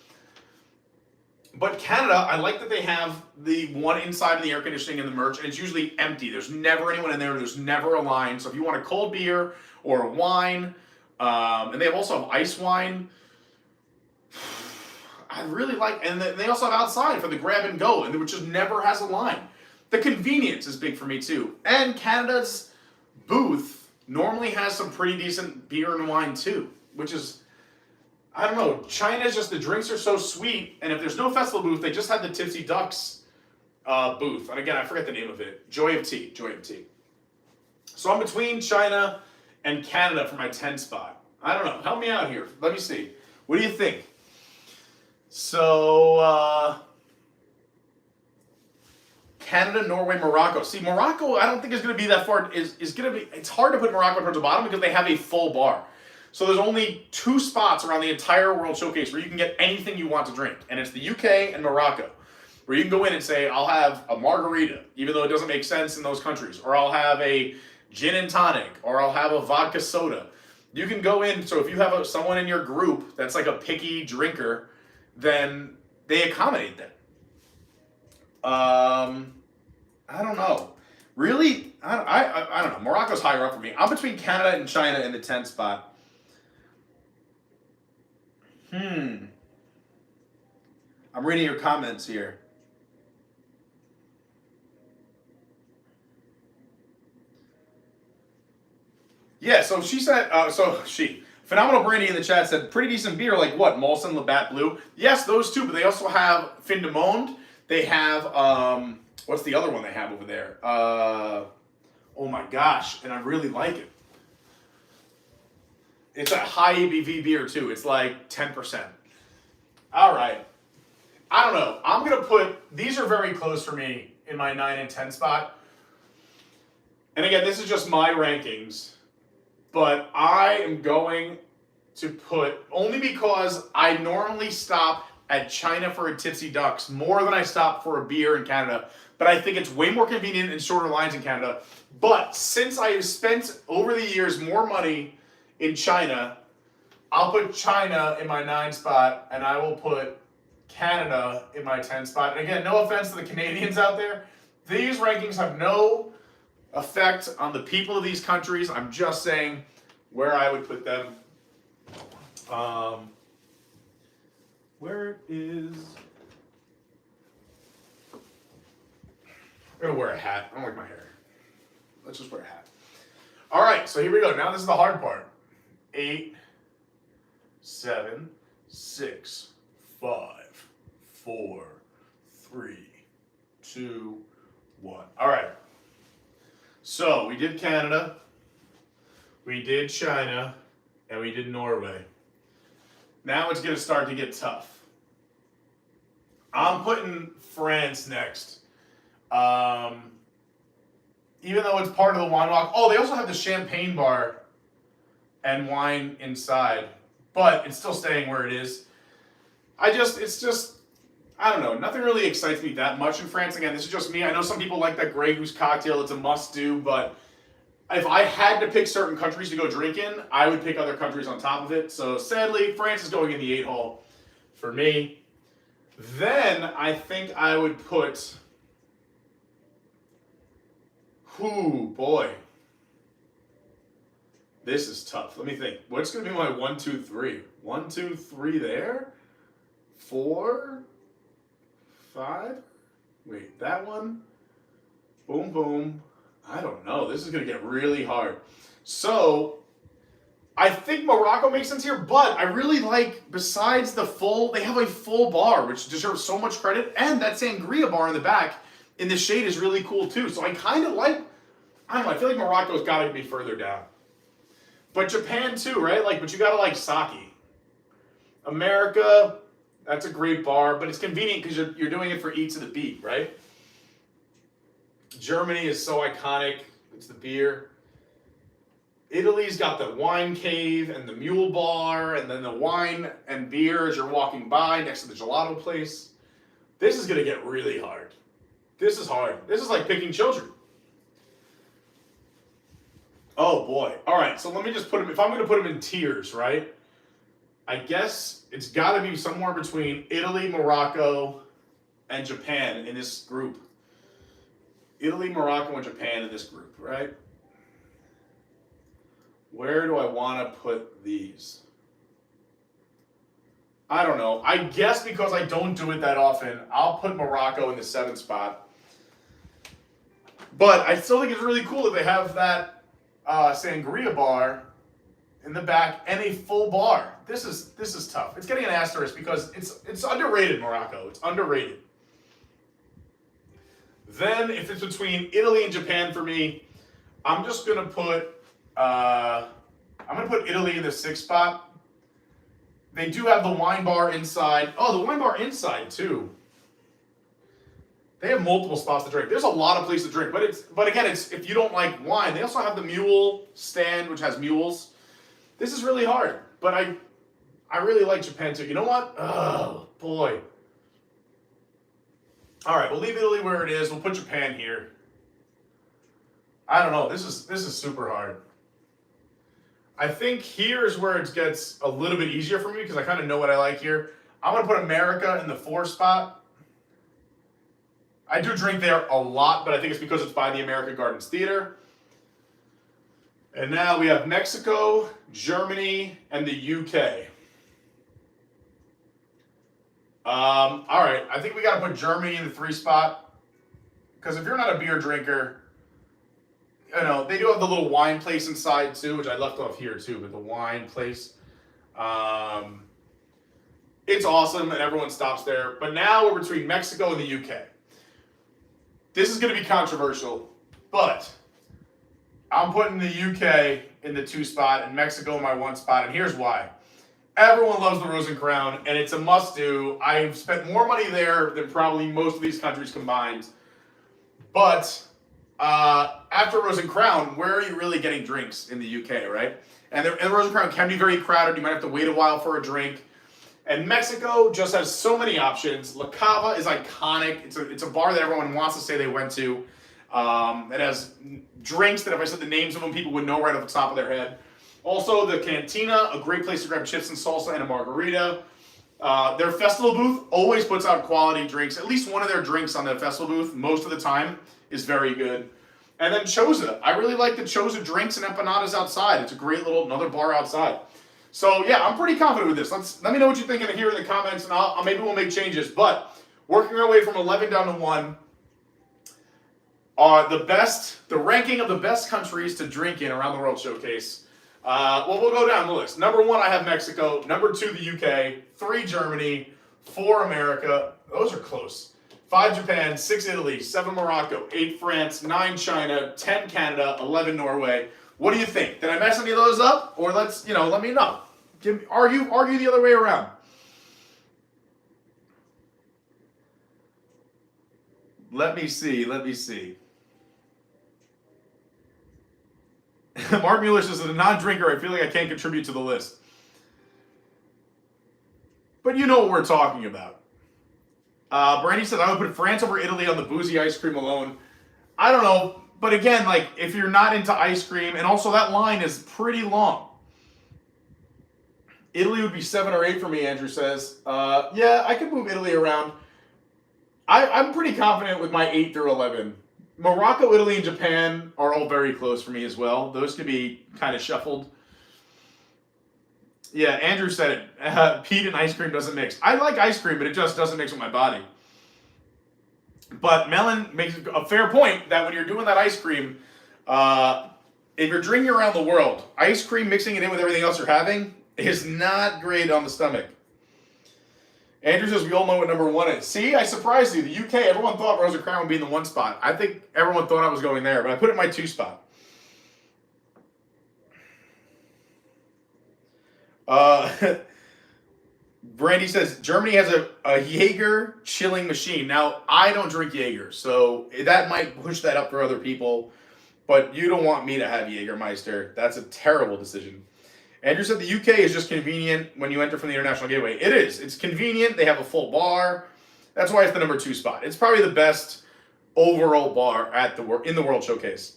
But Canada, I like that they have the one inside of the air conditioning and the merch. And it's usually empty. There's never anyone in there. There's never a line. So if you want a cold beer or a wine... and they also have ice wine. I really like, and they also have outside for the grab and go, and which just never has a line. The convenience is big for me too. And Canada's booth normally has some pretty decent beer and wine too, which is, I don't know, China's just, the drinks are so sweet, and if there's no festival booth, they just have the Tipsy Ducks booth. And again, I forget the name of it. Joy of Tea. So I'm between China and Canada for my 10 spot. I don't know. Help me out here. Let me see. What do you think? So, Canada, Norway, Morocco. See, Morocco, I don't think is going to be that far. Is going to be. It's hard to put Morocco towards the bottom because they have a full bar. So there's only 2 spots around the entire World Showcase where you can get anything you want to drink, and it's the UK and Morocco, where you can go in and say, "I'll have a margarita," even though it doesn't make sense in those countries, or "I'll have a gin and tonic," or "I'll have a vodka soda." You can go in, so if you have someone in your group that's like a picky drinker, then they accommodate them. I don't know. Really? I don't know. Morocco's higher up for me. I'm between Canada and China in the 10th spot. I'm reading your comments here. Yeah, so she said, Phenomenal Brandy in the chat said, pretty decent beer, like what, Molson, Labatt Blue? Yes, those two, but they also have Fin de Monde. They have, what's the other one they have over there? Oh my gosh, and I really like it. It's a high ABV beer too. It's like 10%. All right. I don't know. I'm going to put, these are very close for me in my 9 and 10 spot. And again, this is just my rankings. But I am going to put, only because I normally stop at China for a Tipsy Ducks more than I stop for a beer in Canada. But I think it's way more convenient and shorter lines in Canada. But since I have spent over the years more money in China, I'll put China in my 9 spot, and I will put Canada in my 10 spot. And again, no offense to the Canadians out there. These rankings have no effect on the people of these countries. I'm just saying where I would put them. Where is... I'm going to wear a hat. I don't like my hair. Let's just wear a hat. All right, so here we go. Now this is the hard part. 8, 7, 6, 5, 4, 3, 2, 1. All right. So we did Canada, we did China, and we did Norway. Now it's going to start to get tough. I'm putting France next. Even though it's part of the wine walk. Oh, they also have the champagne bar and wine inside, but it's still staying where it is. I don't know. Nothing really excites me that much in France. Again, this is just me. I know some people like that Grey Goose cocktail. It's a must-do, but if I had to pick certain countries to go drink in, I would pick other countries on top of it. So sadly, France is going in the 8-hole for me. Then I think I would put... Ooh, boy. This is tough. Let me think. What's going to be my 1, 2, 3? 1, 2, 3 there? 4, 5? Wait, that one? Boom, boom. I don't know. This is going to get really hard. So, I think Morocco makes sense here, but I really like, besides the full, they have a full bar, which deserves so much credit, and that sangria bar in the back in the shade is really cool too. So I kind of like, I don't know, I feel like Morocco's got to be further down. But Japan too, right? Like, but you got to like sake. America, that's a great bar, but it's convenient because you're doing it for eats of the beat, right? Germany is so iconic. It's the beer. Italy's got the wine cave and the mule bar, and then the wine and beer as you're walking by next to the gelato place. This is going to get really hard. This is hard. This is like picking children. Oh boy. All right, so let me just put them, if I'm going to put them in tiers, right? I guess it's got to be somewhere between Italy, Morocco, and Japan in this group. Italy, Morocco, and Japan in this group, right? Where do I want to put these? I don't know. I guess because I don't do it that often, I'll put Morocco in the 7th spot. But I still think it's really cool that they have that sangria bar in the back and a full bar. This is tough. It's getting an asterisk because it's underrated, Morocco. It's underrated. Then if it's between Italy and Japan for me, I'm just gonna put Italy in the 6th spot. They do have the wine bar inside. Oh, the wine bar inside too. They have multiple spots to drink. There's a lot of places to drink, but again, it's if you don't like wine, they also have the mule stand, which has mules. This is really hard, but I really like Japan too. You know what? Oh boy. All right, we'll leave Italy where it is. We'll put Japan here. I don't know. This is super hard. I think here is where it gets a little bit easier for me because I kind of know what I like here. I'm going to put America in the 4th spot. I do drink there a lot, but I think it's because it's by the American Gardens Theater. And now we have Mexico, Germany, and the UK. All right, I think we got to put Germany in the 3 spot. Because if you're not a beer drinker, you know, they do have the little wine place inside too, which I left off here too, but the wine place. It's awesome and everyone stops there. But now we're between Mexico and the UK. This is going to be controversial, but I'm putting the UK in the 2 spot and Mexico in my 1 spot, and here's why. Everyone loves the Rose and Crown, and it's a must-do. I've spent more money there than probably most of these countries combined. But after Rose and Crown, where are you really getting drinks in the UK, right? And the Rose and Crown can be very crowded. You might have to wait a while for a drink. And Mexico just has so many options. La Cava is iconic. It's a bar that everyone wants to say they went to. It has drinks that if I said the names of them, people would know right off the top of their head. Also, the Cantina, a great place to grab chips and salsa and a margarita. Their festival booth always puts out quality drinks. At least one of their drinks on the festival booth, most of the time, is very good. And then Choza. I really like the Choza drinks and empanadas outside. It's a great little, another bar outside. So yeah, I'm pretty confident with this. Let me know what you think in here in the comments, and maybe we'll make changes. But working our way from 11 down to 1. the ranking of the best countries to drink in around the world showcase. Well, we'll go down the list. Number 1, I have Mexico. Number 2, the UK. 3, Germany. 4, America. Those are close. 5, Japan. 6, Italy. 7, Morocco. 8, France. 9, China. 10, Canada. 11, Norway. What do you think? Did I mess any of those up? Or let me know. Argue the other way around. Let me see. Mark Mueller says, as a non-drinker, I feel like I can't contribute to the list. But you know what we're talking about. Brandy said, I would put France over Italy on the boozy ice cream alone. I don't know. But again, like, if you're not into ice cream, and also that line is pretty long. Italy would be 7 or 8 for me, Andrew says. Yeah, I could move Italy around. I'm pretty confident with my 8 through 11. Morocco, Italy, and Japan are all very close for me as well. Those could be kind of shuffled. Yeah, Andrew said it. Peat and ice cream doesn't mix. I like ice cream, but it just doesn't mix with my body. But Melon makes a fair point that when you're doing that ice cream, if you're drinking around the world, ice cream mixing it in with everything else you're having is not great on the stomach. Andrew says we all know what number 1 is. See, I surprised you. The UK, everyone thought Rosa Crown would be in the 1 spot. I think everyone thought I was going there, but I put it in my 2 spot. Brandy says Germany has a Jaeger chilling machine. Now, I don't drink Jaeger, so that might push that up for other people, but you don't want me to have Jägermeister. That's a terrible decision. Andrew said the UK is just convenient when you enter from the International Gateway. It is. It's convenient. They have a full bar. That's why it's the number 2 spot. It's probably the best overall bar in the World Showcase.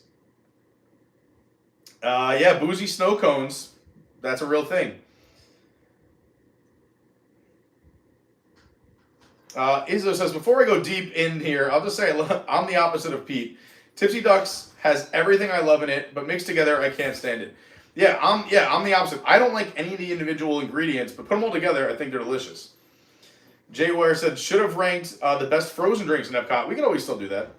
Yeah, boozy snow cones. That's a real thing. Izzo says, before I go deep in here, I'll just say I'm the opposite of Pete. Tipsy Ducks has everything I love in it, but mixed together, I can't stand it. Yeah, I'm the opposite. I don't like any of the individual ingredients, but put them all together, I think they're delicious. Jay Ware said, should have ranked the best frozen drinks in Epcot. We can always still do that.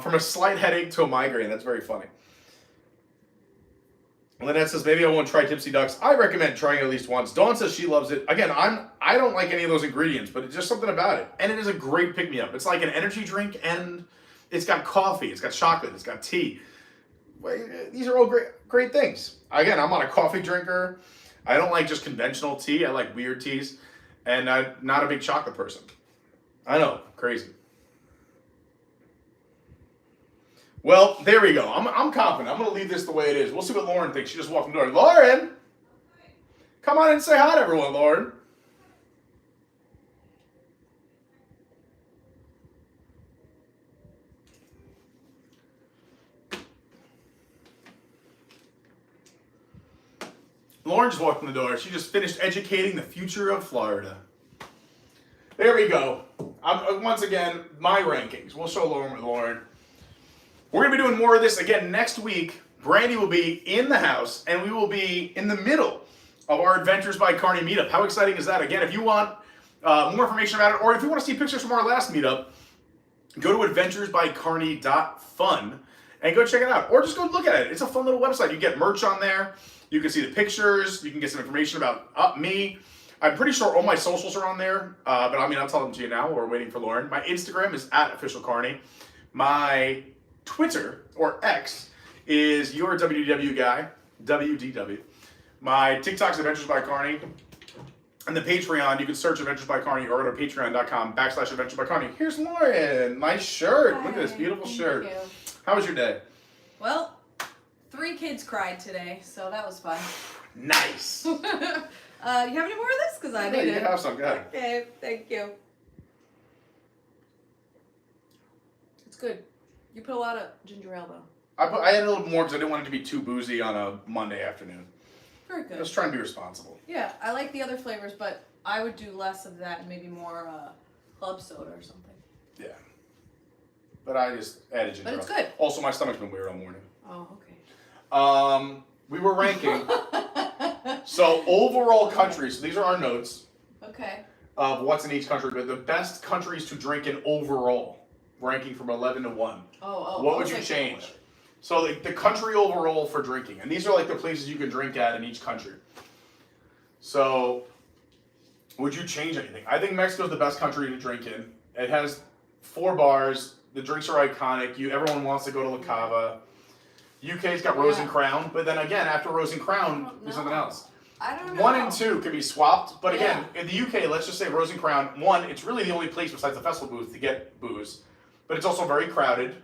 From a slight headache to a migraine. That's very funny. Lynette says, maybe I won't try Tipsy Ducks. I recommend trying it at least once. Dawn says she loves it. Again, I don't like any of those ingredients, but it's just something about it. And it is a great pick-me-up. It's like an energy drink, and it's got coffee, it's got chocolate, it's got tea. These are all great things. Again, I'm not a coffee drinker. I don't like just conventional tea. I like weird teas. And I'm not a big chocolate person. I know, crazy. Well, there we go. I'm confident. I'm going to leave this the way it is. We'll see what Lauren thinks. She just walked in the door. Lauren! Come on and say hi to everyone, Lauren. Lauren just walked in the door. She just finished educating the future of Florida. There we go. Once again, my rankings. We'll show Lauren. We're going to be doing more of this again next week. Brandy will be in the house, and we will be in the middle of our Adventures by Kearney meetup. How exciting is that? Again, if you want more information about it, or if you want to see pictures from our last meetup, go to adventuresbykearney.fun and go check it out. Or just go look at it. It's a fun little website. You get merch on there. You can see the pictures. You can get some information about me. I'm pretty sure all my socials are on there, but I mean, I'll tell them to you now. We're waiting for Lauren. My Instagram is @officialkearney. My Twitter, or X, is your WDW guy, WDW. My TikTok's Adventures by Carney. And the Patreon, you can search Adventures by Carney or go to patreon.com/Adventures by Carney. Here's Lauren. Nice shirt. Look at this beautiful shirt. Thank you. How was your day? Well, 3 kids cried today, so that was fun. Nice. You have any more of this? Because I need You it. can have some. Go ahead. Okay, thank you. It's good. You put a lot of ginger ale, though. I had a little more because I didn't want it to be too boozy on a Monday afternoon. Very good. I was trying to be responsible. Yeah, I like the other flavors, but I would do less of that and maybe more club soda or something. Yeah. But I just added ginger ale. But it's good. Also, my stomach's been weird all morning. Oh, okay. We were ranking. So, overall countries. So these are our notes. Okay. Of what's in each country. But the best countries to drink in overall. ranking from 11 to 1. Oh. What would you change? So the country overall for drinking. And these are like the places you can drink at in each country. So would you change anything? I think Mexico's the best country to drink in. It has 4 bars. The drinks are iconic. Everyone wants to go to La Cava. UK's got Rose and Crown, but then again, after Rose and Crown, there's something else. I don't know. 1 and 2 could be swapped, but again, in the UK, let's just say Rose and Crown. 1, it's really the only place besides the festival booth to get booze, but it's also very crowded.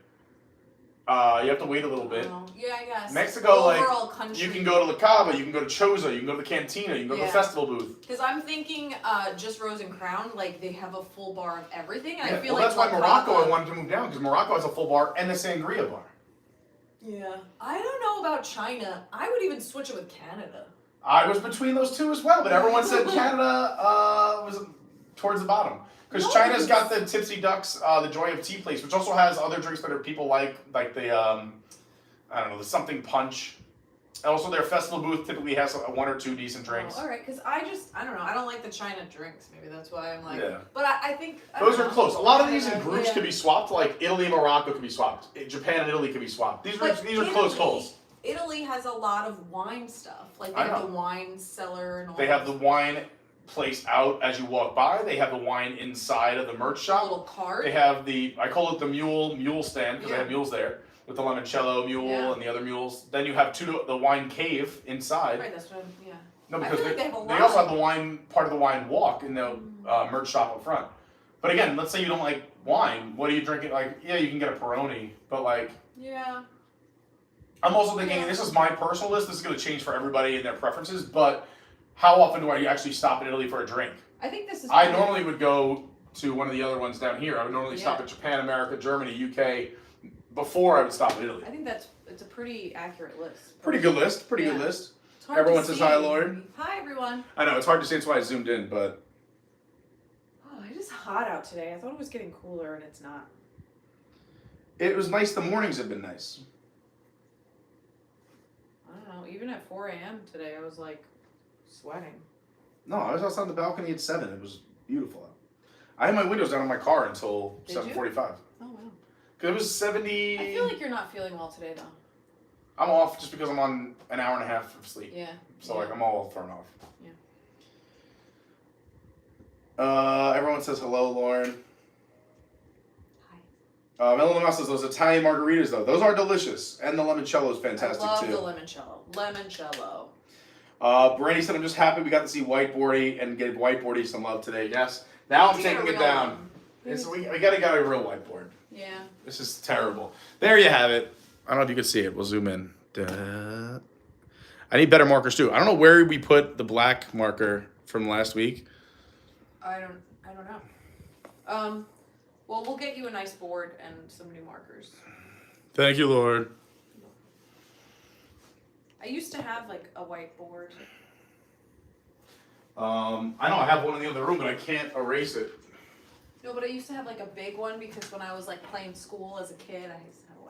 You have to wait a little bit. Yeah, I guess. Mexico, country. You can go to La Cava, you can go to Choza, you can go to the Cantina, you can go to the festival booth. Because I'm thinking just Rose and Crown, like they have a full bar of everything. And I feel that's like why Morocco I wanted to move down, because Morocco has a full bar and the sangria bar. Yeah. I don't know about China. I would even switch it with Canada. I was between those two as well, but everyone said Canada was towards the bottom. Because China's got the Tipsy Ducks, the Joy of Tea place, which also has other drinks that people like the, I don't know, the something punch. And also their festival booth typically has 1 or 2 decent drinks. Oh, all right, because I don't know, I don't like the China drinks. Maybe that's why I'm like, yeah. But I think... Those are close. A lot of these in groups could be swapped, like Italy and Morocco could be swapped. Japan and Italy could be swapped. These are close calls. Italy has a lot of wine stuff. Like they have the wine cellar and all They have the wine place out as you walk by. They have the wine inside of the merch shop. A little cart. They have I call it the mule stand, because they have mules there, with the limoncello mule and the other mules. Then you have the wine cave inside. Right, that's what No, because like they also have the wine, part of the wine walk in the merch shop up front. But again, let's say you don't like wine. What are you drinking? Like, yeah, you can get a Peroni, but like... Yeah. I'm also thinking, this is my personal list, this is going to change for everybody and their preferences, but how often do I actually stop in Italy for a drink? I think this is... I normally would go to one of the other ones down here. I would normally stop at Japan, America, Germany, UK, before I would stop in Italy. I think it's a pretty accurate list. Pretty good list, good list. Everyone says hi, Lauren. Hi, everyone. I know, it's hard to see, that's why I zoomed in, but... Oh, it is hot out today. I thought it was getting cooler, and it's not. It was nice, the mornings have been nice. I don't know, even at 4 a.m. today, I was like sweating. No, I was outside the balcony at 7. It was beautiful out. I had my windows down in my car until 7:45. Oh, wow. Because it was 70... I feel like you're not feeling well today, though. I'm off just because I'm on an hour and a half of sleep. Yeah. So, I'm all thrown off. Yeah. Everyone says hello, Lauren. Hi. Melanie says those Italian margaritas, though. Those are delicious. And the limoncello is fantastic, too. I love the limoncello. Brandy said, I'm just happy we got to see whiteboardy and give whiteboardy some love today. Yes. Now I'm taking it down. We got to get a real whiteboard. Yeah. This is terrible. There you have it. I don't know if you can see it. We'll zoom in. Duh. I need better markers, too. I don't know where we put the black marker from last week. I don't know. Well, we'll get you a nice board and some new markers. Thank you, Lord. I used to have like a whiteboard. I know I have one in the other room, but I can't erase it. No, but I used to have like a big one because when I was like playing school as a kid, I used to have a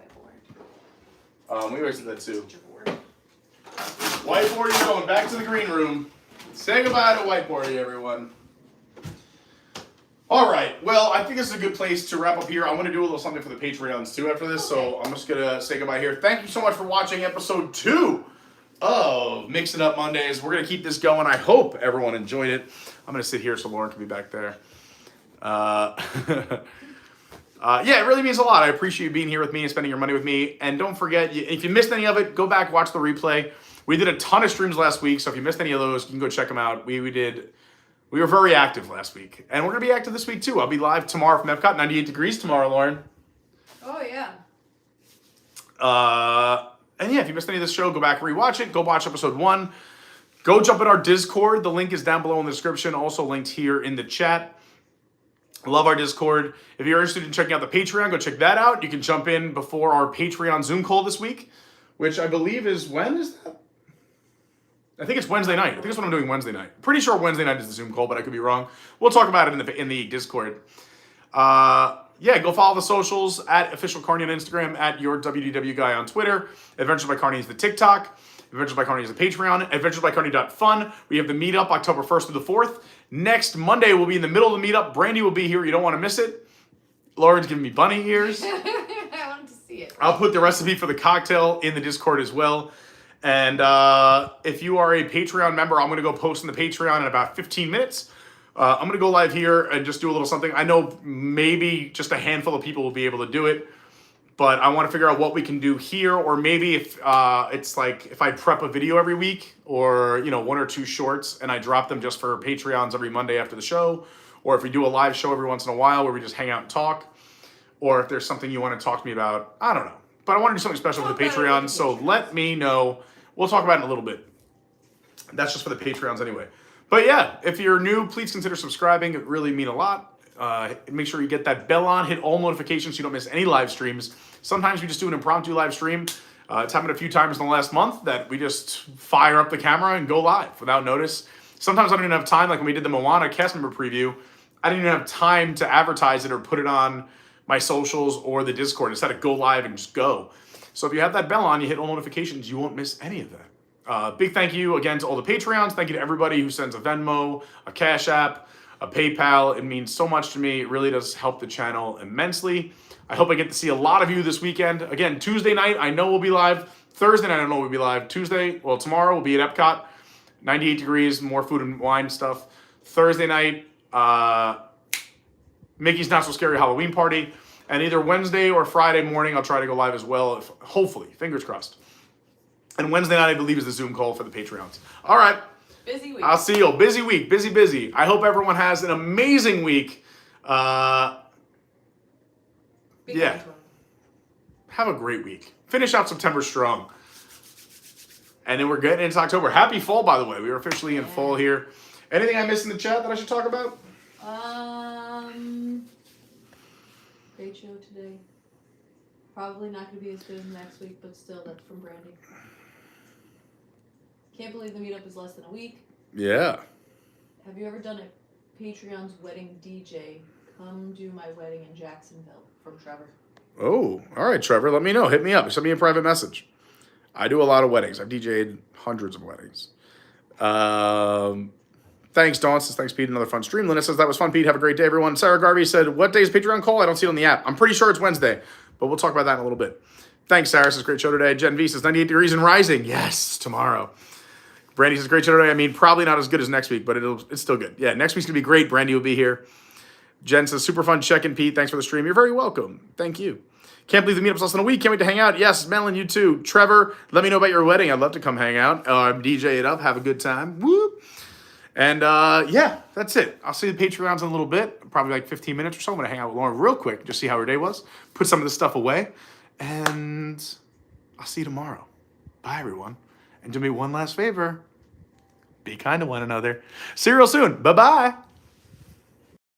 whiteboard. We erased that too. Whiteboarding going back to the green room. Say goodbye to whiteboarding, everyone. All right. Well, I think this is a good place to wrap up here. I want to do a little something for the Patreons too after this, so I'm just gonna say goodbye here. Thank you so much for watching episode 2 of Mix It Up Mondays. We're gonna keep this going. I hope everyone enjoyed it. I'm gonna sit here so Lauren can be back there. Yeah, it really means a lot. I appreciate you being here with me and spending your money with me. And don't forget, if you missed any of it, go back, watch the replay. We did a ton of streams last week, so if you missed any of those, you can go check them out. We were very active last week. And we're going to be active this week, too. I'll be live tomorrow from Epcot, 98 degrees tomorrow, Lauren. Oh, yeah. And yeah, if you missed any of this show, go back, rewatch it. Go watch episode 1. Go jump in our Discord. The link is down below in the description, also linked here in the chat. Love our Discord. If you're interested in checking out the Patreon, go check that out. You can jump in before our Patreon Zoom call this week, which I believe is, when is that? I think it's Wednesday night. I think that's what I'm doing Wednesday night. Pretty sure Wednesday night is the Zoom call, but I could be wrong. We'll talk about it in the Discord. Yeah, go follow the socials at official Carney on Instagram, at your WDW guy on Twitter. Adventures by Carney is the TikTok. Adventures by Carney is the Patreon. AdventuresByCarney.fun. We have the meetup October 1st through the 4th. Next Monday, we'll be in the middle of the meetup. Brandy will be here. You don't want to miss it. Lauren's giving me bunny ears. I wanted to see it. I'll put the recipe for the cocktail in the Discord as well. And if you are a Patreon member, I'm going to go post in the Patreon in about 15 minutes. I'm going to go live here and just do a little something. I know maybe just a handful of people will be able to do it, but I want to figure out what we can do here, or maybe if it's like if I prep a video every week, or 1 or 2 shorts and I drop them just for Patreons every Monday after the show, or if we do a live show every once in a while where we just hang out and talk, or if there's something you want to talk to me about, I don't know. But I want to do something special for the Patreon, so let me know. We'll talk about it in a little bit. That's just for the Patreons anyway. But yeah, if you're new, please consider subscribing. It really mean a lot. Make sure you get that bell on, hit all notifications so you don't miss any live streams. Sometimes we just do an impromptu live stream. It's happened a few times in the last month that we just fire up the camera and go live without notice. Sometimes I don't even have time, like when we did the Moana cast member preview, I didn't even have time to advertise it or put it on my socials or the Discord. Instead of go live and just go. So if you have that bell on, you hit all notifications, you won't miss any of that. Big thank you again to all the Patreons. Thank you to everybody who sends a Venmo, a Cash App, a PayPal. It means so much to me. It really does help the channel immensely. I hope I get to see a lot of you this weekend. Again, Tuesday night, I know we'll be live. Thursday night, I know we'll be live. Tomorrow we'll be at Epcot. 98 degrees, more food and wine stuff. Thursday night, Mickey's Not So Scary Halloween Party. And either Wednesday or Friday morning, I'll try to go live as well, hopefully. Fingers crossed. And Wednesday night, I believe, is the Zoom call for the Patreons. All right. Busy week. I'll see you. Busy week. Busy. I hope everyone has an amazing week. Yeah. Have a great week. Finish out September strong. And then we're getting into October. Happy fall, by the way. We are officially in fall here. Anything I missed in the chat that I should talk about? Great show today. Probably not going to be as good as next week, but still, that's from Brandy. Can't believe the meetup is less than a week. Yeah. Have you ever done a Patreon's wedding DJ? Come do my wedding in Jacksonville, from Trevor. Oh, all right, Trevor. Let me know. Hit me up. Send me a private message. I do a lot of weddings. I've DJ'd hundreds of weddings. Thanks, Dawn says, thanks, Pete. Another fun stream. Lynnette says, that was fun, Pete. Have a great day, everyone. Sarah Garvey said, what day is Patreon call? I don't see it on the app. I'm pretty sure it's Wednesday, but we'll talk about that in a little bit. Thanks, Sarah says, great show today. Jen V says, 98 degrees and rising. Yes, tomorrow. Brandy says, great show today. I mean, probably not as good as next week, but it's still good. Yeah, next week's going to be great. Brandy will be here. Jen says, super fun check-in, Pete. Thanks for the stream. You're very welcome. Thank you. Can't believe the meetup's less than a week. Can't wait to hang out. Yes, Melon, you too. Trevor, let me know about your wedding. I'd love to come hang out. DJ it up. Have a good time. Whoop. And yeah, that's it. I'll see the Patreons in a little bit. Probably like 15 minutes or so. I'm going to hang out with Lauren real quick. Just see how her day was. Put some of this stuff away. And I'll see you tomorrow. Bye, everyone. And do me one last favor. Be kind to one another. See you real soon. Bye-bye.